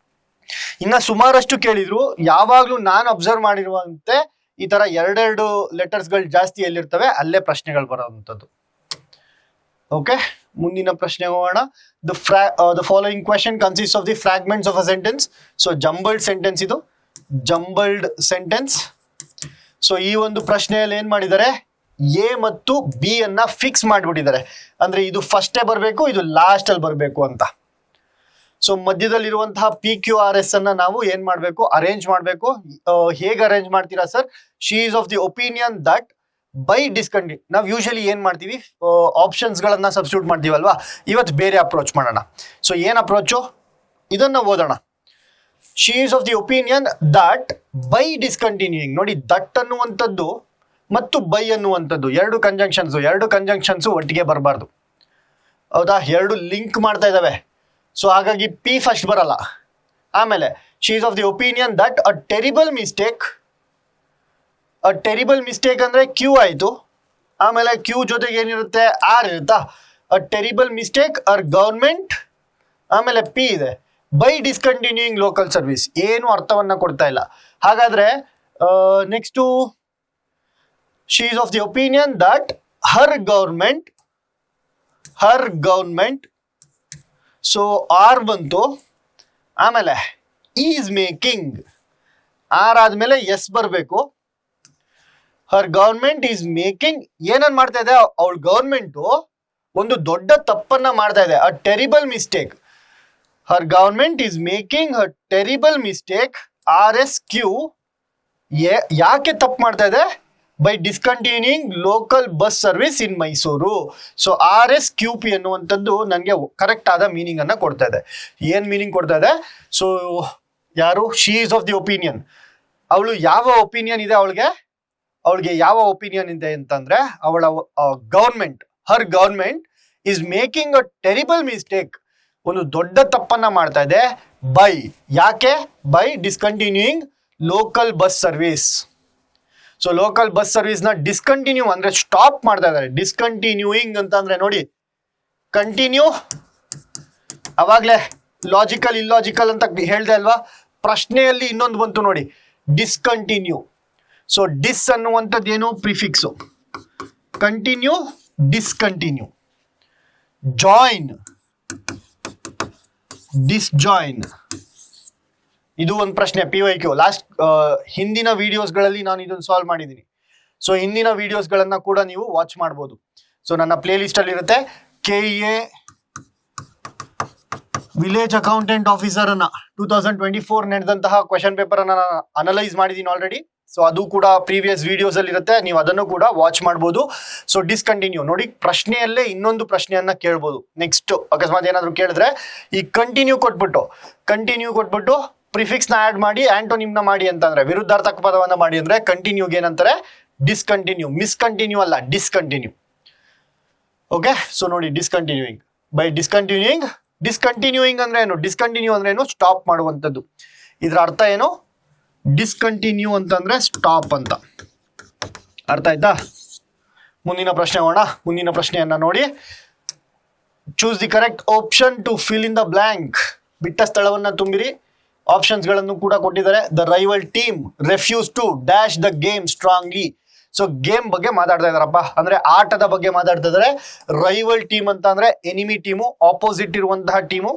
ಇನ್ನ ಸುಮಾರಷ್ಟು ಕೇಳಿದ್ರು. ಯಾವಾಗ್ಲೂ ನಾನು ಅಬ್ಸರ್ವ್ ಮಾಡಿರುವಂತೆ ಈ ತರ ಎರಡೆರಡು ಲೆಟರ್ಸ್ಗಳು ಜಾಸ್ತಿ ಎಲ್ಲಿರ್ತವೆ ಅಲ್ಲೇ ಪ್ರಶ್ನೆಗಳು ಬರುವಂಥದ್ದು. ಓಕೆ, ಮುಂದಿನ ಪ್ರಶ್ನೆ ಹೋಗೋಣ. The following question consist of the fragments of a sentence. So jumbled sentence ಇದು, ಜಂಬಲ್ಡ್ ಸೆಂಟೆನ್ಸ್. ಸೊ ಈ ಒಂದು ಪ್ರಶ್ನೆಯಲ್ಲಿ ಏನ್ ಮಾಡಿದ್ದಾರೆ, ಎ ಮತ್ತು ಬಿ ಅನ್ನ ಫಿಕ್ಸ್ ಮಾಡಿಬಿಟ್ಟಿದ್ದಾರೆ. ಅಂದ್ರೆ ಇದು ಫಸ್ಟೇ ಬರಬೇಕು, ಇದು ಲಾಸ್ಟ್ ಅಲ್ಲಿ ಬರಬೇಕು ಅಂತ. ಸೊ ಮಧ್ಯದಲ್ಲಿರುವಂತಹ PQRS ಅನ್ನ ನಾವು ಏನ್ ಮಾಡ್ಬೇಕು, ಅರೇಂಜ್ ಮಾಡ್ಬೇಕು. ಹೇಗೆ ಅರೇಂಜ್ ಮಾಡ್ತೀರಾ sir? She is of the opinion that by discontinue. ನಾವು ಯೂಶಲಿ ಏನ್ ಮಾಡ್ತೀವಿ, ಆಪ್ಷನ್ಸ್ ಗಳನ್ನ ಸಬ್ಸ್ಟಿಟ್ಯೂಟ್ ಮಾಡ್ತೀವಲ್ವಾ. ಇವತ್ತು ಬೇರೆ ಅಪ್ರೋಚ್ ಮಾಡೋಣ. ಸೊ ಏನ್ ಅಪ್ರೋಚು, ಇದನ್ನ ಓದೋಣ. She is of the opinion that by discontinuing. ನೋಡಿ, ದಟ್ ಅನ್ನುವಂಥದ್ದು ಮತ್ತು ಬೈ ಅನ್ನುವಂಥದ್ದು ಎರಡು ಕಂಜಂಕ್ಷನ್ಸ್ ಒಟ್ಟಿಗೆ ಬರಬಾರ್ದು. ಹೌದಾ, ಎರಡು ಲಿಂಕ್ ಮಾಡ್ತಾ ಇದ್ದಾವೆ. ಸೊ ಹಾಗಾಗಿ ಪಿ ಫಸ್ಟ್ ಬರಲ್ಲ. ಆಮೇಲೆ she is of the opinion that a terrible mistake ಅಂದ್ರೆ ಕ್ಯೂ ಆಯ್ತು. ಆಮೇಲೆ ಕ್ಯೂ ಜೊತೆಗೆ ಏನಿರುತ್ತೆ, ಆರ್ ಇರುತ್ತಾ. A terrible mistake R government. ಆಮೇಲೆ ಪಿ ಇದೆ, ಬೈ ಡಿಸ್ಕಂಟಿನ್ಯೂಯಿಂಗ್ ಲೋಕಲ್ ಸರ್ವಿಸ್. ಏನು ಅರ್ಥವನ್ನ ಕೊಡ್ತಾ ಇಲ್ಲ. ಹಾಗಾದ್ರೆ next, she is of the opinion that her government. So R ಬಂತು. ಆಮೇಲೆ ಈಸ್ ಮೇಕಿಂಗ್, ಆರ್ ಆದ್ಮೇಲೆ ಎಸ್ ಬರಬೇಕು. Her government is making. ಏನನ್ ಮಾಡ್ತಾ ಇದೆ, ಅವಳ ಗವರ್ಮೆಂಟು ಒಂದು ದೊಡ್ಡ ತಪ್ಪನ್ನ ಮಾಡ್ತಾ ಇದೆ. A terrible mistake. Her government is making a terrible mistake. RSQ. ಯಾಕೆ ತಪ್ಪು ಮಾಡ್ತಾ ಇದೆ? By discontinuing local bus service in Mysuru. So RSQP ಅನ್ನುವಂಥದ್ದು ನನಗೆ ಕರೆಕ್ಟ್ ಆದ ಮೀನಿಂಗ್ ಅನ್ನ ಕೊಡ್ತಾ ಇದೆ. ಏನ್ ಮೀನಿಂಗ್ ಕೊಡ್ತಾ ಇದೆ? ಸೊ ಯಾರು, she is of the opinion. ಅವಳು ಯಾವ ಒಪಿನಿಯನ್ ಇದೆ, ಅವಳಿಗೆ ಯಾವ ಒಪಿನಿಯನ್ ಇದೆ ಅಂತಂದ್ರೆ, ಅವಳ her government is making a terrible mistake. ಒಂದು ದೊಡ್ಡ ತಪ್ಪನ್ನ ಮಾಡ್ತಾ ಇದೆ. ಯಾಕೆ? By discontinuing local bus service. So local bus service ನ ಡಿಸ್ಕಂಟಿನ್ಯೂ ಅಂದ್ರೆ ಸ್ಟಾಪ್ ಮಾಡ್ತಾ ಇದ್ದಾರೆ. ಡಿಸ್ಕಂಟಿನ್ಯೂಯಿಂಗ್ ಅಂತ ಅಂದ್ರೆ ನೋಡಿ, ಕಂಟಿನ್ಯೂ ಅವಾಗ್ಲೇ ಲಾಜಿಕಲ್ ಇಲ್ಲಾಜಿಕಲ್ ಅಂತ ಹೇಳ್ದೆ ಅಲ್ವಾ. ಪ್ರಶ್ನೆಯಲ್ಲಿ ಇನ್ನೊಂದು ಬಂತು ನೋಡಿ, ಡಿಸ್ಕಂಟಿನ್ಯೂ. ಸೊ ಡಿಸ್ ಅನ್ನುವಂಥದ್ದು ಏನು, prefix. Continue, discontinue. Join, disjoin. ಇದು ಒಂದು ಪ್ರಶ್ನೆ PYQ. ಲಾಸ್ಟ್ ಹಿಂದಿನ ವಿಡಿಯೋಸ್ಗಳಲ್ಲಿ ನಾನು ಇದನ್ನು ಸಾಲ್ವ್ ಮಾಡಿದ್ದೀನಿ. ಸೊ ಹಿಂದಿನ ವಿಡಿಯೋಸ್ಗಳನ್ನ ಕೂಡ ನೀವು ವಾಚ್ ಮಾಡ್ಬೋದು. ಸೊ ನನ್ನ ಪ್ಲೇ ಲಿಸ್ಟ್ ಅಲ್ಲಿ ಇರುತ್ತೆ. KEA ವಿಲೇಜ್ ಅಕೌಂಟೆಂಟ್ ಆಫೀಸರ್ ಅನ್ನ 2024 ನಡೆದಂತಹ ಕ್ವೆಶನ್ ಪೇಪರ್ ಅನ್ನ ಅನಲೈಸ್ ಮಾಡಿದೀನಿ ಆಲ್ರೆಡಿ. ಸೊ ಅದು ಕೂಡ ಪ್ರೀವಿಯಸ್ ವಿಡಿಯೋಸ್ ಅಲ್ಲಿ ಇರುತ್ತೆ, ನೀವು ಅದನ್ನು ಕೂಡ ವಾಚ್ ಮಾಡ್ಬೋದು. ಸೊ ಡಿಸ್ಕಂಟಿನ್ಯೂ ನೋಡಿ, ಪ್ರಶ್ನೆಯಲ್ಲೇ ಇನ್ನೊಂದು ಪ್ರಶ್ನೆಯನ್ನ ಕೇಳ್ಬೋದು. ನೆಕ್ಸ್ಟ್ ಅಕಸ್ಮಾತ್ ಏನಾದ್ರು ಕೇಳಿದ್ರೆ, ಈ ಕಂಟಿನ್ಯೂ ಕೊಟ್ಬಿಟ್ಟು ಪ್ರಿಫಿಕ್ಸ್ ನ ಆಡ್ ಮಾಡಿ ಆಂಟೋನಿಮ್ ನ ಮಾಡಿ ಅಂತಂದ್ರೆ, ವಿರುದ್ಧಾರ್ಥಕ ಪದವನ್ನ ಮಾಡಿ ಅಂದ್ರೆ ಕಂಟಿನ್ಯೂಗೆ ಏನಂತಾರೆ, ಡಿಸ್ಕಂಟಿನ್ಯೂ. ಮಿಸ್ಕಂಟಿನ್ಯೂ ಅಲ್ಲ, ಡಿಸ್ಕಂಟಿನ್ಯೂ. ಓಕೆ, ಸೊ ನೋಡಿ, ಡಿಸ್ಕಂಟಿನ್ಯೂಯಿಂಗ್. ಬೈ ಡಿಸ್ಕಂಟಿನ್ಯೂಯಿಂಗ್ ಡಿಸ್ಕಂಟಿನ್ಯೂಯಿಂಗ್ ಅಂದ್ರೆ ಏನು? ಡಿಸ್ಕಂಟಿನ್ಯೂ ಅಂದ್ರೆ ಏನು? ಸ್ಟಾಪ್ ಮಾಡುವಂಥದ್ದು. ಇದರ ಅರ್ಥ ಏನು? ಡಿಸ್ಕಂಟಿನ್ಯೂ ಅಂತಂದ್ರೆ ಸ್ಟಾಪ್ ಅಂತ. ಅರ್ಥ ಆಯ್ತಾ? ಮುಂದಿನ ಪ್ರಶ್ನೆ ಹೋಗೋಣ. ಮುಂದಿನ ಪ್ರಶ್ನೆಯನ್ನ ನೋಡಿ. Choose the correct option to fill in the blank. ಬಿಟ್ಟ ಸ್ಥಳವನ್ನ ತುಂಬಿರಿ. ಆಪ್ಷನ್ಸ್ ಗಳನ್ನು ಕೂಡ ಕೊಟ್ಟಿದ್ದಾರೆ. The rival team refuse to dash the game strongly. So game ಬಗ್ಗೆ ಮಾತಾಡ್ತಾ ಇದಾರಪ್ಪ, ಅಂದ್ರೆ ಆಟದ ಬಗ್ಗೆ ಮಾತಾಡ್ತಾ ಇದಾರೆ. ರೈವಲ್ ಟೀಮ್ ಅಂತ ಅಂದ್ರೆ ಎನಿಮಿ ಟೀಮು, ಆಪೋಸಿಟ್ ಇರುವಂತಹ ಟೀಮು.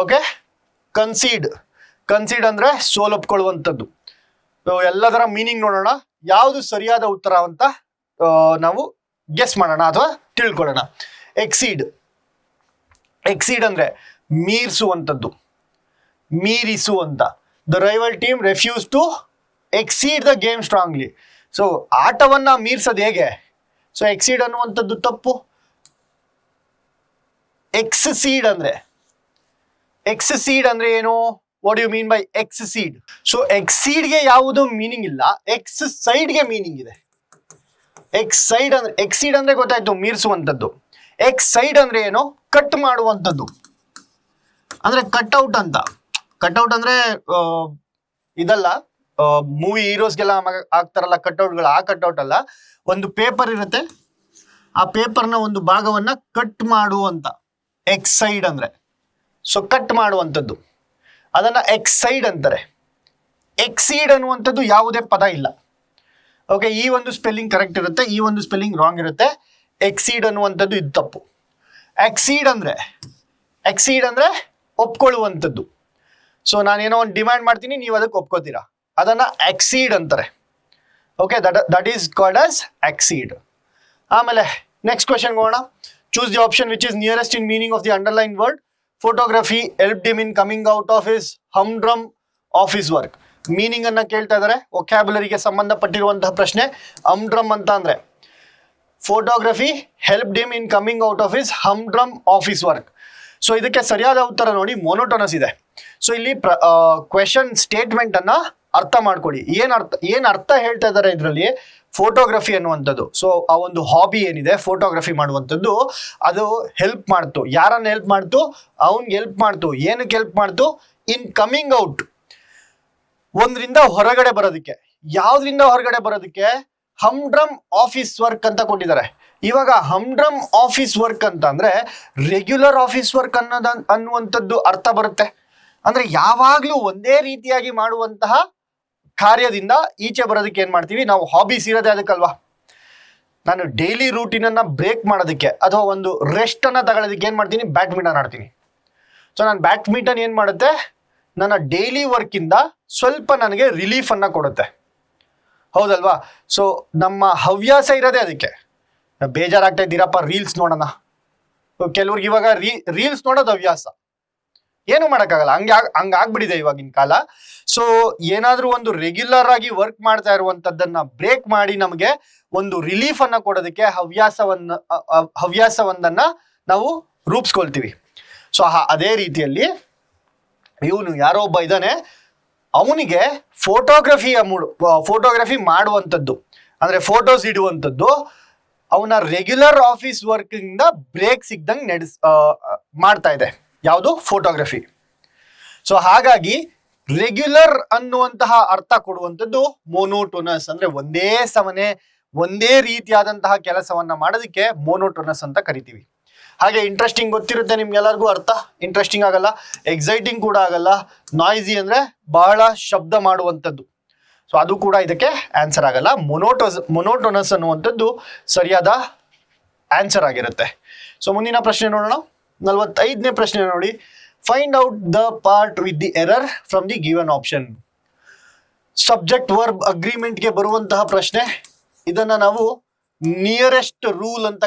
ಓಕೆ. ಕನ್ಸೀಡ್ ಅಂದ್ರೆ ಸೋಲೊಪ್ಕೊಳ್ಳುವಂಥದ್ದು. ಎಲ್ಲದರ ಮೀನಿಂಗ್ ನೋಡೋಣ. ಯಾವುದು ಸರಿಯಾದ ಉತ್ತರ ಅಂತ ನಾವು ಗೆಸ್ ಮಾಡೋಣ ಅಥವಾ ತಿಳ್ಕೊಳ್ಳೋಣ. ಎಕ್ಸೀಡ್ ಅಂದ್ರೆ ಮೀರಿಸುವಂಥದ್ದು, ಮೀರಿಸುವಂತ. The rival team refuse to exceed the game strongly. So ಆಟವನ್ನ ಮೀರ್ಸೋದು ಹೇಗೆ? ಸೊ ಎಕ್ಸೀಡ್ ಅನ್ನುವಂಥದ್ದು ತಪ್ಪು. ಎಕ್ಸೀಡ್ ಅಂದ್ರೆ ಏನು? What you mean by exceed? So ಎಕ್ಸೀಡ್ಗೆ ಯಾವುದು ಮೀನಿಂಗ್ ಇಲ್ಲ, ಎಕ್ಸೈಡ್ಗೆ ಮೀನಿಂಗ್ ಇದೆ. ಎಕ್ಸೀಡ್ ಅಂದ್ರೆ ಗೊತ್ತಾಯ್ತು, ಮೀರಿಸುವಂಥದ್ದು. ಎಕ್ಸೈಡ್ ಅಂದ್ರೆ ಏನು? ಕಟ್ ಮಾಡುವಂಥದ್ದು, ಅಂದ್ರೆ ಕಟ್ಔಟ್ ಅಂತ. ಕಟ್ಔಟ್ ಅಂದ್ರೆ ಇದಲ್ಲ, ಮೂವಿ ಹೀರೋಸ್ಗೆಲ್ಲ ಆಗ್ತಾರಲ್ಲ ಕಟ್ಔಟ್ಗಳು, ಆ ಕಟ್ಔಟ್ ಅಲ್ಲ. ಒಂದು ಪೇಪರ್ ಇರುತ್ತೆ, ಆ ಪೇಪರ್ನ ಒಂದು ಭಾಗವನ್ನ ಕಟ್ ಮಾಡುವಂತ ಎಕ್ಸೈಡ್ ಅಂದ್ರೆ. ಸೊ ಕಟ್ ಮಾಡುವಂಥದ್ದು, ಅದನ್ನ ಎಕ್ಸೈಡ್ ಅಂತಾರೆ. ಎಕ್ಸೀಡ್ ಅನ್ನುವಂಥದ್ದು ಯಾವುದೇ ಪದ ಇಲ್ಲ. ಓಕೆ, ಈ ಒಂದು ಸ್ಪೆಲ್ಲಿಂಗ್ ಕರೆಕ್ಟ್ ಇರುತ್ತೆ, ಈ ಒಂದು ಸ್ಪೆಲ್ಲಿಂಗ್ ರಾಂಗ್ ಇರುತ್ತೆ. ಎಕ್ಸೀಡ್ ಅನ್ನುವಂಥದ್ದು ಇದು ತಪ್ಪು. ಎಕ್ಸೀಡ್ ಅಂದ್ರೆ ಒಪ್ಕೊಳ್ಳುವಂಥದ್ದು. ಸೊ ನಾನೇನೋ ಒಂದು ಡಿಮ್ಯಾಂಡ್ ಮಾಡ್ತೀನಿ, ನೀವು ಅದಕ್ಕೆ ಒಪ್ಕೋತೀರಾ, ಅದನ್ನ ಎಕ್ಸೀಡ್ ಅಂತಾರೆ. Okay, that is called as exceed. ಆಮೇಲೆ ನೆಕ್ಸ್ಟ್ ಕ್ವೆಶನ್ ಹೋಗೋಣ. Choose the option which is nearest in meaning of the underline word. Photography helped him in coming out of his humdrum office work. Meaning ಅನ್ನ ಕೇಳ್ತಾ ಇದ್ದಾರೆ, ವೊಕ್ಯಾಬ್ಯುಲರಿಗೆ ಸಂಬಂಧಪಟ್ಟಿರುವಂತಹ ಪ್ರಶ್ನೆ. ಹಮ್ಡ್ರಮ್ ಅಂತ ಅಂದ್ರೆ photography helped him in coming out of his humdrum office work. So ಇದಕ್ಕೆ ಸರಿಯಾದ ಉತ್ತರ ನೋಡಿ, ಮೊನೋಟೋನಸ್ ಇದೆ. ಸೊ ಇಲ್ಲಿ ಕ್ವೆಶನ್ ಸ್ಟೇಟ್ಮೆಂಟ್ ಅನ್ನ ಅರ್ಥ ಮಾಡ್ಕೊಳ್ಳಿ. ಏನ್ ಅರ್ಥ ಹೇಳ್ತಾ ಇದ್ದಾರೆ ಇದರಲ್ಲಿ? ಫೋಟೋಗ್ರಫಿ ಅನ್ನುವಂಥದ್ದು, ಸೊ ಆ ಒಂದು ಹಾಬಿ ಏನಿದೆ ಫೋಟೋಗ್ರಫಿ ಮಾಡುವಂಥದ್ದು, ಅದು ಹೆಲ್ಪ್ ಮಾಡ್ತು. ಯಾರನ್ನ ಹೆಲ್ಪ್ ಮಾಡ್ತು? ಅವ್ನ್ಗೆ ಹೆಲ್ಪ್ ಮಾಡ್ತು. ಏನಕ್ಕೆ ಹೆಲ್ಪ್ ಮಾಡ್ತು? ಇನ್ ಕಮಿಂಗ್ ಔಟ್, ಒಂದ್ರಿಂದ ಹೊರಗಡೆ ಬರೋದಕ್ಕೆ. ಯಾವ್ದ್ರಿಂದ ಹೊರಗಡೆ ಬರೋದಕ್ಕೆ? ಹಮ್ಡ್ರಮ್ ಆಫೀಸ್ ವರ್ಕ್ ಅಂತ ಕೊಟ್ಟಿದ್ದಾರೆ. ಇವಾಗ ಹಮ್ಡ್ರಮ್ ಆಫೀಸ್ ವರ್ಕ್ ಅಂತ ಅಂದ್ರೆ ರೆಗ್ಯುಲರ್ ಆಫೀಸ್ ವರ್ಕ್ ಅನ್ನುವಂಥದ್ದು ಅರ್ಥ ಬರುತ್ತೆ. ಅಂದ್ರೆ ಯಾವಾಗ್ಲೂ ಒಂದೇ ರೀತಿಯಾಗಿ ಮಾಡುವಂತಹ ಕಾರ್ಯದಿಂದ ಈಚೆ ಬರೋದಕ್ಕೆ ಏನ್ ಮಾಡ್ತೀವಿ ನಾವು? ಹಾಬೀಸ್ ಇರೋದೇ ಅದಕ್ಕಲ್ವಾ. ನಾನು ಡೈಲಿ ರೂಟೀನ್ ಅನ್ನ ಬ್ರೇಕ್ ಮಾಡೋದಕ್ಕೆ ಅಥವಾ ಒಂದು ರೆಸ್ಟ್ ಅನ್ನ ತಗೊಳ್ಳೋದಕ್ಕೆ ಏನ್ ಮಾಡ್ತೀನಿ? ಬ್ಯಾಡ್ಮಿಂಟನ್ ಆಡ್ತೀನಿ. ಸೊ ನಾನು ಬ್ಯಾಡ್ಮಿಂಟನ್ ಏನ್ ಮಾಡುತ್ತೆ? ನನ್ನ ಡೈಲಿ ವರ್ಕ್ ಇಂದ ಸ್ವಲ್ಪ ನನಗೆ ರಿಲೀಫ್ ಅನ್ನ ಕೊಡುತ್ತೆ, ಹೌದಲ್ವಾ? ಸೊ ನಮ್ಮ ಹವ್ಯಾಸ ಇರೋದೇ ಅದಕ್ಕೆ. ಬೇಜಾರಾಗ್ತಾ ಇದ್ದೀರಪ್ಪ, ರೀಲ್ಸ್ ನೋಡೋಣ. ಕೆಲವ್ರಿಗೆ ಇವಾಗ ರೀಲ್ಸ್ ನೋಡೋದು ಹವ್ಯಾಸ, ಏನು ಮಾಡೋಕ್ಕಾಗಲ್ಲ, ಹಂಗಾಗ್ಬಿಟ್ಟಿದೆ ಇವಾಗಿನ ಕಾಲ. ಸೊ ಏನಾದ್ರೂ ಒಂದು ರೆಗ್ಯುಲರ್ ಆಗಿ ವರ್ಕ್ ಮಾಡ್ತಾ ಇರುವಂತದ್ದನ್ನ ಬ್ರೇಕ್ ಮಾಡಿ ನಮಗೆ ಒಂದು ರಿಲೀಫ್ ಅನ್ನ ಕೊಡೋದಕ್ಕೆ ಹವ್ಯಾಸವೊಂದನ್ನ ನಾವು ರೂಪಿಸ್ಕೊಳ್ತೀವಿ. ಸೊ ಅದೇ ರೀತಿಯಲ್ಲಿ ಇವನು ಯಾರೋ ಒಬ್ಬ ಇದ್ದಾನೆ, ಅವನಿಗೆ ಫೋಟೋಗ್ರಫಿ ಮಾಡುವಂಥದ್ದು ಅಂದ್ರೆ ಫೋಟೋಸ್ ಇಡುವಂಥದ್ದು ಅವನ ರೆಗ್ಯುಲರ್ ಆಫೀಸ್ ವರ್ಕ್ ಇಂದ ಬ್ರೇಕ್ ಸಿಗ್ದಂಗೆ ಮಾಡ್ತಾ ಇದೆ. ಯಾವುದು? ಫೋಟೋಗ್ರಫಿ. ಸೊ ಹಾಗಾಗಿ ರೆಗ್ಯುಲರ್ ಅನ್ನುವಂತಹ ಅರ್ಥ ಕೊಡುವಂಥದ್ದು ಮೋನೋಟೋನಸ್, ಅಂದ್ರೆ ಒಂದೇ ರೀತಿಯಾದಂತಹ ಕೆಲಸವನ್ನ ಮಾಡೋದಕ್ಕೆ ಮೋನೋಟೋನಸ್ ಅಂತ ಕರಿತೀವಿ. ಹಾಗೆ ಇಂಟ್ರೆಸ್ಟಿಂಗ್ ಗೊತ್ತಿರುತ್ತೆ ನಿಮ್ಗೆಲ್ಲರಿಗೂ, ಅರ್ಥ ಇಂಟ್ರೆಸ್ಟಿಂಗ್ ಆಗಲ್ಲ, ಎಕ್ಸೈಟಿಂಗ್ ಕೂಡ ಆಗಲ್ಲ. ನಾಯ್ಸಿ ಅಂದ್ರೆ ಬಹಳ ಶಬ್ದ ಮಾಡುವಂಥದ್ದು, ಸೊ ಅದು ಕೂಡ ಇದಕ್ಕೆ ಆನ್ಸರ್ ಆಗಲ್ಲ. ಮೊನೋಟೋನಸ್ ಅನ್ನುವಂಥದ್ದು ಸರಿಯಾದ ಆನ್ಸರ್ ಆಗಿರುತ್ತೆ. ಸೊ ಮುಂದಿನ ಪ್ರಶ್ನೆ ನೋಡೋಣ. 45ನೇ ಪ್ರಶ್ನೆ ನೋಡಿ. Find out the part with the error from the given option. Subject verb ಅಗ್ರಿಮೆಂಟ್ಗೆ ಬರುವಂತಹ ಪ್ರಶ್ನೆ. ಇದನ್ನ ನಾವು ನಿಯರೆಸ್ಟ್ ರೂಲ್ ಅಂತ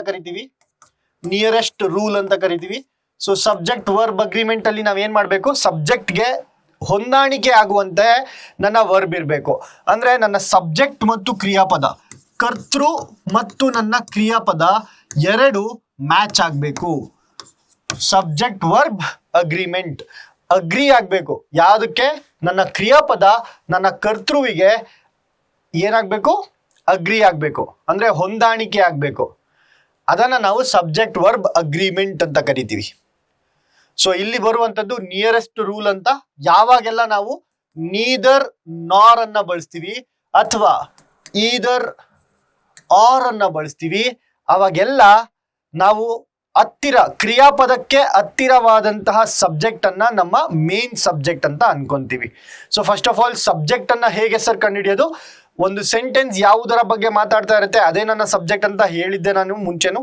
ಕರಿತೀವಿ. ಸೊ ಸಬ್ಜೆಕ್ಟ್ ವರ್ಬ್ ಅಗ್ರಿಮೆಂಟ್ ಅಲ್ಲಿ ನಾವೇನ್ ಮಾಡ್ಬೇಕು? ಸಬ್ಜೆಕ್ಟ್ಗೆ ಹೊಂದಾಣಿಕೆ ಆಗುವಂತೆ ನನ್ನ ವರ್ಬ್ ಇರಬೇಕು. ಅಂದ್ರೆ ನನ್ನ ಸಬ್ಜೆಕ್ಟ್ ಮತ್ತು ಕ್ರಿಯಾಪದ, ಕರ್ತೃ ಮತ್ತು ನನ್ನ ಕ್ರಿಯಾಪದ ಎರಡು ಮ್ಯಾಚ್ ಆಗಬೇಕು. ಸಬ್ಜೆಕ್ಟ್ ವರ್ಬ್ ಅಗ್ರಿಮೆಂಟ್ ಅಗ್ರಿ ಆಗಬೇಕು. ಯಾವುದಕ್ಕೆ? ನನ್ನ ಕ್ರಿಯಾಪದ ನನ್ನ ಕರ್ತೃವಿಗೆ ಏನಾಗಬೇಕು? ಅಗ್ರಿ ಆಗಬೇಕು, ಅಂದ್ರೆ ಹೊಂದಾಣಿಕೆ ಆಗಬೇಕು. ಅದನ್ನ ನಾವು ಸಬ್ಜೆಕ್ಟ್ ವರ್ಬ್ ಅಗ್ರಿಮೆಂಟ್ ಅಂತ ಕರಿತೀವಿ. ಸೊ ಇಲ್ಲಿ ಬರುವಂತದ್ದು ನಿಯರೆಸ್ಟ್ ರೂಲ್ ಅಂತ. ಯಾವಾಗೆಲ್ಲ ನಾವು ನೀದರ್ ನಾರ್ ಅನ್ನ ಬಳಸ್ತೀವಿ ಅಥವಾ ಈದರ್ ಆರ್ ಅನ್ನ ಬಳಸ್ತೀವಿ ಅವಾಗೆಲ್ಲ ನಾವು ಹತ್ತಿರ ಕ್ರಿಯಾಪದಕ್ಕೆ ಹತ್ತಿರವಾದಂತಹ ಸಬ್ಜೆಕ್ಟ್ ಅನ್ನ ನಮ್ಮ ಮೇನ್ ಸಬ್ಜೆಕ್ಟ್ ಅಂತ ಅನ್ಕೊಂತೀವಿ. So first of all subject ಅನ್ನ ಹೇಗೆ ಸರ್ ಕಂಡುಹಿಡಿಯೋದು? ಒಂದು ಸೆಂಟೆನ್ಸ್ ಯಾವುದರ ಬಗ್ಗೆ ಮಾತಾಡ್ತಾ ಇರುತ್ತೆ ಅದೇ ನನ್ನ ಸಬ್ಜೆಕ್ಟ್ ಅಂತ ಹೇಳಿದ್ದೆ ನಾನು ಮುಂಚೆನು.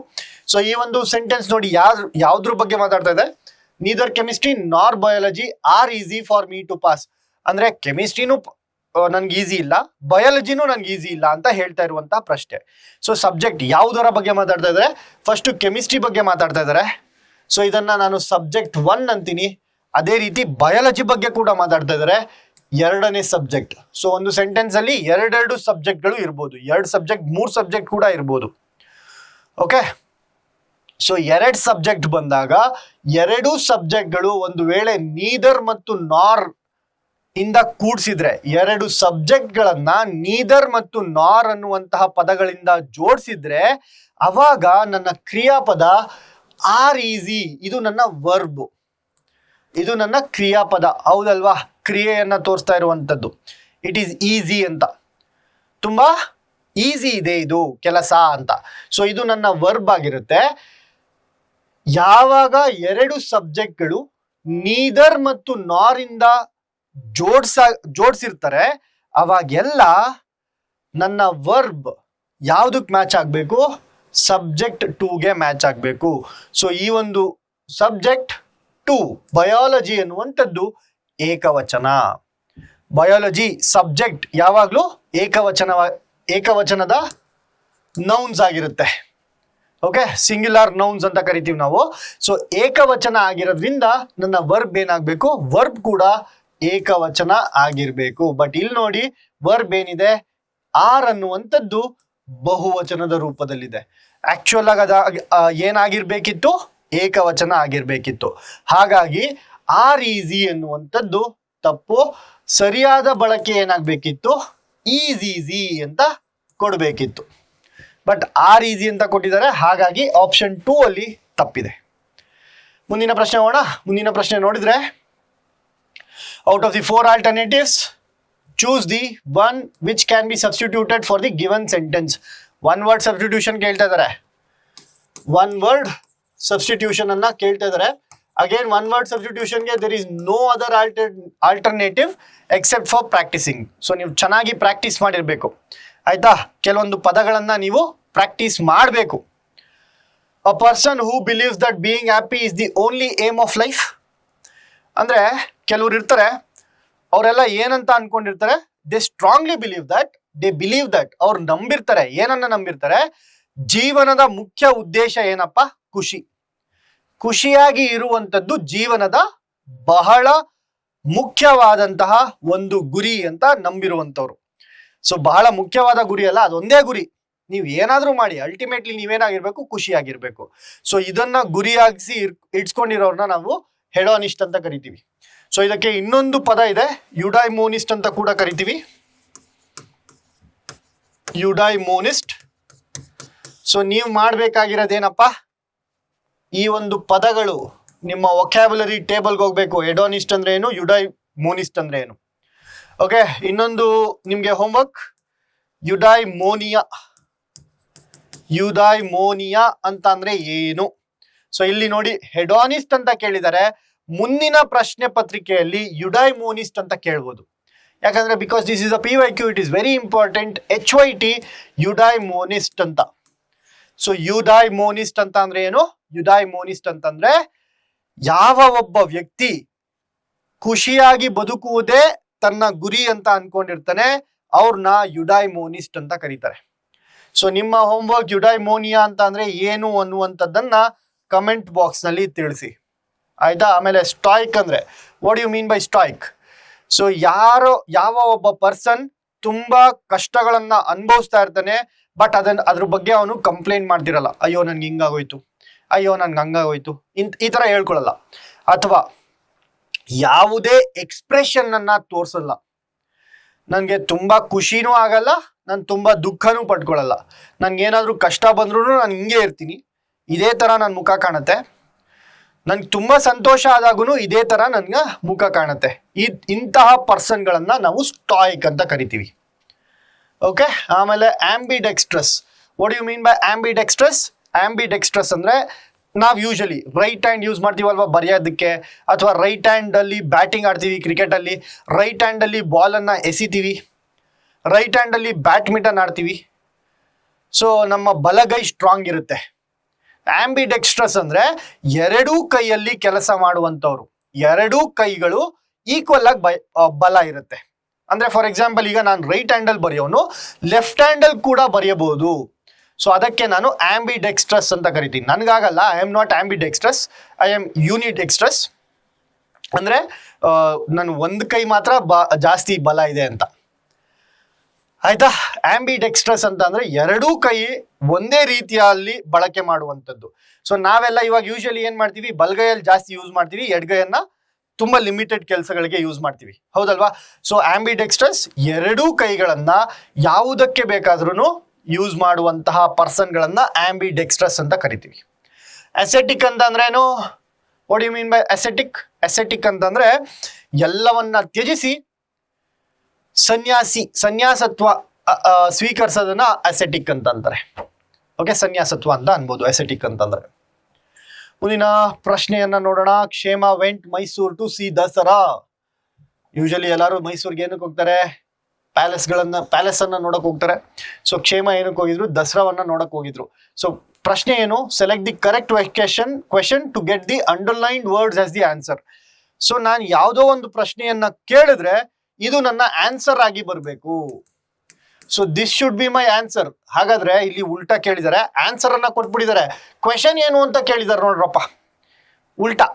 ಸೊ ಈ ಒಂದು ಸೆಂಟೆನ್ಸ್ ನೋಡಿ ಯಾವ್ದ್ರ ಬಗ್ಗೆ ಮಾತಾಡ್ತಾ ಇದೆ? Neither chemistry nor biology are easy for me to pass. ಅಂದ್ರೆ ಕೆಮಿಸ್ಟ್ರಿನೂ ನನ್ಗೆ ಈಸಿ ಇಲ್ಲ, ಬಯಾಲಜಿನೂ ನನ್ಗೆ ಈಸಿ ಇಲ್ಲ ಅಂತ ಹೇಳ್ತಾ ಇರುವಂತಹ ಪ್ರಶ್ನೆ. ಸೊ ಸಬ್ಜೆಕ್ಟ್ ಯಾವುದರ ಬಗ್ಗೆ ಮಾತಾಡ್ತಾ ಇದ್ದಾರೆ? ಫಸ್ಟ್ ಕೆಮಿಸ್ಟ್ರಿ ಬಗ್ಗೆ ಮಾತಾಡ್ತಾ ಇದ್ದಾರೆ. ಸೊ ಇದನ್ನ ನಾನು ಸಬ್ಜೆಕ್ಟ್ 1 ಅಂತೀನಿ. ಅದೇ ರೀತಿ ಬಯಾಲಜಿ ಬಗ್ಗೆ ಕೂಡ ಮಾತಾಡ್ತಾ ಇದ್ದಾರೆ, ಎರಡನೇ ಸಬ್ಜೆಕ್ಟ್. ಸೊ ಒಂದು ಸೆಂಟೆನ್ಸ್ ಅಲ್ಲಿ ಎರಡೆರಡು ಸಬ್ಜೆಕ್ಟ್ಗಳು ಇರ್ಬೋದು, 2 ಸಬ್ಜೆಕ್ಟ್ 3 ಸಬ್ಜೆಕ್ಟ್ ಕೂಡ ಇರ್ಬೋದು. ಓಕೆ, ಸೊ 2 ಸಬ್ಜೆಕ್ಟ್ ಬಂದಾಗ 2 ಸಬ್ಜೆಕ್ಟ್ಗಳು ಒಂದು ವೇಳೆ ನೀದರ್ ಮತ್ತು ನಾರ್ ಇಂದ ಕೂಡಿಸಿದ್ರೆ, 2 ಸಬ್ಜೆಕ್ಟ್ಗಳನ್ನ ನೀದರ್ ಮತ್ತು ನಾರ್ ಅನ್ನುವಂತಹ ಪದಗಳಿಂದ ಜೋಡಿಸಿದ್ರೆ ಅವಾಗ ನನ್ನ ಕ್ರಿಯಾಪದ ಆರ್ ಈಸಿ, ಇದು ನನ್ನ ವರ್ಬ್, ಇದು ನನ್ನ ಕ್ರಿಯಾಪದ. ಹೌದಲ್ವಾ? ಕ್ರಿಯೆಯನ್ನ ತೋರಿಸ್ತಾ ಇರುವಂತದ್ದು. ಇಟ್ ಈಸ್ ಈಸಿ ಅಂತ, ತುಂಬಾ ಈಸಿ ಇದೆ ಇದು ಕೆಲಸ ಅಂತ. ಸೊ ಇದು ನನ್ನ ವರ್ಬ್ ಆಗಿರುತ್ತೆ. ಯಾವಾಗ 2 ಸಬ್ಜೆಕ್ಟ್ಗಳು ನೀದರ್ ಮತ್ತು ನಾರ್ ಇಂದ ಜೋಡ್ಸಿರ್ತಾರೆ ಅವಾಗೆಲ್ಲ ನನ್ನ ವರ್ಬ್ ಯಾವ್ದಕ್ ಮ್ಯಾಚ್ ಆಗ್ಬೇಕು? ಸಬ್ಜೆಕ್ಟ್ 2ಗೆ ಮ್ಯಾಚ್ ಆಗ್ಬೇಕು. ಸೊ ಈ ಒಂದು ಸಬ್ಜೆಕ್ಟ್ 2 ಬಯಾಲಜಿ ಅನ್ನುವಂಥದ್ದು ಏಕವಚನ. ಬಯಾಲಜಿ ಸಬ್ಜೆಕ್ಟ್ ಯಾವಾಗ್ಲೂ ಏಕವಚನದ ನೌನ್ಸ್ ಆಗಿರುತ್ತೆ. ಓಕೆ, ಸಿಂಗ್ಯುಲರ್ ನೌನ್ಸ್ ಅಂತ ಕರಿತೀವಿ ನಾವು. ಸೊ ಏಕವಚನ ಆಗಿರೋದ್ರಿಂದ ನನ್ನ ವರ್ಬ್ ಏನಾಗಬೇಕು? ವರ್ಬ್ ಕೂಡ ಏಕವಚನ ಆಗಿರ್ಬೇಕು. ಬಟ್ ಇಲ್ಲಿ ನೋಡಿ ವರ್ಬ್ ಏನಿದೆ? ಆರ್ ಅನ್ನುವಂಥದ್ದು ಬಹುವಚನದ ರೂಪದಲ್ಲಿದೆ. ಆಕ್ಚುಯಲ್ ಆಗಿ ಏನಾಗಿರ್ಬೇಕಿತ್ತು? ಏಕವಚನ ಆಗಿರ್ಬೇಕಿತ್ತು. ಹಾಗಾಗಿ ಆರ್ ಈಸಿ ಅನ್ನುವಂಥದ್ದು ತಪ್ಪು. ಸರಿಯಾದ ಬಳಕೆ ಏನಾಗಬೇಕಿತ್ತು? ಈಸಿ ಅಂತ ಕೊಡಬೇಕಿತ್ತು. ಬಟ್ ಆರ್ ಈಸಿ ಅಂತ ಕೊಟ್ಟಿದ್ದಾರೆ, ಹಾಗಾಗಿ ಆಪ್ಷನ್ 2 ಅಲ್ಲಿ ತಪ್ಪಿದೆ. ಮುಂದಿನ ಪ್ರಶ್ನೆ ಹೋಗೋಣ. ಮುಂದಿನ ಪ್ರಶ್ನೆ ನೋಡಿದ್ರೆ, out of the 4 alternatives, choose the one which can be substituted for the given sentence. One word substitution ಕೇಳ್ತಾ ಇದ್ದಾರೆ. One word substitution ಅನ್ನ ಕೇಳ್ತಾ ಇದ್ದಾರೆ. Again, one word substitution ಗೆ there is no other alternative except for practicing. So ನೀವು ಚೆನ್ನಾಗಿ ಪ್ರಾಕ್ಟೀಸ್ ಮಾಡಿರ್ಬೇಕು, ಆಯ್ತಾ? ಕೆಲವೊಂದು ಪದಗಳನ್ನ ನೀವು ಪ್ರಾಕ್ಟೀಸ್ ಮಾಡಬೇಕು. A person who believes that being happy is the only aim of life. ಅಂದ್ರೆ ಕೆಲವ್ರು ಇರ್ತಾರೆ, ಅವರೆಲ್ಲ ಏನಂತ ಅನ್ಕೊಂಡಿರ್ತಾರೆ? ದೇ ಸ್ಟ್ರಾಂಗ್ಲಿ ಬಿಲೀವ್ ದಟ್ ಅವ್ರು ನಂಬಿರ್ತಾರೆ. ಏನನ್ನ ನಂಬಿರ್ತಾರೆ? ಜೀವನದ ಮುಖ್ಯ ಉದ್ದೇಶ ಏನಪ್ಪ? ಖುಷಿಯಾಗಿ ಇರುವಂತದ್ದು ಜೀವನದ ಬಹಳ ಮುಖ್ಯವಾದಂತಹ ಒಂದು ಗುರಿ ಅಂತ ನಂಬಿರುವಂತವ್ರು. ಸೊ ಬಹಳ ಮುಖ್ಯವಾದ ಗುರಿ ಅಲ್ಲ, ಅದೊಂದೇ ಗುರಿ. ನೀವು ಏನಾದ್ರೂ ಮಾಡಿ ಅಲ್ಟಿಮೇಟ್ಲಿ ನೀವೇನಾಗಿರ್ಬೇಕು? ಖುಷಿಯಾಗಿರ್ಬೇಕು. ಸೊ ಇದನ್ನ ಗುರಿಯಾಗಿಸಿ ಇಟ್ಸ್ಕೊಂಡಿರೋರ್ನ ನಾವು ಹೆಡೋನಿಸ್ಟ್ ಅಂತ ಕರಿತೀವಿ. ಸೊ ಇದಕ್ಕೆ ಇನ್ನೊಂದು ಪದ ಇದೆ, ಯುಡೈಮೋನಿಸ್ಟ್ ಅಂತ ಕೂಡ ಕರಿತೀವಿ. ಯುಡೈಮೋನಿಸ್ಟ್. ಸೊ ನೀವು ಮಾಡ್ಬೇಕಾಗಿರೋದೇನಪ್ಪ? ಈ ಒಂದು ಪದಗಳು ನಿಮ್ಮ ವೊಕ್ಯಾಬುಲರಿ ಟೇಬಲ್ಗೆ ಹೋಗ್ಬೇಕು. ಹೆಡೋನಿಸ್ಟ್ ಅಂದ್ರೆ ಏನು, ಯುಡೈಮೋನಿಸ್ಟ್ ಅಂದ್ರೆ ಏನು. ಓಕೆ, ಇನ್ನೊಂದು ನಿಮ್ಗೆ ಹೋಮ್ವರ್ಕ್, ಯುಡೈಮೋನಿಯಾ ಅಂತ ಅಂದ್ರೆ ಏನು? ಸೊ ಇಲ್ಲಿ ನೋಡಿ, ಹೆಡೋನಿಸ್ಟ್ ಅಂತ ಕೇಳಿದರೆ ಮುಂದಿನ ಪ್ರಶ್ನೆ ಪತ್ರಿಕೆಯಲ್ಲಿ ಯುಡೈಮೋನಿಸ್ಟ್ ಅಂತ ಕೇಳ್ಬೋದು. ಯಾಕಂದ್ರೆ because this is a PYQ, it is very important. HYT ಯುಡೈಮೋನಿಸ್ಟ್ ಅಂತ. ಸೊ ಯುಡೈಮೋನಿಸ್ಟ್ ಅಂತ ಅಂದ್ರೆ ಏನು? ಯುಡೈಮೋನಿಸ್ಟ್ ಅಂತಂದ್ರೆ ಯಾವ ಒಬ್ಬ ವ್ಯಕ್ತಿ ಖುಷಿಯಾಗಿ ಬದುಕುವುದೇ ತನ್ನ ಗುರಿ ಅಂತ ಅನ್ಕೊಂಡಿರ್ತಾನೆ, ಅವ್ರನ್ನ ಯುಡೈಮೋನಿಸ್ಟ್ ಅಂತ ಕರೀತಾರೆ. ಸೊ ನಿಮ್ಮ ಹೋಮ್ವರ್ಕ್ ಯುಡೈಮೋನಿಯಾ ಅಂತ ಅಂದ್ರೆ ಏನು ಅನ್ನುವಂಥದ್ದನ್ನ ಕಮೆಂಟ್ ಬಾಕ್ಸ್ ನಲ್ಲಿ ತಿಳಿಸಿ, ಆಯ್ತಾ? ಆಮೇಲೆ ಸ್ಟಾಯ್ಕ್ ಅಂದ್ರೆ what you mean by stoic? So ಯಾವ ಒಬ್ಬ ಪರ್ಸನ್ ತುಂಬಾ ಕಷ್ಟಗಳನ್ನ ಅನುಭವಿಸ್ತಾ ಇರ್ತಾನೆ, ಬಟ್ ಅದ್ರ ಬಗ್ಗೆ ಅವನು ಕಂಪ್ಲೇಂಟ್ ಮಾಡ್ತಿರಲ್ಲ. ಅಯ್ಯೋ ನನ್ಗೆ ಹಿಂಗಾಗೋಯ್ತು, ಅಯ್ಯೋ ನನ್ಗೆ ಹಂಗಾಗೋಯ್ತು, ಈ ತರ ಹೇಳ್ಕೊಳಲ್ಲ. ಅಥವಾ ಯಾವುದೇ ಎಕ್ಸ್ಪ್ರೆಷನ್ ಅನ್ನ ತೋರ್ಸಲ್ಲ. ನನ್ಗೆ ತುಂಬಾ ಖುಷಿನೂ ಆಗಲ್ಲ, ನಾನು ತುಂಬಾ ದುಃಖನೂ ಪಡ್ಕೊಳಲ್ಲ. ನನ್ಗೇನಾದ್ರೂ ಕಷ್ಟ ಬಂದ್ರೂ ನಾನು ಹಿಂಗೆ ಇರ್ತೀನಿ, ಇದೇ ತರ ನನ್ನ ಮುಖ ಕಾಣುತ್ತೆ. ನನ್ಗೆ ತುಂಬಾ ಸಂತೋಷ ಆದಾಗೂ ಇದೇ ತರ ನನ್ಗೆ ಮುಖ ಕಾಣುತ್ತೆ. ಇಂತಹ ಪರ್ಸನ್ಗಳನ್ನ ನಾವು ಸ್ಟಾಯಿಕ್ ಅಂತ ಕರಿತೀವಿ. ಓಕೆ, ಆಮೇಲೆ ambidextrous. What you mean by ambidextrous? Ambidextrous ಅಂದ್ರೆ ನಾವು ಯೂಶಲಿ ರೈಟ್ ಹ್ಯಾಂಡ್ ಯೂಸ್ ಮಾಡ್ತೀವಲ್ವಾ ಬರೆಯೋದಕ್ಕೆ, ಅಥವಾ ರೈಟ್ ಹ್ಯಾಂಡ್ ಅಲ್ಲಿ ಬ್ಯಾಟಿಂಗ್ ಆಡ್ತೀವಿ ಕ್ರಿಕೆಟ್ ಅಲ್ಲಿ, ರೈಟ್ ಹ್ಯಾಂಡ್ ಅಲ್ಲಿ ಬಾಲ್ ಅನ್ನ ಎಸಿತೀವಿ, ರೈಟ್ ಹ್ಯಾಂಡ್ ಅಲ್ಲಿ ಬ್ಯಾಡ್ಮಿಂಟನ್ ಆಡ್ತೀವಿ. ಸೊ ನಮ್ಮ ಬಲಗೈ ಸ್ಟ್ರಾಂಗ್ ಇರುತ್ತೆ. ಆಂಬಿಡೆಕ್ಸ್ಟ್ರಸ್ ಅಂದ್ರೆ ಎರಡೂ ಕೈಯಲ್ಲಿ ಕೆಲಸ ಮಾಡುವಂತವ್ರು, ಎರಡೂ ಕೈಗಳು ಈಕ್ವಲ್ ಆಗಿ ಬಲ ಇರುತ್ತೆ. ಅಂದ್ರೆ ಫಾರ್ ಎಕ್ಸಾಂಪಲ್ ಈಗ ನಾನು ರೈಟ್ ಹ್ಯಾಂಡ್ ಅಲ್ಲಿ ಬರೆಯೋನು ಲೆಫ್ಟ್ ಹ್ಯಾಂಡ್ ಅಲ್ಲಿ ಕೂಡ ಬರೆಯಬಹುದು. ಸೊ ಅದಕ್ಕೆ ನಾನು ಆಂಬಿಡೆಕ್ಸ್ಟ್ರಸ್ ಅಂತ ಕರಿತೀನಿ. ನನಗಾಗಲ್ಲ, I am not ambidextrous, I am unidextrous. ಅಂದ್ರೆ ನಾನು ಒಂದು ಕೈ ಮಾತ್ರ ಜಾಸ್ತಿ ಬಲ ಇದೆ ಅಂತ. ಆಯ್ತಾ? ಆಂಬಿಡೆಕ್ಸ್ಟ್ರಸ್ ಅಂತ ಅಂದ್ರೆ ಎರಡೂ ಕೈ ಒಂದೇ ರೀತಿಯಲ್ಲಿ ಬಳಕೆ ಮಾಡುವಂಥದ್ದು. ಸೊ ನಾವೆಲ್ಲ ಇವಾಗ ಯೂಶಲಿ ಏನ್ ಮಾಡ್ತೀವಿ, ಬಲಗೈಯಲ್ಲಿ ಜಾಸ್ತಿ ಯೂಸ್ ಮಾಡ್ತೀವಿ, ಎಡಗೈಯನ್ನ ತುಂಬಾ ಲಿಮಿಟೆಡ್ ಕೆಲಸಗಳಿಗೆ ಯೂಸ್ ಮಾಡ್ತೀವಿ, ಹೌದಲ್ವಾ? ಸೊ ಆಂಬಿಡೆಕ್ಸ್ಟ್ರಸ್ ಎರಡೂ ಕೈಗಳನ್ನ ಯಾವುದಕ್ಕೆ ಬೇಕಾದ್ರೂ ಯೂಸ್ ಮಾಡುವಂತಹ ಪರ್ಸನ್ಗಳನ್ನ ಆಂಬಿಡೆಕ್ಸ್ಟ್ರಸ್ ಅಂತ ಕರಿತೀವಿ. ಅಸೆಟಿಕ್ ಅಂತ ಅಂದ್ರೆ ಏನು? What you mean by ascetic? Ascetic ಅಂತಂದ್ರೆ ಎಲ್ಲವನ್ನ ತ್ಯಜಿಸಿ ಸನ್ಯಾಸತ್ವ ಸ್ವೀಕರಿಸೋದನ್ನ ಅಸೆಟಿಕ್ ಅಂತ ಅಂತಾರೆ. ಓಕೆ, ಸನ್ಯಾಸತ್ವ ಅಂತ ಅನ್ಬೋದು ಅಸೆಟಿಕ್ ಅಂತಂದ್ರೆ. ಮುಂದಿನ ಪ್ರಶ್ನೆಯನ್ನ ನೋಡೋಣ. Kshema went Mysore to see Dasara. Usually ಎಲ್ಲರೂ ಮೈಸೂರ್ಗೆ ಏನಕ್ಕೆ ಹೋಗ್ತಾರೆ? ಪ್ಯಾಲೇಸ್ ಅನ್ನ ನೋಡಕ್ ಹೋಗ್ತಾರೆ. ಸೊ ಕ್ಷೇಮ ಏನಕ್ಕೆ ಹೋಗಿದ್ರು? ದಸರಾವನ್ನ ನೋಡಕ್ ಹೋಗಿದ್ರು. ಸೊ ಪ್ರಶ್ನೆ ಏನು? Select the correct question to get the underlined words as the answer. So ನಾನು ಯಾವುದೋ ಒಂದು ಪ್ರಶ್ನೆಯನ್ನ ಕೇಳಿದ್ರೆ ಇದು ನನ್ನ ಆನ್ಸರ್ ಆಗಿ ಬರಬೇಕು. So this should be my answer. ಹಾಗಾದ್ರೆ ಇಲ್ಲಿ ಉಲ್ಟಾ ಕೇಳಿದ್ದಾರೆ, ಆನ್ಸರ್ ಅನ್ನ ಕೊಟ್ಬಿಟ್ಟಿದ್ದಾರೆ. ಕ್ವೆಶನ್ ಏನು ಅಂತ ಕೇಳಿದ್ದಾರೆ ನೋಡ್ರಪ್ಪ, ಉಲ್ಟಾ.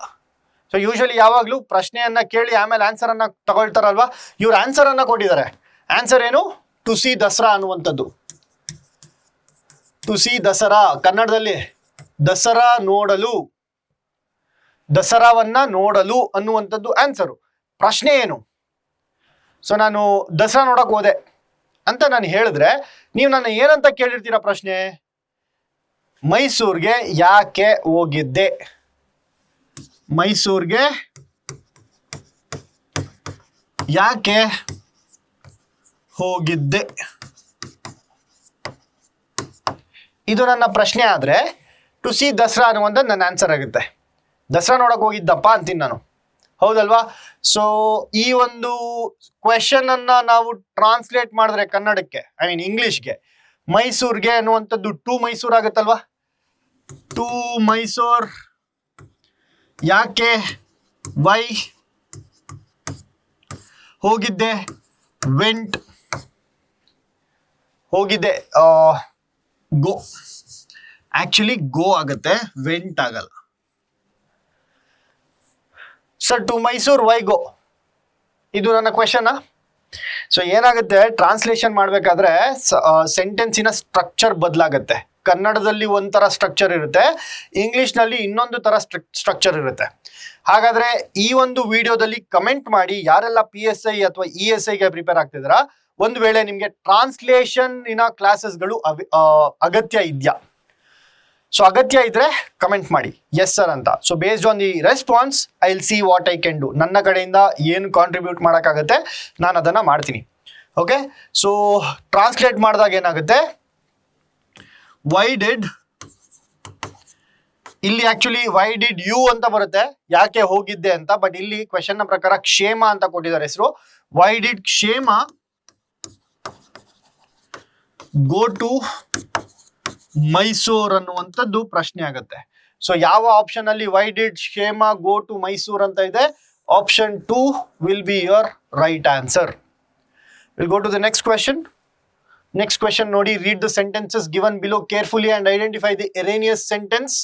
ಸೊ ಯೂಶಲಿ ಯಾವಾಗ್ಲೂ ಪ್ರಶ್ನೆಯನ್ನ ಕೇಳಿ ಆಮೇಲೆ ಆನ್ಸರ್ ಅನ್ನ ತಗೊಳ್ತಾರಲ್ವಾ, ಇವ್ರ ಆನ್ಸರ್ ಅನ್ನ ಕೊಟ್ಟಿದ್ದಾರೆ. ಆನ್ಸರ್ ಏನು? ಟು ಸಿ ದಸರಾ ಅನ್ನುವಂಥದ್ದು. ಟು ಸಿ ದಸರಾ ಕನ್ನಡದಲ್ಲಿ ದಸರಾ ನೋಡಲು, ದಸರಾವನ್ನ ನೋಡಲು ಅನ್ನುವಂಥದ್ದು ಆನ್ಸರು. ಪ್ರಶ್ನೆ ಏನು? ಸೊ ನಾನು ದಸರಾ ನೋಡಕ್ ಹೋದೆ ಅಂತ ನಾನು ಹೇಳಿದ್ರೆ ನೀವು ನನ್ನ ಏನಂತ ಕೇಳಿರ್ತೀರಾ ಪ್ರಶ್ನೆ? ಮೈಸೂರ್ಗೆ ಯಾಕೆ ಹೋಗಿದ್ದೆ? ಮೈಸೂರ್ಗೆ ಯಾಕೆ ಹೋಗಿದ್ದೆ? ಇದು ನನ್ನ ಪ್ರಶ್ನೆ ಆದ್ರೆ ಟು ಸಿ ದಸರಾ ಅನ್ನುವಂಥದ್ದು ನನ್ನ ಆನ್ಸರ್ ಆಗುತ್ತೆ. ದಸರಾ ನೋಡಕ್ ಹೋಗಿದ್ದಪ್ಪ ಅಂತೀನಿ ನಾನು, ಹೌದಲ್ವಾ? ಸೊ ಈ ಒಂದು ಕ್ವೆಶನ್ ಅನ್ನ ನಾವು ಟ್ರಾನ್ಸ್ಲೇಟ್ ಮಾಡಿದ್ರೆ ಕನ್ನಡಕ್ಕೆ, ಐ ಮೀನ್ ಇಂಗ್ಲಿಷ್ಗೆ, ಮೈಸೂರ್ಗೆ ಅನ್ನುವಂಥದ್ದು ಟು ಮೈಸೂರ್ ಆಗುತ್ತಲ್ವಾ? ಟು ಮೈಸೂರ್, ಯಾಕೆ, ವೈ, ಹೋಗಿದ್ದೆ, ವೆಂಟ್, ಹೋಗಿದ್ದೆ, ಗೋ. ಆಕ್ಚುಲಿ ಗೋ ಆಗುತ್ತೆ, ವೆಂಟ್ ಆಗಲ್ಲ. ಸರ್ ಟು ಮೈಸೂರ್ ವೈ ಗೋ, ಇದು ನನ್ನ ಕ್ವೆಶನ್. ಸೊ ಏನಾಗುತ್ತೆ, ಟ್ರಾನ್ಸ್ಲೇಷನ್ ಮಾಡಬೇಕಾದ್ರೆ ಸೆಂಟೆನ್ಸಿನ ಸ್ಟ್ರಕ್ಚರ್ ಬದಲಾಗುತ್ತೆ. ಕನ್ನಡದಲ್ಲಿ ಒಂಥರ ಸ್ಟ್ರಕ್ಚರ್ ಇರುತ್ತೆ, ಇಂಗ್ಲಿಷ್ನಲ್ಲಿ ಇನ್ನೊಂದು ತರ ಸ್ಟ್ರಕ್ಚರ್ ಇರುತ್ತೆ. ಹಾಗಾದ್ರೆ ಈ ಒಂದು ವಿಡಿಯೋದಲ್ಲಿ ಕಮೆಂಟ್ ಮಾಡಿ ಯಾರೆಲ್ಲ PSI ಅಥವಾ ESIಗೆ ಪ್ರಿಪೇರ್ ಆಗ್ತಿದ್ದೀರಾ. ಒಂದು ವೇಳೆ ನಿಮಗೆ ಟ್ರಾನ್ಸ್ಲೇಷನ್ ಕ್ಲಾಸಸ್ಗಳು ಅಗತ್ಯ ಇದೆಯಾ? ಸೊ ಅಗತ್ಯ ಇದ್ರೆ ಕಮೆಂಟ್ ಮಾಡಿ ಎಸ್ ಸರ್ ಅಂತ. So based on the response I will see what I can do. ನನ್ನ ಕಡೆಯಿಂದ ಏನು ಕಾಂಟ್ರಿಬ್ಯೂಟ್ ಮಾಡೋಕ್ಕಾಗತ್ತೆ ನಾನು ಅದನ್ನ ಮಾಡ್ತೀನಿ. ಓಕೆ, ಸೊ ಟ್ರಾನ್ಸ್ಲೇಟ್ ಮಾಡಿದಾಗ ಏನಾಗುತ್ತೆ, ವೈ ಡಿಡ್, ಇಲ್ಲಿ ಆಕ್ಚುಲಿ ವೈ ಡಿಡ್ ಯು ಅಂತ ಬರುತ್ತೆ, ಯಾಕೆ ಹೋಗಿದ್ದೆ ಅಂತ. ಬಟ್ ಇಲ್ಲಿ ಕ್ವೆಶನ್ ನ ಪ್ರಕಾರ ಕ್ಷೇಮ ಅಂತ ಕೊಟ್ಟಿದ್ದಾರೆ ಹೆಸರು. ವೈ ಡಿಡ್ ಕ್ಷೇಮ ಗೋ ಟು ಮೈಸೂರ್ ಅನ್ನುವಂಥದ್ದು ಪ್ರಶ್ನೆ ಆಗುತ್ತೆ. ಸೊ ಯಾವ ಆಪ್ಷನ್ ಅಲ್ಲಿ ವೈ ಡಿಡ್ ಕ್ಷೇಮ ಗೋ ಟು ಮೈಸೂರ್ ಅಂತ ಇದೆ? Option 2 will be your right answer. Will go to the next question. Next question ನೋಡಿ, read the sentences given below carefully and identify the erroneous sentence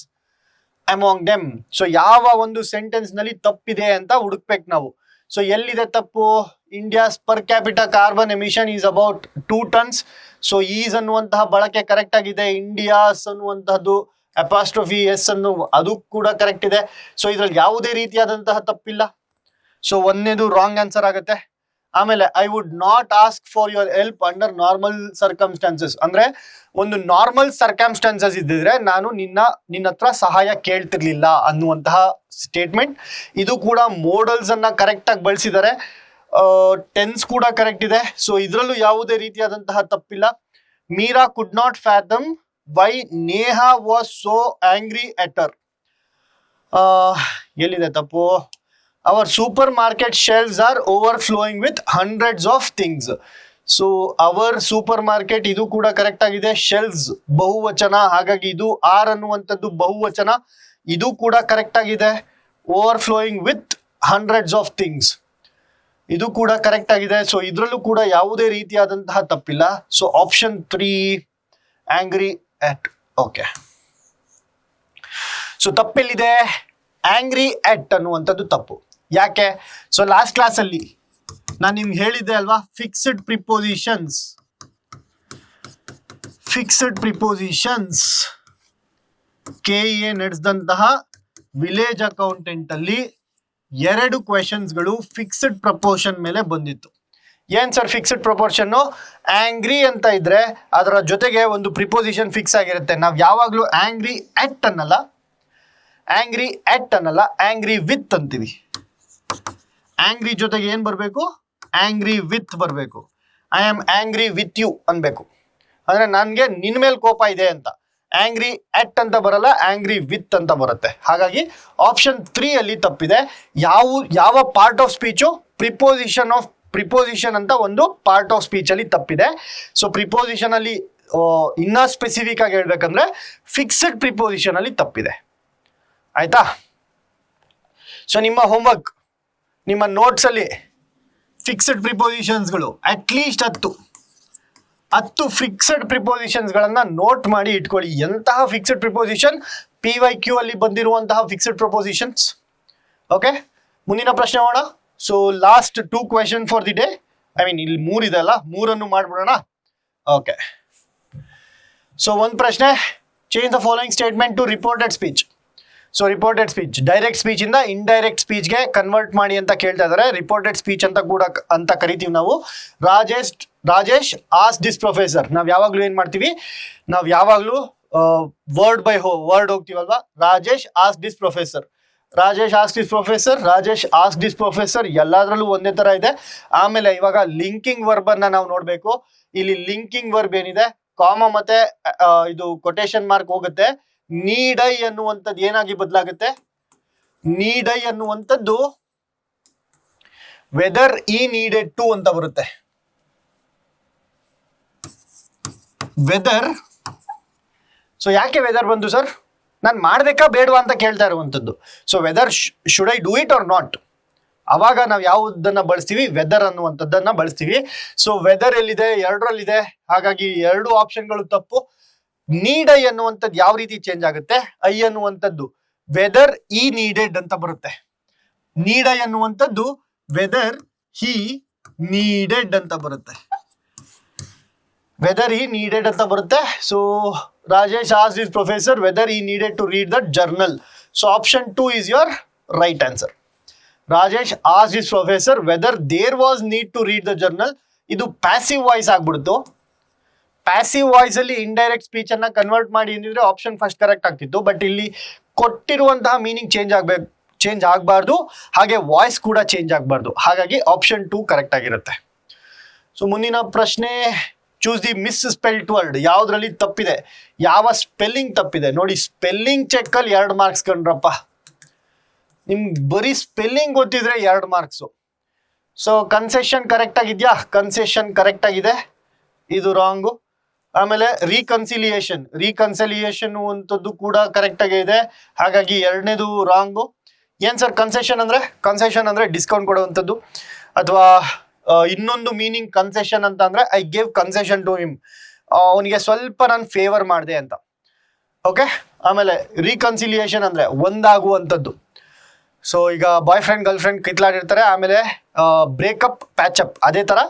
among them. So ಯಾವ ಒಂದು ಸೆಂಟೆನ್ಸ್ ನಲ್ಲಿ ತಪ್ಪಿದೆ ಅಂತ ಹುಡುಕ್ಬೇಕು ನಾವು. ಸೊ ಎಲ್ಲಿದೆ ತಪ್ಪು? India's per capita carbon emission is about 2 tons. So is ಅನ್ನುವಂತಹ ಬಳಕೆ ಕರೆಕ್ಟ್ ಆಗಿದೆ. ಇಂಡಿಯಾಸ್ ಅನ್ನುವಂತಹದ್ದು ಅಪಾಸ್ಟ್ರೋಫಿ ಎಸ್ ಅನ್ನು ಅದು ಕೂಡ ಕರೆಕ್ಟ್ ಇದೆ. ಸೊ ಇದ್ರಲ್ಲಿ ಯಾವುದೇ ರೀತಿಯಾದಂತಹ ತಪ್ಪಿಲ್ಲ. ಸೊ ಒಂದನೇದು ರಾಂಗ್ ಆನ್ಸರ್ ಆಗುತ್ತೆ. ಆಮೇಲೆ I would not ask for your help under normal circumstances, ಅಂದ್ರೆ ಒಂದು ನಾರ್ಮಲ್ ಸರ್ಕಮ್ಸ್ಟಾನ್ಸಸ್ ಇದ್ದಿದ್ರೆ ನಾನು ನಿನ್ನ ಹತ್ರ ಸಹಾಯ ಕೇಳ್ತಿರ್ಲಿಲ್ಲ ಅನ್ನುವಂತಹ ಸ್ಟೇಟ್ಮೆಂಟ್. ಇದು ಕೂಡ ಮೋಡಲ್ಸ್ ಅನ್ನ ಕರೆಕ್ಟ್ ಆಗಿ ಬಳಸಿದ್ದಾರೆ, ಟೆನ್ಸ್ ಕೂಡ ಕರೆಕ್ಟ್ ಇದೆ. ಸೊ ಇದರಲ್ಲೂ ಯಾವುದೇ ರೀತಿಯಾದಂತಹ ತಪ್ಪಿಲ್ಲ. Meera could not fathom why Neha was so angry at her. ಎಲ್ಲಿದೆ ತಪ್ಪು? Our super market shelves are overflowing with hundreds of things. So our super market ಇದು ಕೂಡ ಕರೆಕ್ಟ್ ಆಗಿದೆ. ಶೆಲ್ಸ್ ಬಹುವಚನ, ಹಾಗಾಗಿ ಇದು ಆರ್ ಅನ್ನುವಂಥದ್ದು ಬಹುವಚನ, ಇದು ಕೂಡ ಕರೆಕ್ಟ್ ಆಗಿದೆ. ಓವರ್ಫ್ಲೋಯಿಂಗ್ ವಿತ್ ಹಂಡ್ರೆಡ್ಸ್ ಆಫ್ ಥಿಂಗ್ಸ್, ಇದು ಕೂಡ ಕರೆಕ್ಟ್ ಆಗಿದೆ. ಸೊ ಇದರಲ್ಲೂ ಕೂಡ ಯಾವುದೇ ರೀತಿಯಾದಂತಹ ತಪ್ಪಿಲ್ಲ. So option 3 angry at. Okay, so ತಪ್ಪೆಲ್ಲಿದೆ? ಆಂಗ್ರಿ ಅಟ್ ಅನ್ನುವಂಥದ್ದು ತಪ್ಪು. ಯಾಕೆ? ಸೊ ಲಾಸ್ಟ್ ಕ್ಲಾಸ್ ಅಲ್ಲಿ ನಾನು ನಿಮ್ಗೆ ಹೇಳಿದ್ದೆ ಅಲ್ವಾ, ಫಿಕ್ಸ್ಡ್ ಪ್ರಿಪೋಸಿಷನ್ಸ್ KEA ನಡೆಸಿದಂತಹ ವಿಲೇಜ್ ಅಕೌಂಟೆಂಟ್ ಅಲ್ಲಿ 2 ಕ್ವೆಶನ್ಸ್ಗಳು ಫಿಕ್ಸ್ಡ್ ಪ್ರಪೋರ್ಷನ್ ಮೇಲೆ ಬಂದಿತ್ತು. ಏನ್ ಸರ್ ಫಿಕ್ಸ್ಡ್ ಪ್ರಪೋರ್ಷನ್? ಆಂಗ್ರಿ ಅಂತ ಇದ್ರೆ ಅದರ ಜೊತೆಗೆ ಒಂದು ಪ್ರಿಪೋಸಿಷನ್ ಫಿಕ್ಸ್ ಆಗಿರುತ್ತೆ. ನಾವು ಯಾವಾಗ್ಲೂ ಆಂಗ್ರಿ ಅಟ್ ಅನ್ನಲ್ಲ, ಆಂಗ್ರಿ ವಿತ್ ಅಂತೀವಿ. ಆಂಗ್ರಿ ಜೊತೆಗೆ ಏನ್ ಬರಬೇಕು? ಆಂಗ್ರಿ ವಿತ್ ಬರಬೇಕು. I am angry with you ಅನ್ಬೇಕು, ಅಂದ್ರೆ ನನ್ಗೆ ನಿನ್ ಮೇಲೆ ಕೋಪ ಇದೆ ಅಂತ. ಆಂಗ್ರಿ ಅಟ್ ಅಂತ ಬರಲ್ಲ, ಆಂಗ್ರಿ ವಿತ್ ಅಂತ ಬರುತ್ತೆ. ಹಾಗಾಗಿ ಆಪ್ಷನ್ 3 ಅಲ್ಲಿ ತಪ್ಪಿದೆ. ಯಾವ ಪಾರ್ಟ್ ಆಫ್ ಸ್ಪೀಚು? ಪ್ರಿಪೋಸಿಷನ್ ಅಂತ ಒಂದು ಪಾರ್ಟ್ ಆಫ್ ಸ್ಪೀಚ್ ಅಲ್ಲಿ ತಪ್ಪಿದೆ. ಸೊ ಪ್ರಿಪೋಸಿಷನ್ ಅಲ್ಲಿ ಇನ್ನ ಸ್ಪೆಸಿಫಿಕ್ ಆಗಿ ಹೇಳ್ಬೇಕಂದ್ರೆ ಫಿಕ್ಸ್ಡ್ ಪ್ರಿಪೋಸಿಷನ್ ಅಲ್ಲಿ ತಪ್ಪಿದೆ. ಆಯ್ತಾ? ಸೊ ನಿಮ್ಮ ಹೋಮ್ವರ್ಕ್, ನಿಮ್ಮ ನೋಟ್ಸ್ ಅಲ್ಲಿ ಫಿಕ್ಸ್ಡ್ ಪ್ರಿಪೋಸಿಷನ್ಸ್ಗಳು ಅಟ್ಲೀಸ್ಟ್ 10 ಫಿಕ್ಸ್ಡ್ ಪ್ರಿಪೋಸಿಷನ್ಸ್ಗಳನ್ನ ನೋಟ್ ಮಾಡಿ ಇಟ್ಕೊಳ್ಳಿ. ಎಂತಹ ಫಿಕ್ಸ್ಡ್ ಪ್ರಿಪೋಸಿಷನ್? PYQ ಅಲ್ಲಿ ಬಂದಿರುವಂತಹ ಫಿಕ್ಸ್ಡ್ ಪ್ರಪೋಸಿಷನ್ಸ್. ಓಕೆ, ಮುಂದಿನ ಪ್ರಶ್ನೆ ಮಾಡೋಣ. So last 2 question for the day. I mean ಇಲ್ಲಿ 3 ಇದೆ ಅಲ್ಲ, 3 ಮಾಡ್ಬಿಡೋಣ. ಓಕೆ, ಸೊ ಒಂದು ಪ್ರಶ್ನೆ, change the following statement to reported speech. So reported speech direct speech ಇಂದ ಇಂಡೈರೆಕ್ಟ್ ಸ್ಪೀಚ್ಗೆ ಕನ್ವರ್ಟ್ ಮಾಡಿ ಅಂತ ಕೇಳ್ತಾ ಇದ್ದಾರೆ. ರಿಪೋರ್ಟೆಡ್ ಸ್ಪೀಚ್ ಅಂತ ಕರಿತೀವಿ ನಾವು. Rajesh as this professor. ನಾವ್ ಯಾವಾಗ್ಲೂ ಏನ್ ಮಾಡ್ತೀವಿ? ನಾವ್ ಯಾವಾಗ್ಲೂ ವರ್ಡ್ ಬೈ ವರ್ಡ್ ಹೋಗ್ತೀವಲ್ವಾ? Rajesh as this professor, Rajesh as this professor ಎಲ್ಲಾದ್ರಲ್ಲೂ ಒಂದೇ ತರ ಇದೆ. ಆಮೇಲೆ ಇವಾಗ ಲಿಂಕಿಂಗ್ ವರ್ಬ್ ಅನ್ನ ನಾವು ನೋಡ್ಬೇಕು. ಇಲ್ಲಿ ಲಿಂಕಿಂಗ್ ವರ್ಬ್ ಏನಿದೆ, ಕಾಮ ಮತ್ತೆ ಇದು ಕೊಟೇಶನ್ ಮಾರ್ಕ್ ಹೋಗುತ್ತೆ. ನೀಡ್ ಐ ಅನ್ನುವಂಥದ್ದು ಏನಾಗಿ ಬದಲಾಗುತ್ತೆ? ನೀಡ್ ಐ ಅನ್ನುವಂಥದ್ದು ವೆದರ್ ಈ ನೀಡೆಡ್ ಟು ಅಂತ ಬರುತ್ತೆ. ವೆದರ್. ಸೊ ಯಾಕೆ ವೆದರ್ ಬಂತು ಸರ್? ನಾನು ಮಾಡ್ಬೇಕಾ ಬೇಡವಾ ಅಂತ ಕೇಳ್ತಾ ಇರುವಂಥದ್ದು. So whether should I do it or not? ಅವಾಗ ನಾವು ಯಾವುದನ್ನ ಬಳಸ್ತೀವಿ? ವೆದರ್ ಅನ್ನುವಂಥದ್ದನ್ನ ಬಳಸ್ತೀವಿ. ಸೊ ವೆದರ್ ಎಲ್ಲಿದೆ? 2ರಲ್ಲಿದೆ. ಹಾಗಾಗಿ 2 ಆಪ್ಷನ್ಗಳು ತಪ್ಪು. ನೀಡ್ ಐ ಅನ್ನುವಂಥದ್ದು ಯಾವ ರೀತಿ ಚೇಂಜ್ ಆಗುತ್ತೆ? ಐ ಅನ್ನುವಂಥದ್ದು ವೆದರ್ ಈ ನೀಡೆಡ್ ಅಂತ ಬರುತ್ತೆ. ನೀಡ್ ಐ ಅನ್ನುವಂಥದ್ದು ವೆದರ್ ಹಿ ನೀಡೆಡ್ ಅಂತ ಬರುತ್ತೆ. ವೆದರ್ ಈ ನೀಡೆಡ್ ಅಂತ ಬರುತ್ತೆ. So Rajesh asked his professor whether ಈ needed to read the journal. So option 2 is your right answer. Rajesh asked his professor whether there was need to read the journal. ಇದು ಪ್ಯಾಸಿವ್ ವಾಯ್ಸ್ ಆಗ್ಬಿಡ್ತು. ಪ್ಯಾಸಿವ್ ವಾಯ್ಸ್ ಅಲ್ಲಿ ಇಂಡೈರೆಕ್ಟ್ ಸ್ಪೀಚ್ ಅನ್ನ ಕನ್ವರ್ಟ್ ಮಾಡಿ ಅಂದಿದ್ರೆ ಆಪ್ಷನ್ ಫಸ್ಟ್ ಕರೆಕ್ಟ್ ಆಗ್ತಿತ್ತು. ಬಟ್ ಇಲ್ಲಿ ಕೊಟ್ಟಿರುವಂತಹ ಮೀನಿಂಗ್ ಚೇಂಜ್ ಆಗಬಾರ್ದು, ಹಾಗೆ ವಾಯ್ಸ್ ಕೂಡ ಚೇಂಜ್ ಆಗಬಾರ್ದು. ಹಾಗಾಗಿ ಆಪ್ಷನ್ 2 ಕರೆಕ್ಟ್ ಆಗಿರುತ್ತೆ. ಸೊ ಮುಂದಿನ ಪ್ರಶ್ನೆ, choose the miss spelt word. ಯಾವ್ದ್ರಲ್ಲಿ ತಪ್ಪಿದೆ? ಯಾವ ಸ್ಪೆಲ್ಲಿಂಗ್ ತಪ್ಪಿದೆ? ನೋಡಿ, ಸ್ಪೆಲ್ಲಿಂಗ್ ಚೆಕ್ ಅಲ್ಲಿ 2 ಮಾರ್ಕ್ಸ್ ಕಂಡ್ರಪ್ಪ. ನಿಮ್ಗೆ ಬರೀ ಸ್ಪೆಲ್ಲಿಂಗ್ ಗೊತ್ತಿದ್ರೆ 2 ಮಾರ್ಕ್ಸು. ಸೊ ಕನ್ಸೆಷನ್ ಕರೆಕ್ಟ್ ಆಗಿದ್ಯಾ? ಕನ್ಸೆಷನ್ ಕರೆಕ್ಟ್ ಆಗಿದೆ, ಇದು ರಾಂಗು. ಆಮೇಲೆ ರೀಕನ್ಸಿಲಿಯೇಷನ್ ಅಂತದ್ದು ಕೂಡ ಕರೆಕ್ಟ್ ಆಗಿದೆ, ಹಾಗಾಗಿ 2ನೇದು ರಾಂಗು. ಏನ್ ಸರ್ ಕನ್ಸೆಷನ್ ಅಂದ್ರೆ ಡಿಸ್ಕೌಂಟ್ ಕೊಡುವಂಥದ್ದು, ಅಥವಾ ಇನ್ನೊಂದು ಮೀನಿಂಗ್ ಕನ್ಸೆಷನ್ ಅಂತ ಅಂದ್ರೆ I gave concession to him, ಅವನಿಗೆ ಸ್ವಲ್ಪ ನಾನು ಫೇವರ್ ಮಾಡಿದೆ ಅಂತ. ಓಕೆ, ಆಮೇಲೆ ರೀಕನ್ಸಿಲಿಯೇಷನ್ ಅಂದ್ರೆ ಒಂದಾಗುವಂಥದ್ದು. ಸೊ ಈಗ ಬಾಯ್ ಫ್ರೆಂಡ್ ಗರ್ಲ್ ಫ್ರೆಂಡ್ ಕಿತ್ಲಾಡಿರ್ತಾರೆ, ಆಮೇಲೆ ಬ್ರೇಕಪ್ ಪ್ಯಾಚಪ್, ಅದೇ ತರ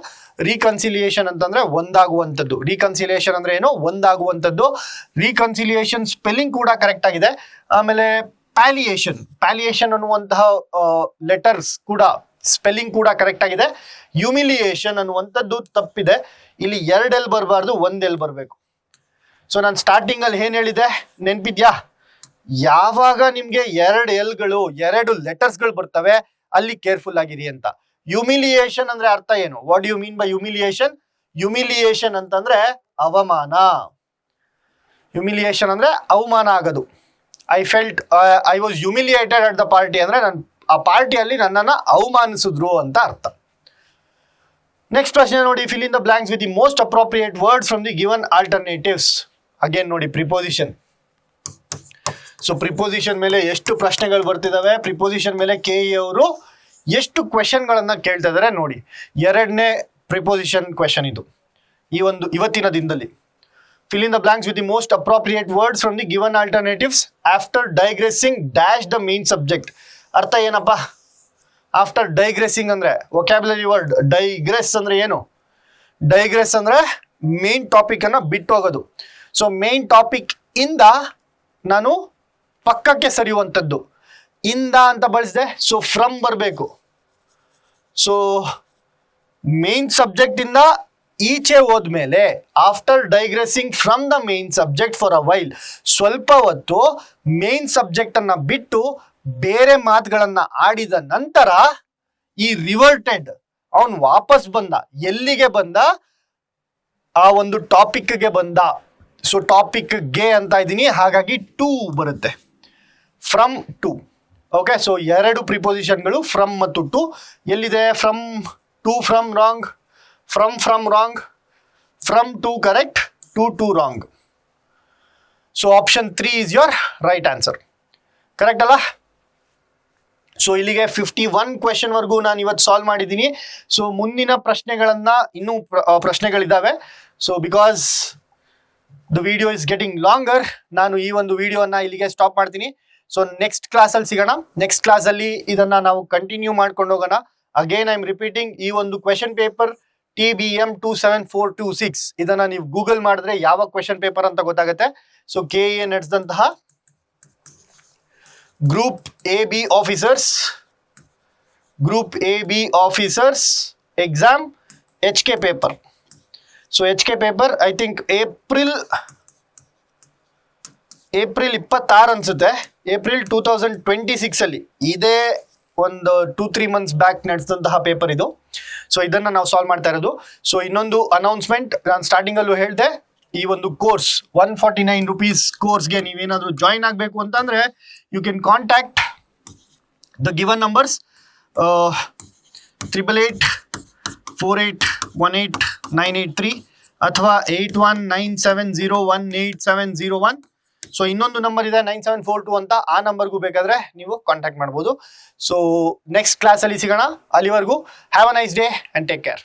ರೀಕನ್ಸಿಲಿಯೇಷನ್ ಅಂತಂದ್ರೆ ಒಂದಾಗುವಂಥದ್ದು. ರೀಕನ್ಸಿಲಿಯೇಷನ್ ಅಂದ್ರೆ ಏನು? ಒಂದಾಗುವಂಥದ್ದು. ರೀಕನ್ಸಿಲಿಯೇಷನ್ ಸ್ಪೆಲ್ಲಿಂಗ್ ಕೂಡ ಕರೆಕ್ಟ್ ಆಗಿದೆ. ಆಮೇಲೆ ಪ್ಯಾಲಿಯೇಷನ್ ಅನ್ನುವಂತಹ ಲೆಟರ್ಸ್ ಕೂಡ ಸ್ಪೆಲ್ಲಿಂಗ್ ಕೂಡ ಕರೆಕ್ಟ್ ಆಗಿದೆ. ಹ್ಯೂಮಿಲಿಯೇಷನ್ ಅನ್ನುವಂಥದ್ದು ತಪ್ಪಿದೆ. ಇಲ್ಲಿ 2 L ಬರಬಾರ್ದು, 1 L ಬರಬೇಕು. ಸೊ ನಾನು ಸ್ಟಾರ್ಟಿಂಗ್ ಅಲ್ಲಿ ಏನ್ ಹೇಳಿದೆ ನೆನ್ಪಿದ್ಯಾ? ಯಾವಾಗ ನಿಮ್ಗೆ 2 Lಗಳು 2 ಲೆಟರ್ಸ್ಗಳು ಬರ್ತವೆ ಅಲ್ಲಿ ಕೇರ್ಫುಲ್ ಆಗಿರಿ ಅಂತ. ಹ್ಯೂಮಿಲಿಯೇಷನ್ ಅಂದ್ರೆ ಅರ್ಥ ಏನು? What you mean by humiliation? Humiliation ಅಂತಂದ್ರೆ ಅವಮಾನ. ಹ್ಯೂಮಿಲಿಯೇಷನ್ ಅಂದ್ರೆ ಅವಮಾನ ಆಗೋದು. I was humiliated at the party ಅಂದ್ರೆ ಆ ಪಾರ್ಟಿಯಲ್ಲಿ ನನ್ನನ್ನು ಅವಮಾನಿಸಿದ್ರು ಅಂತ ಅರ್ಥ. ನೆಕ್ಸ್ಟ್ ಪ್ರಶ್ನೆ ನೋಡಿ, fill in the blanks with the most appropriate words from the given alternatives. Again ನೋಡಿ ಪ್ರಿಪೋಸಿಷನ್. ಸೊ ಪ್ರಿಪೋಸಿಷನ್ ಮೇಲೆ ಎಷ್ಟು ಪ್ರಶ್ನೆಗಳು ಬರ್ತಿದಾವೆ, ಪ್ರಿಪೋಸಿಷನ್ ಮೇಲೆ KE ಅವರು ಎಷ್ಟು ಕ್ವೆಶನ್ಗಳನ್ನ ಕೇಳ್ತಾ ಇದಾರೆ ನೋಡಿ. 2ನೇ ಪ್ರಿಪೋಸಿಷನ್ ಕ್ವೆಶನ್ ಇದು ಇವತ್ತಿನ ದಿನದಲ್ಲಿ. Fill in the blanks with the most appropriate words from the given alternatives after digressing dash the main subject. ಅರ್ಥ ಏನಪ್ಪ? ಆಫ್ಟರ್ ಡೈಗ್ರೆಸಿಂಗ್ ಅಂದ್ರೆ ವೊಕ್ಯಾಬ್ಯುಲರಿ ವರ್ಡ್. ಡೈಗ್ರೆಸ್ ಅಂದ್ರೆ ಏನು? ಡೈಗ್ರೆಸ್ ಅಂದ್ರೆ ಮೇನ್ ಟಾಪಿಕ್ ಅನ್ನ ಬಿಟ್ಟು ಹೋಗೋದು. ಸೊ ಮೇನ್ ಟಾಪಿಕ್ ಇಂದ ನಾನು ಪಕ್ಕಕ್ಕೆ ಸರಿಯುವಂಥದ್ದು. ಇಂದ ಅಂತ ಬಳಸಿದೆ, ಸೊ ಫ್ರಮ್ ಬರಬೇಕು. ಸೊ ಮೇನ್ ಸಬ್ಜೆಕ್ಟ್ ಇಂದ ಈಚೆ ಹೋದ್ಮೇಲೆ after digressing from the main subject for a while, ಸ್ವಲ್ಪ ಹೊತ್ತು ಮೇನ್ ಸಬ್ಜೆಕ್ಟ್ ಅನ್ನ ಬಿಟ್ಟು ಬೇರೆ ಮಾತುಗಳನ್ನ ಆಡಿದ ನಂತರ ಈ ರಿವರ್ಟೆಡ್ ಅವನ್ ವಾಪಸ್ ಬಂದ. ಎಲ್ಲಿಗೆ ಬಂದ? ಆ ಒಂದು ಟಾಪಿಕ್ಗೆ ಬಂದ. ಸೊ ಟಾಪಿಕ್ಗೆ ಅಂತ ಇದ್ದೀನಿ, ಹಾಗಾಗಿ ಟು ಬರುತ್ತೆ. From to. ಓಕೆ, ಸೊ 2 ಪ್ರಿಪೋಸಿಷನ್ಗಳು ಫ್ರಮ್ ಮತ್ತು ಟು. ಎಲ್ಲಿದೆ? From to from wrong, from wrong, from to correct, to wrong. So option 3 is your right answer. Correct ಅಲ್ಲ? ಸೊ ಇಲ್ಲಿಗೆ 51 ಕ್ವೆಶನ್ ವರ್ಗೂ ನಾನು ಇವತ್ತು ಸಾಲ್ವ್ ಮಾಡಿದ್ದೀನಿ. ಸೊ ಮುಂದಿನ ಪ್ರಶ್ನೆಗಳನ್ನ ಇನ್ನೂ ಪ್ರಶ್ನೆಗಳಿದ್ದಾವೆ. So because the video is getting longer, ನಾನು ಈ ಒಂದು ವಿಡಿಯೋನ ಇಲ್ಲಿಗೆ ಸ್ಟಾಪ್ ಮಾಡ್ತೀನಿ. ಸೊ ನೆಕ್ಸ್ಟ್ ಕ್ಲಾಸಲ್ಲಿ ಸಿಗೋಣ. ನೆಕ್ಸ್ಟ್ ಕ್ಲಾಸಲ್ಲಿ ಇದನ್ನ ನಾವು ಕಂಟಿನ್ಯೂ ಮಾಡ್ಕೊಂಡು ಹೋಗೋಣ. ಅಗೇನ್ ಐ ಆಮ್ ರಿಪೀಟಿಂಗ್, ಈ ಒಂದು ಕ್ವೆಶನ್ ಪೇಪರ್ TBM 27426 ಇದನ್ನ ನೀವು ಗೂಗಲ್ ಮಾಡಿದ್ರೆ ಯಾವ ಕ್ವೆಶನ್ ಪೇಪರ್ ಅಂತ ಗೊತ್ತಾಗುತ್ತೆ. ಸೊ KE ನಡೆಸಿದಂತಹ group AB officers exam HK paper. So HK paper I think April 26 ಅನ್ಸುತ್ತೆ, ಏಪ್ರಿಲ್ 2026 ಅಲ್ಲಿ. ಇದೇ ಒಂದು 2-3 ಮಂತ್ಸ್ ಬ್ಯಾಕ್ ನಡೆಸಿದಂತಹ ಪೇಪರ್ ಇದು. ಸೊ ಇದನ್ನ ನಾವು ಸಾಲ್ವ್ ಮಾಡ್ತಾ ಇರೋದು. ಸೊ ಇನ್ನೊಂದು ಅನೌನ್ಸ್ಮೆಂಟ್, ನಾನು ಸ್ಟಾರ್ಟಿಂಗ್ ಅಲ್ಲೂ ಹೇಳಿದೆ, ಈ ಒಂದು ಕೋರ್ಸ್ 149 rupees ಕೋರ್ಸ್ಗೆ ನೀವೇನಾದ್ರೂ ಜಾಯಿನ್ ಆಗಬೇಕು ಅಂತಂದ್ರೆ you can contact the given numbers 8884818983 ಅಥವಾ 8197018701. ಸೊ ಇನ್ನೊಂದು ನಂಬರ್ ಇದೆ 9742 ಅಂತ, ಆ ನಂಬರ್ಗೂ ಬೇಕಾದ್ರೆ ನೀವು ಕಾಂಟ್ಯಾಕ್ಟ್ ಮಾಡ್ಬೋದು. ಸೊ ನೆಕ್ಸ್ಟ್ ಕ್ಲಾಸಲ್ಲಿ ಸಿಗೋಣ. ಅಲ್ಲಿವರೆಗೂ have a nice day and take care.